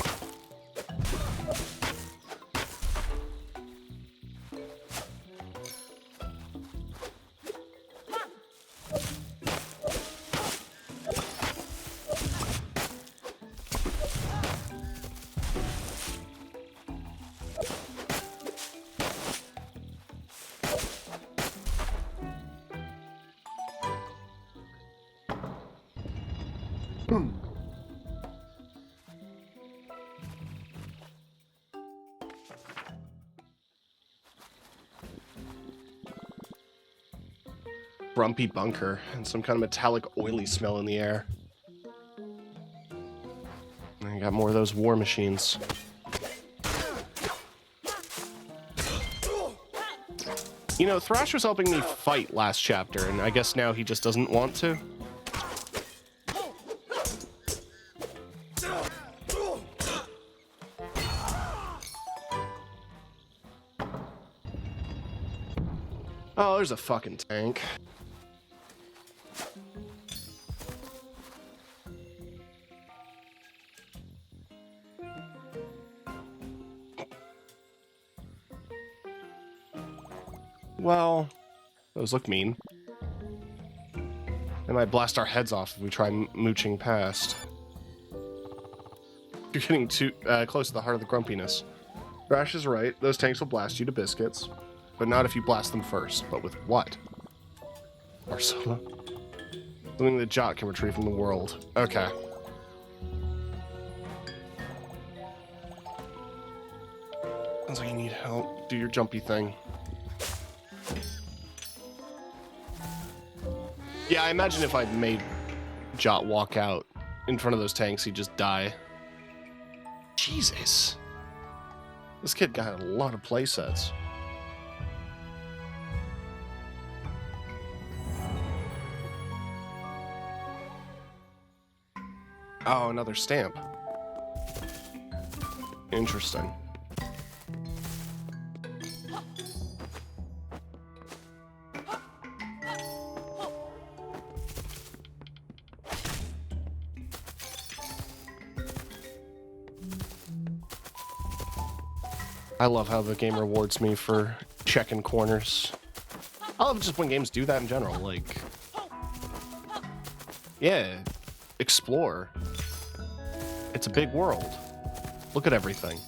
grumpy bunker and some kind of metallic, oily smell in the air. And I got more of those war machines. You know, Thrash was helping me fight last chapter, and I guess now he just doesn't want to. Oh, there's a fucking tank. Well, those look mean. They might blast our heads off if we try mooching past. You're getting too close to the heart of the grumpiness. Thrash is right. Those tanks will blast you to biscuits. But not if you blast them first. But with what? Barsola? Something that Jot can retrieve from the world. Okay. Sounds like you need help. Do your jumpy thing. Yeah, I imagine if I'd made Jot walk out in front of those tanks, he'd just die. Jesus. This kid got a lot of playsets. Oh, another stamp. Interesting. I love how the game rewards me for checking corners. I love just when games do that in general. Like, yeah, explore. It's a big world. Look at everything.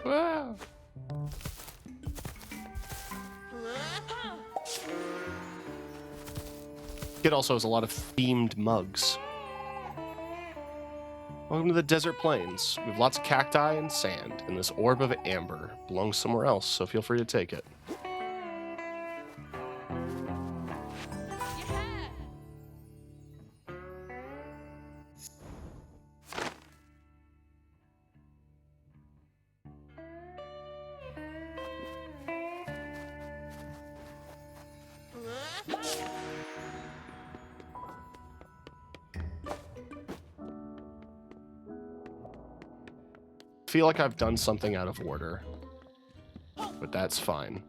Wow. It also has a lot of themed mugs. Welcome to the desert plains. We have lots of cacti and sand, and this orb of amber belongs somewhere else, so feel free to take it. I feel like I've done something out of order, but that's fine.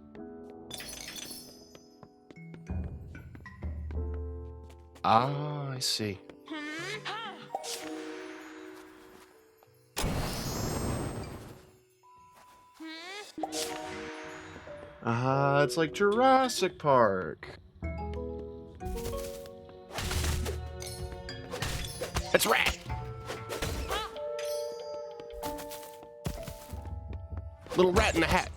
Ah, I see. Ah, it's like Jurassic Park. It's rat. Little rat in a hat.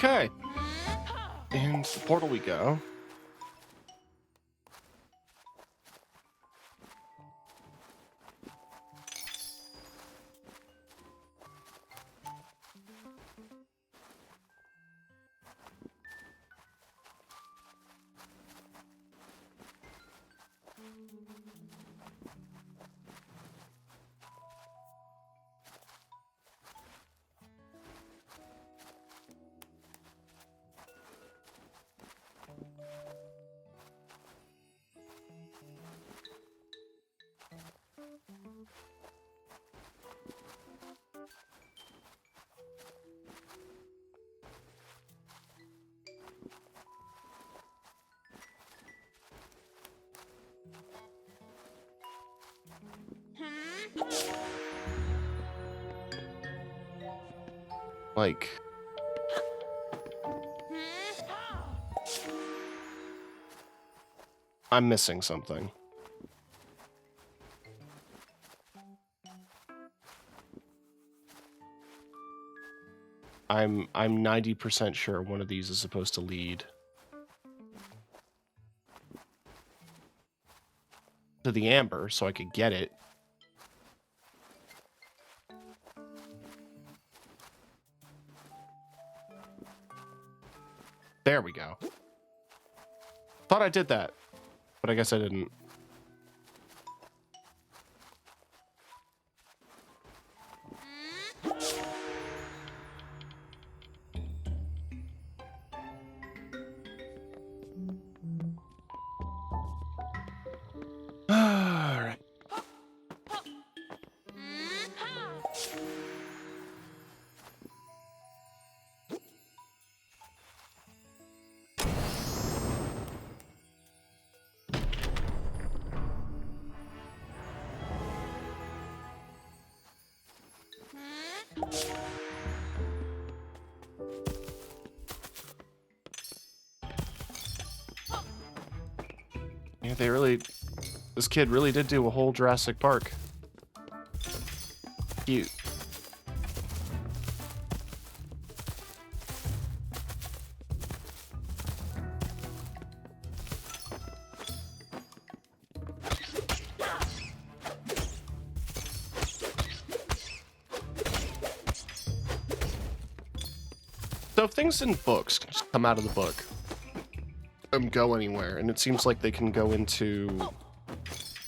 Okay. Into the portal we go. Like... I'm missing something. I'm 90% sure one of these is supposed to lead to the amber so I could get it. There we go. Thought I did that, but I guess I didn't. Alright. Yeah, they really... This kid really did do a whole Jurassic Park. Cute. So if things in books can just come out of the book and go anywhere, and it seems like they can go into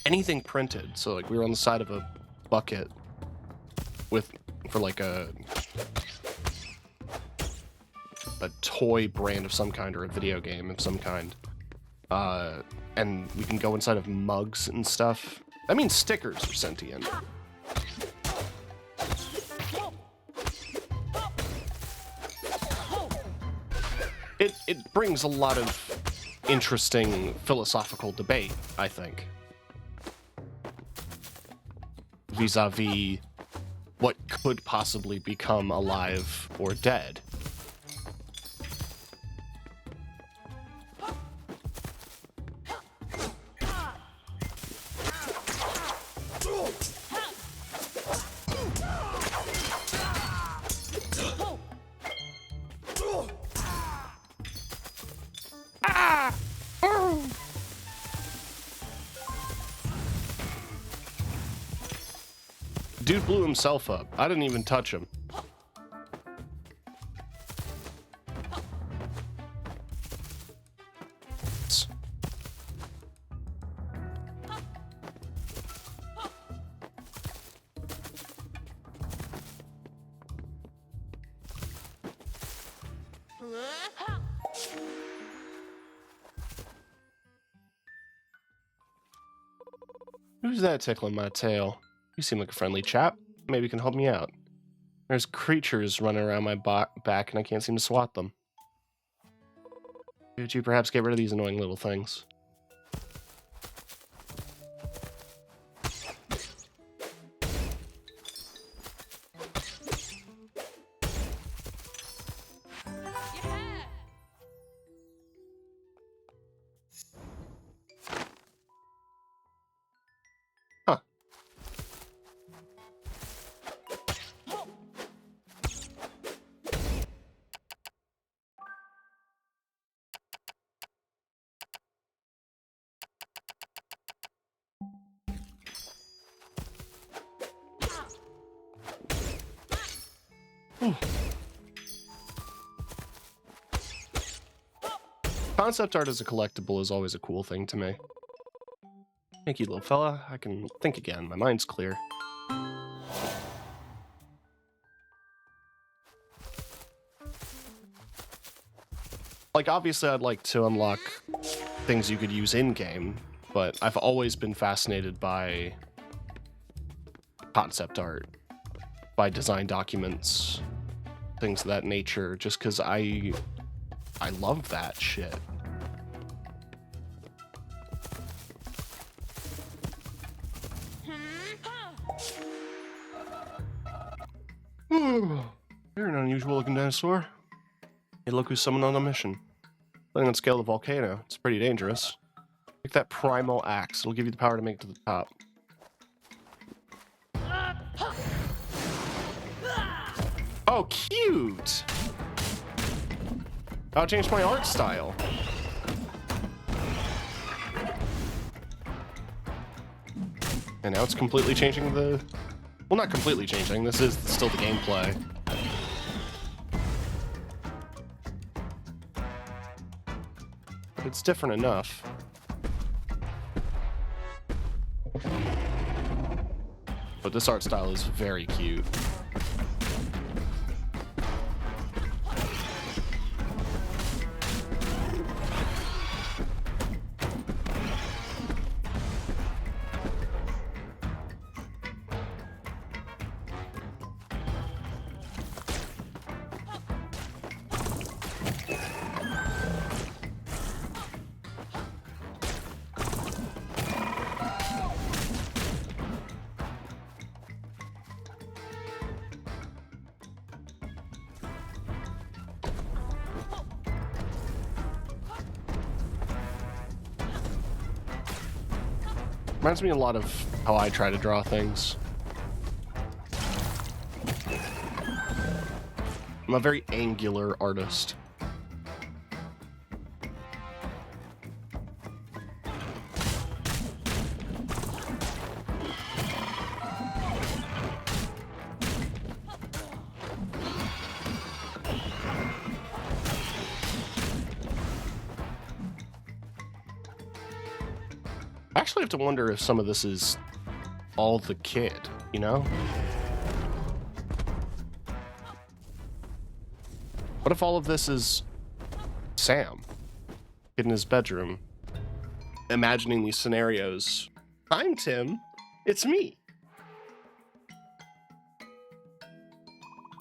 anything printed. So like we were on the side of a bucket for like a toy brand of some kind or a video game of some kind. And we can go inside of mugs and stuff. That means stickers are sentient. It brings a lot of interesting philosophical debate, I think. Vis-a-vis what could possibly become alive or dead. Dude blew himself up. I didn't even touch him. Who's that tickling my tail? You seem like a friendly chap. Maybe you can help me out. There's creatures running around my back and I can't seem to swat them. Could you perhaps get rid of these annoying little things? Huh. Concept art as a collectible is always a cool thing to me. Thank you, little fella. I can think again. My mind's clear. Like, obviously I'd like to unlock things you could use in-game, but I've always been fascinated by concept art, by design documents, things of that nature, just because I love that shit. You're an unusual looking dinosaur. Hey, look who's summoned on a mission. Living on scale of the volcano. It's pretty dangerous. Take that primal axe. It'll give you the power to make it to the top. Oh, cute! I'll change my art style. And now it's completely changing the... Well, not completely changing. This is still the gameplay. But it's different enough. But this art style is very cute. Reminds me a lot of how I try to draw things. I'm a very angular artist. I actually have to wonder if some of this is all the kid, you know? What if all of this is Sam in his bedroom, imagining these scenarios? I'm Tim. It's me.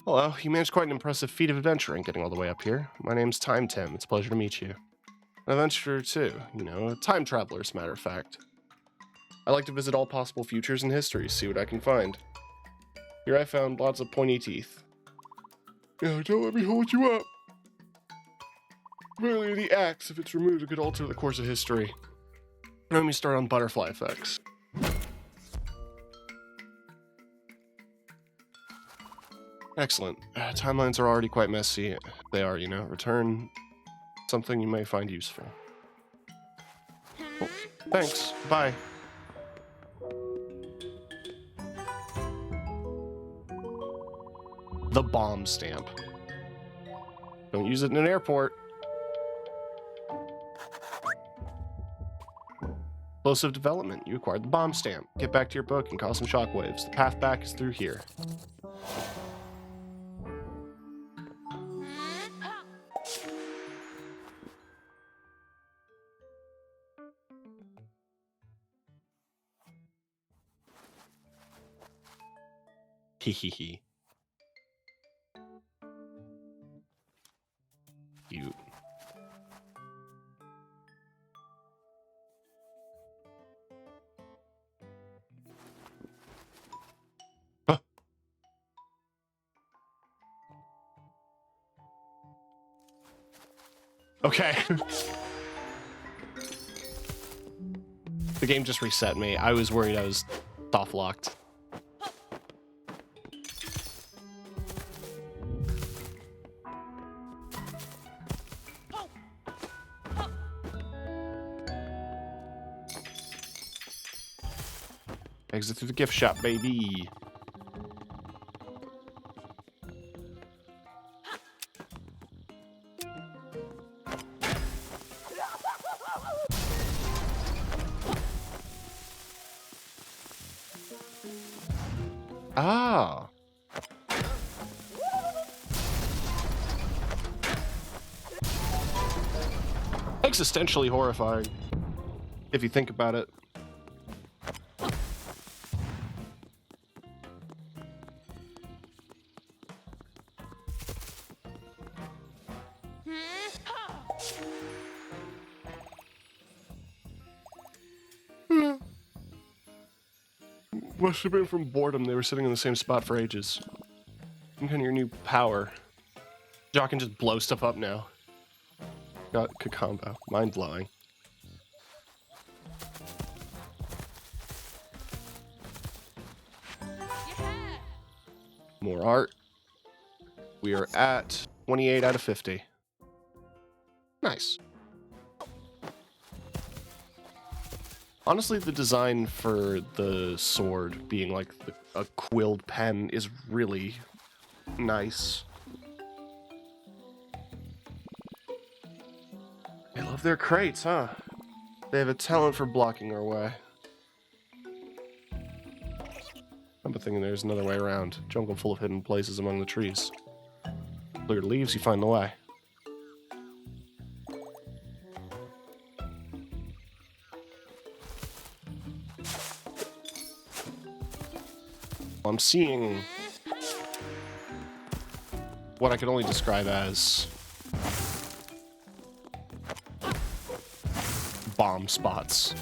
Hello, you managed quite an impressive feat of adventuring getting all the way up here. My name's Time Tim. It's a pleasure to meet you. An adventurer too, you know, a time traveler as a matter of fact. I like to visit all possible futures and histories, see what I can find. Here I found lots of pointy teeth. Yeah, don't let me hold you up. Apparently the axe, if it's removed, it could alter the course of history. Let me start on butterfly effects. Excellent. Timelines are already quite messy. They are, you know. Return something you may find useful. Oh, thanks. Bye. The bomb stamp. Don't use it in an airport. Explosive development. You acquired the bomb stamp. Get back to your book and cause some shockwaves. The path back is through here. Hehehe. Cute. Huh. Okay. The game just reset me. I was worried I was soft locked. Exit through the gift shop, baby. Ah. Existentially horrifying, if you think about it. Must have been from boredom. They were sitting in the same spot for ages. Some kind of your new power. Jock can just blow stuff up now. Got Kakombo. Mind blowing. More art. We are at 28 out of 50. Nice. Honestly, the design for the sword being like a quilled pen is really nice. I love their crates, huh? They have a talent for blocking our way. I'm thinking there's another way around. Jungle full of hidden places among the trees. Clear leaves, you find the way. I'm seeing what I could only describe as bomb spots.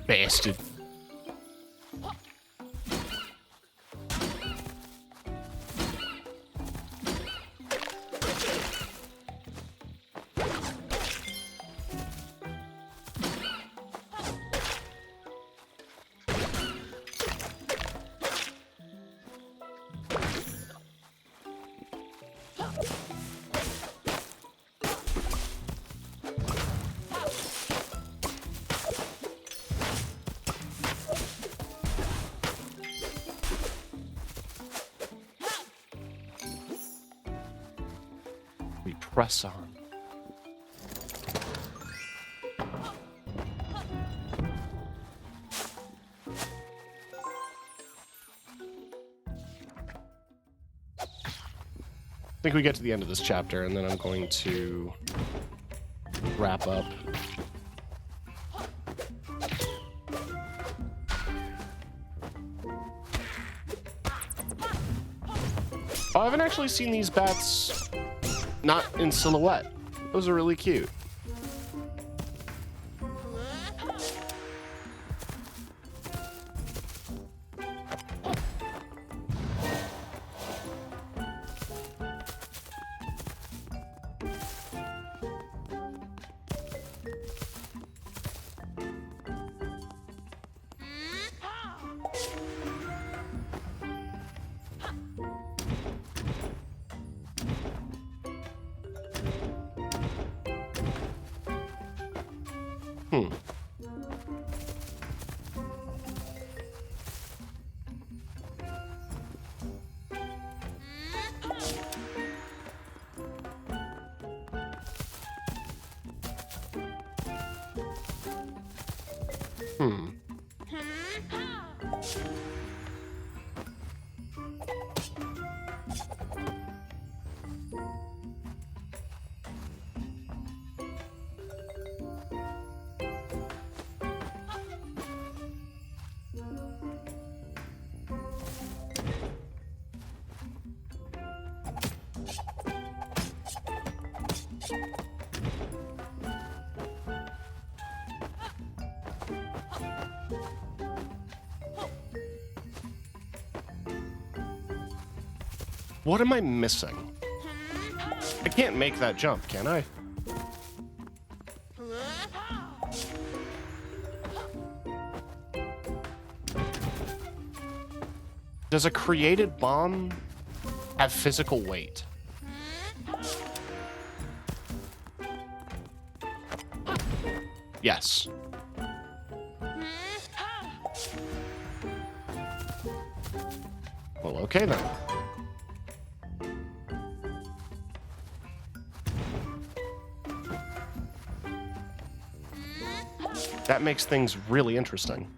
Bastard. We press on. I think we get to the end of this chapter, and then I'm going to wrap up. Oh, I haven't actually seen these bats not in silhouette. Those are really cute. What am I missing? I can't make that jump, can I? Does a created bomb have physical weight? Yes. Well, okay then. That makes things really interesting.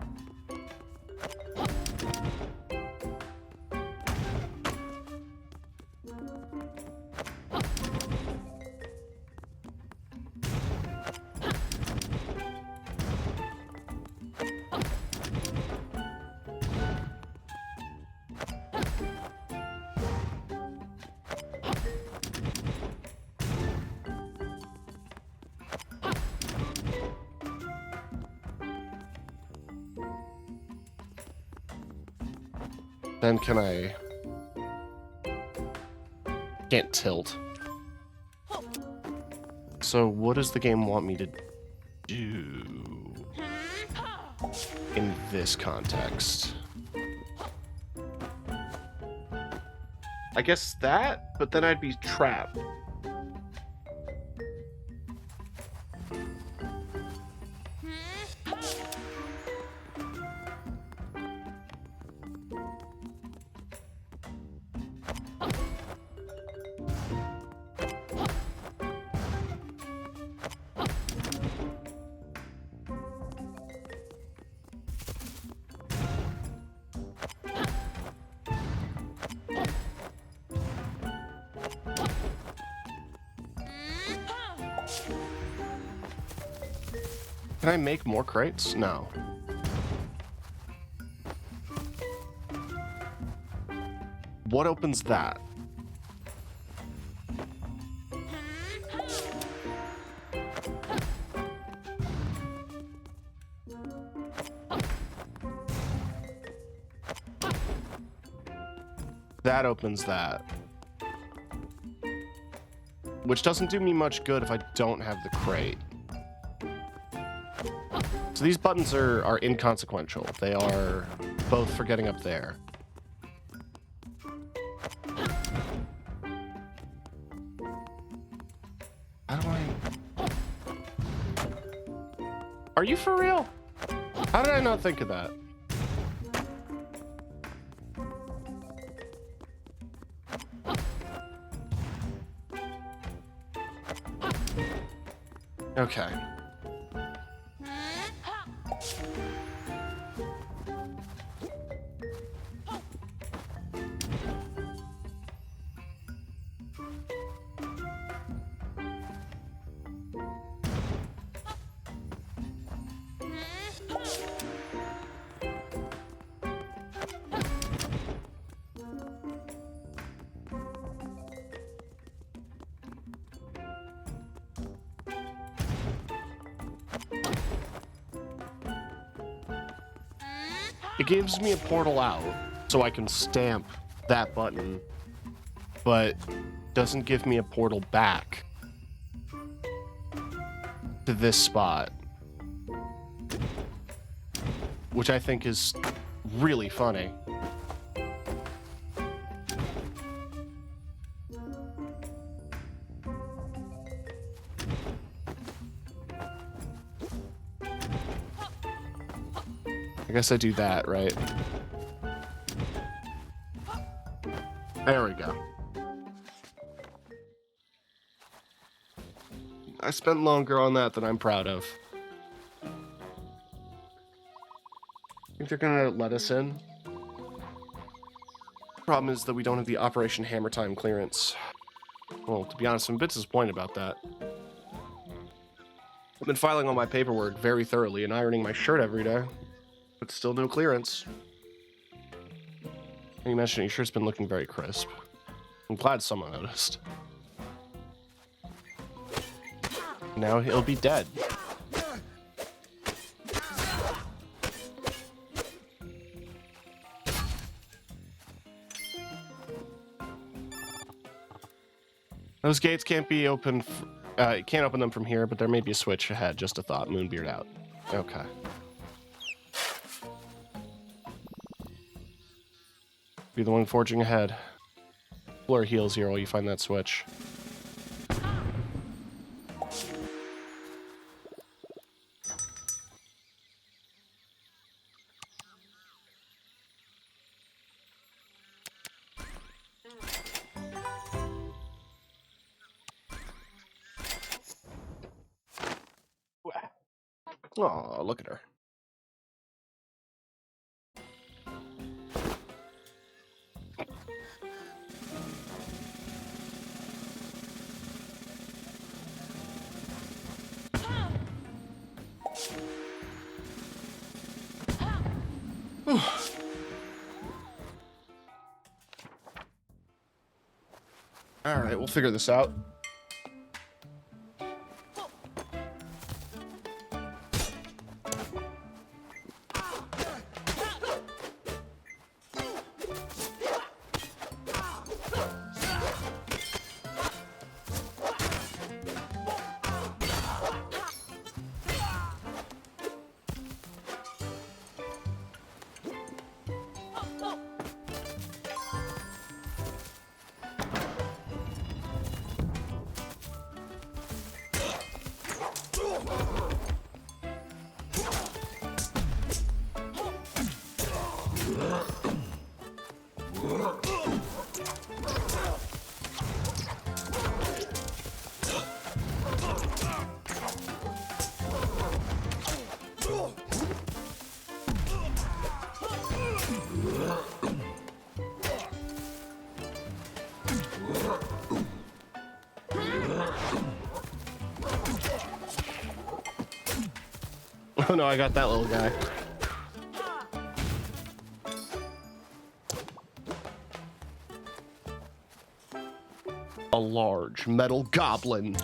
Then can I... Can't tilt. So what does the game want me to do in this context? I guess that, but then I'd be trapped. Can I make more crates? No. What opens that? That opens that. Which doesn't do me much good if I don't have the crate. So these buttons are inconsequential. They are both for getting up there. How do I... Are you for real? How did I not think of that? Okay. It gives me a portal out, so I can stamp that button, but doesn't give me a portal back to this spot, which I think is really funny. I guess I do that, right? There we go. I spent longer on that than I'm proud of. Think they're gonna let us in? Problem is that we don't have the Operation Hammer Time clearance. Well, to be honest, I'm a bit disappointed about that. I've been filing all my paperwork very thoroughly and ironing my shirt every day, but still no clearance. You mentioned your shirt's been looking very crisp. I'm glad someone noticed. Now he'll be dead. Those gates can't be opened. Can't open them from here, but there may be a switch ahead. Just a thought. Moonbeard out. Okay. Be the one forging ahead. Blur heals here while you find that switch. Oh, look at her. All right, we'll figure this out. Oh no, I got that little guy. A large metal goblin.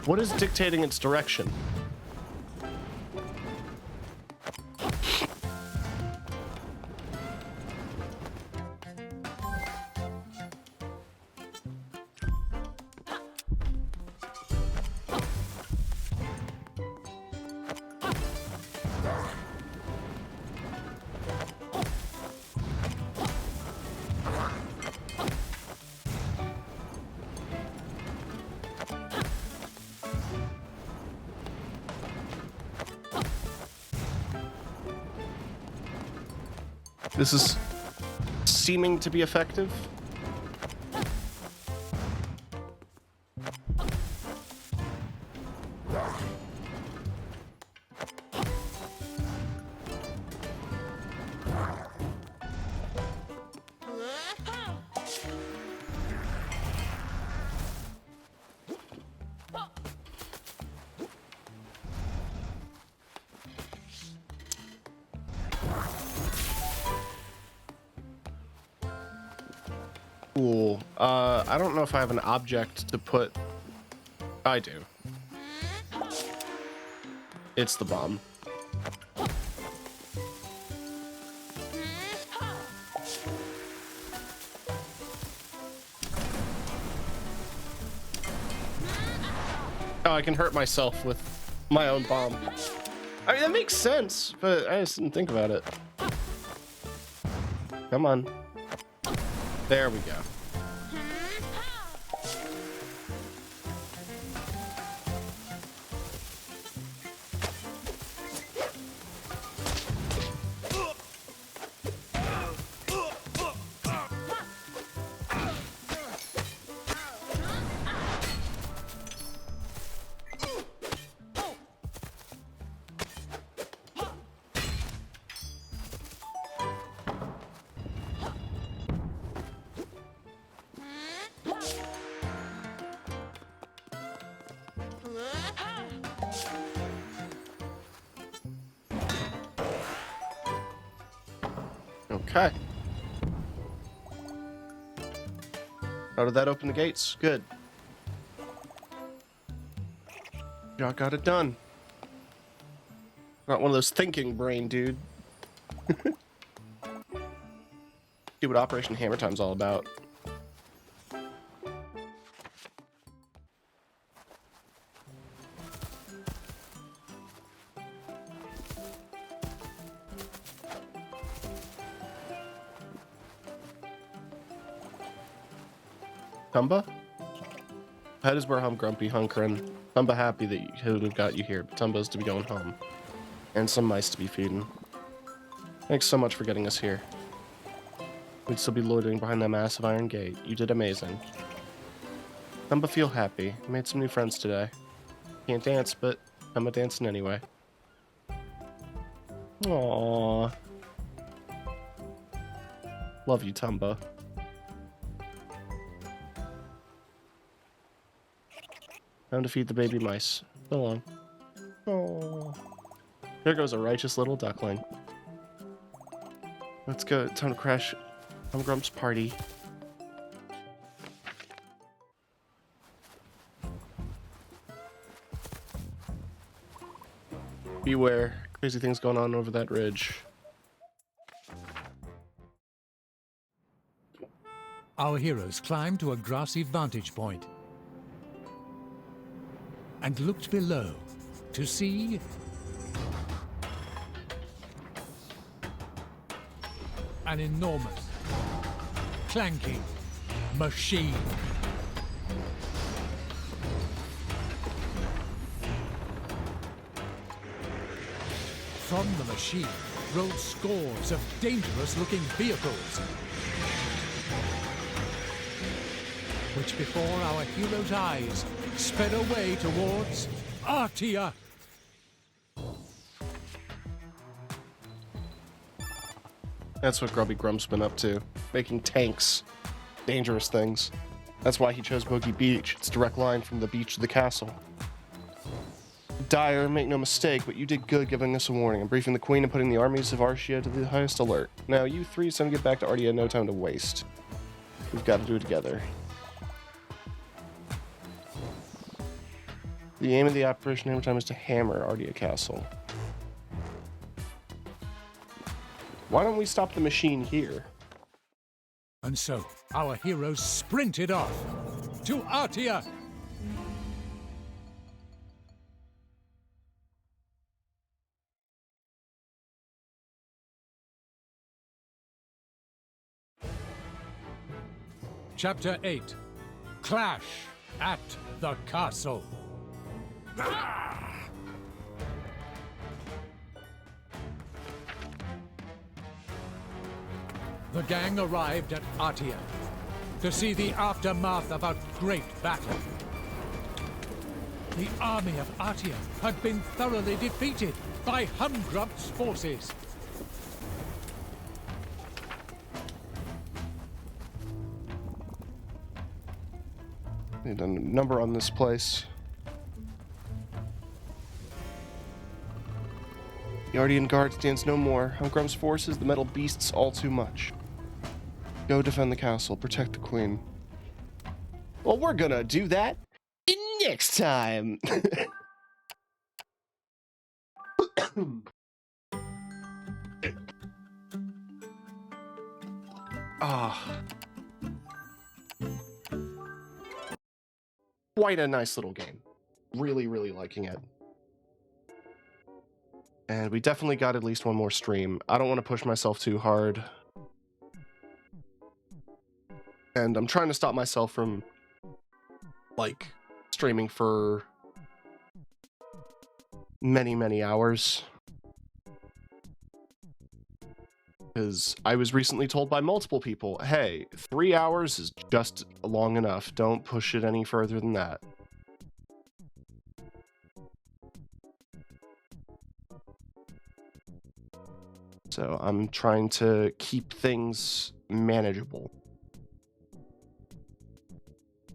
What is dictating its direction? This is seeming to be effective. Cool. I don't know if I have an object to put... I do. It's the bomb. Oh, I can hurt myself with my own bomb. I mean, that makes sense, but I just didn't think about it. Come on. There we go. Okay. How did that open the gates? Good. Y'all got it done. Not one of those thinking brain, dude. Give See what Operation Hammer Time's all about. Tumba? Head is where I'm grumpy hunkering. Tumba happy that he would have got you here, but Tumba's to be going home. And some mice to be feeding. Thanks so much for getting us here. We'd still be loitering behind that massive iron gate. You did amazing. Tumba feel happy. Made some new friends today. Can't dance, but Tumba dancing anyway. Aww. Love you, Tumba. Time to feed the baby mice. So long. Aww. There goes a righteous little duckling. Let's go. Time to crash on Grump's party. Beware. Crazy things going on over that ridge. Our heroes climbed to a grassy vantage point and looked below to see an enormous, clanking machine. From the machine rolled scores of dangerous-looking vehicles, which before our heroes' eyes sped away towards Artia. That's what Grubby Grump's been up to. Making tanks. Dangerous things. That's why he chose Bogey Beach. It's a direct line from the beach to the castle. Dire, make no mistake, but you did good giving us a warning and briefing the Queen and putting the armies of Artia to the highest alert. Now, you three son get back to Artia, no time to waste. We've got to do it together. The aim of the Operation Hammer Time is to hammer Artia Castle. Why don't we stop the machine here? And so, our heroes sprinted off to Artia. Chapter 8. Clash at the Castle. The gang arrived at Artia to see the aftermath of a great battle. The army of Artia had been thoroughly defeated by Humgrump's forces. Need a number on this place. The Artian Guard stands no more. Humgrump's forces, the metal beasts, all too much. Go defend the castle, protect the Queen. Well, we're gonna do that next time. Ah. Quite a nice little game. Really, really liking it. And we definitely got at least one more stream. I don't want to push myself too hard. And I'm trying to stop myself from, like, streaming for many, many hours. Because I was recently told by multiple people, hey, 3 hours is just long enough. Don't push it any further than that. So I'm trying to keep things manageable.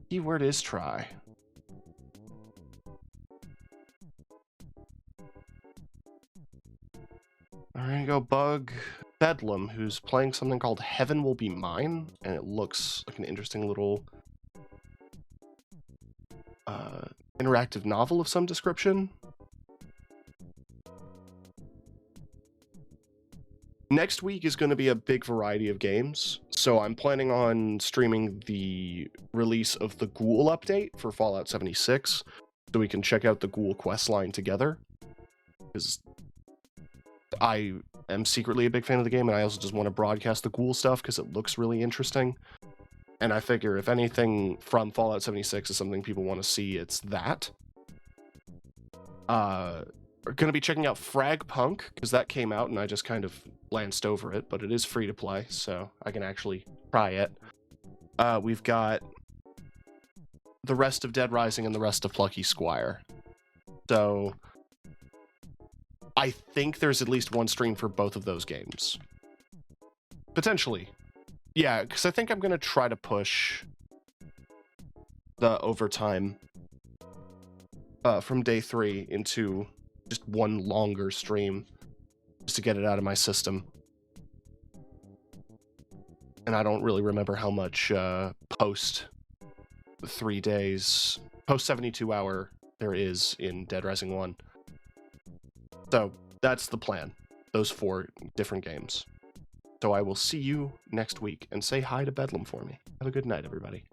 Keyword is try. We're gonna go bug Bedlam, who's playing something called Heaven Will Be Mine, and it looks like an interesting little interactive novel of some description. Next week is going to be a big variety of games, so I'm planning on streaming the release of the Ghoul update for Fallout 76, so we can check out the Ghoul questline together, because I am secretly a big fan of the game, and I also just want to broadcast the Ghoul stuff because it looks really interesting, and I figure if anything from Fallout 76 is something people want to see, it's that. We're going to be checking out Fragpunk, because that came out and I just kind of glanced over it, but it is free to play, so I can actually try it. We've got the rest of Dead Rising and the rest of Plucky Squire. So I think there's at least one stream for both of those games. Potentially. Yeah, because I think I'm going to try to push the overtime from day 3 into just one longer stream just to get it out of my system. And I don't really remember how much post 3 days, post 72 hour there is in Dead Rising 1. So that's the plan, those 4 different games. So I will see you next week, and say hi to Bedlam for me. Have a good night, everybody.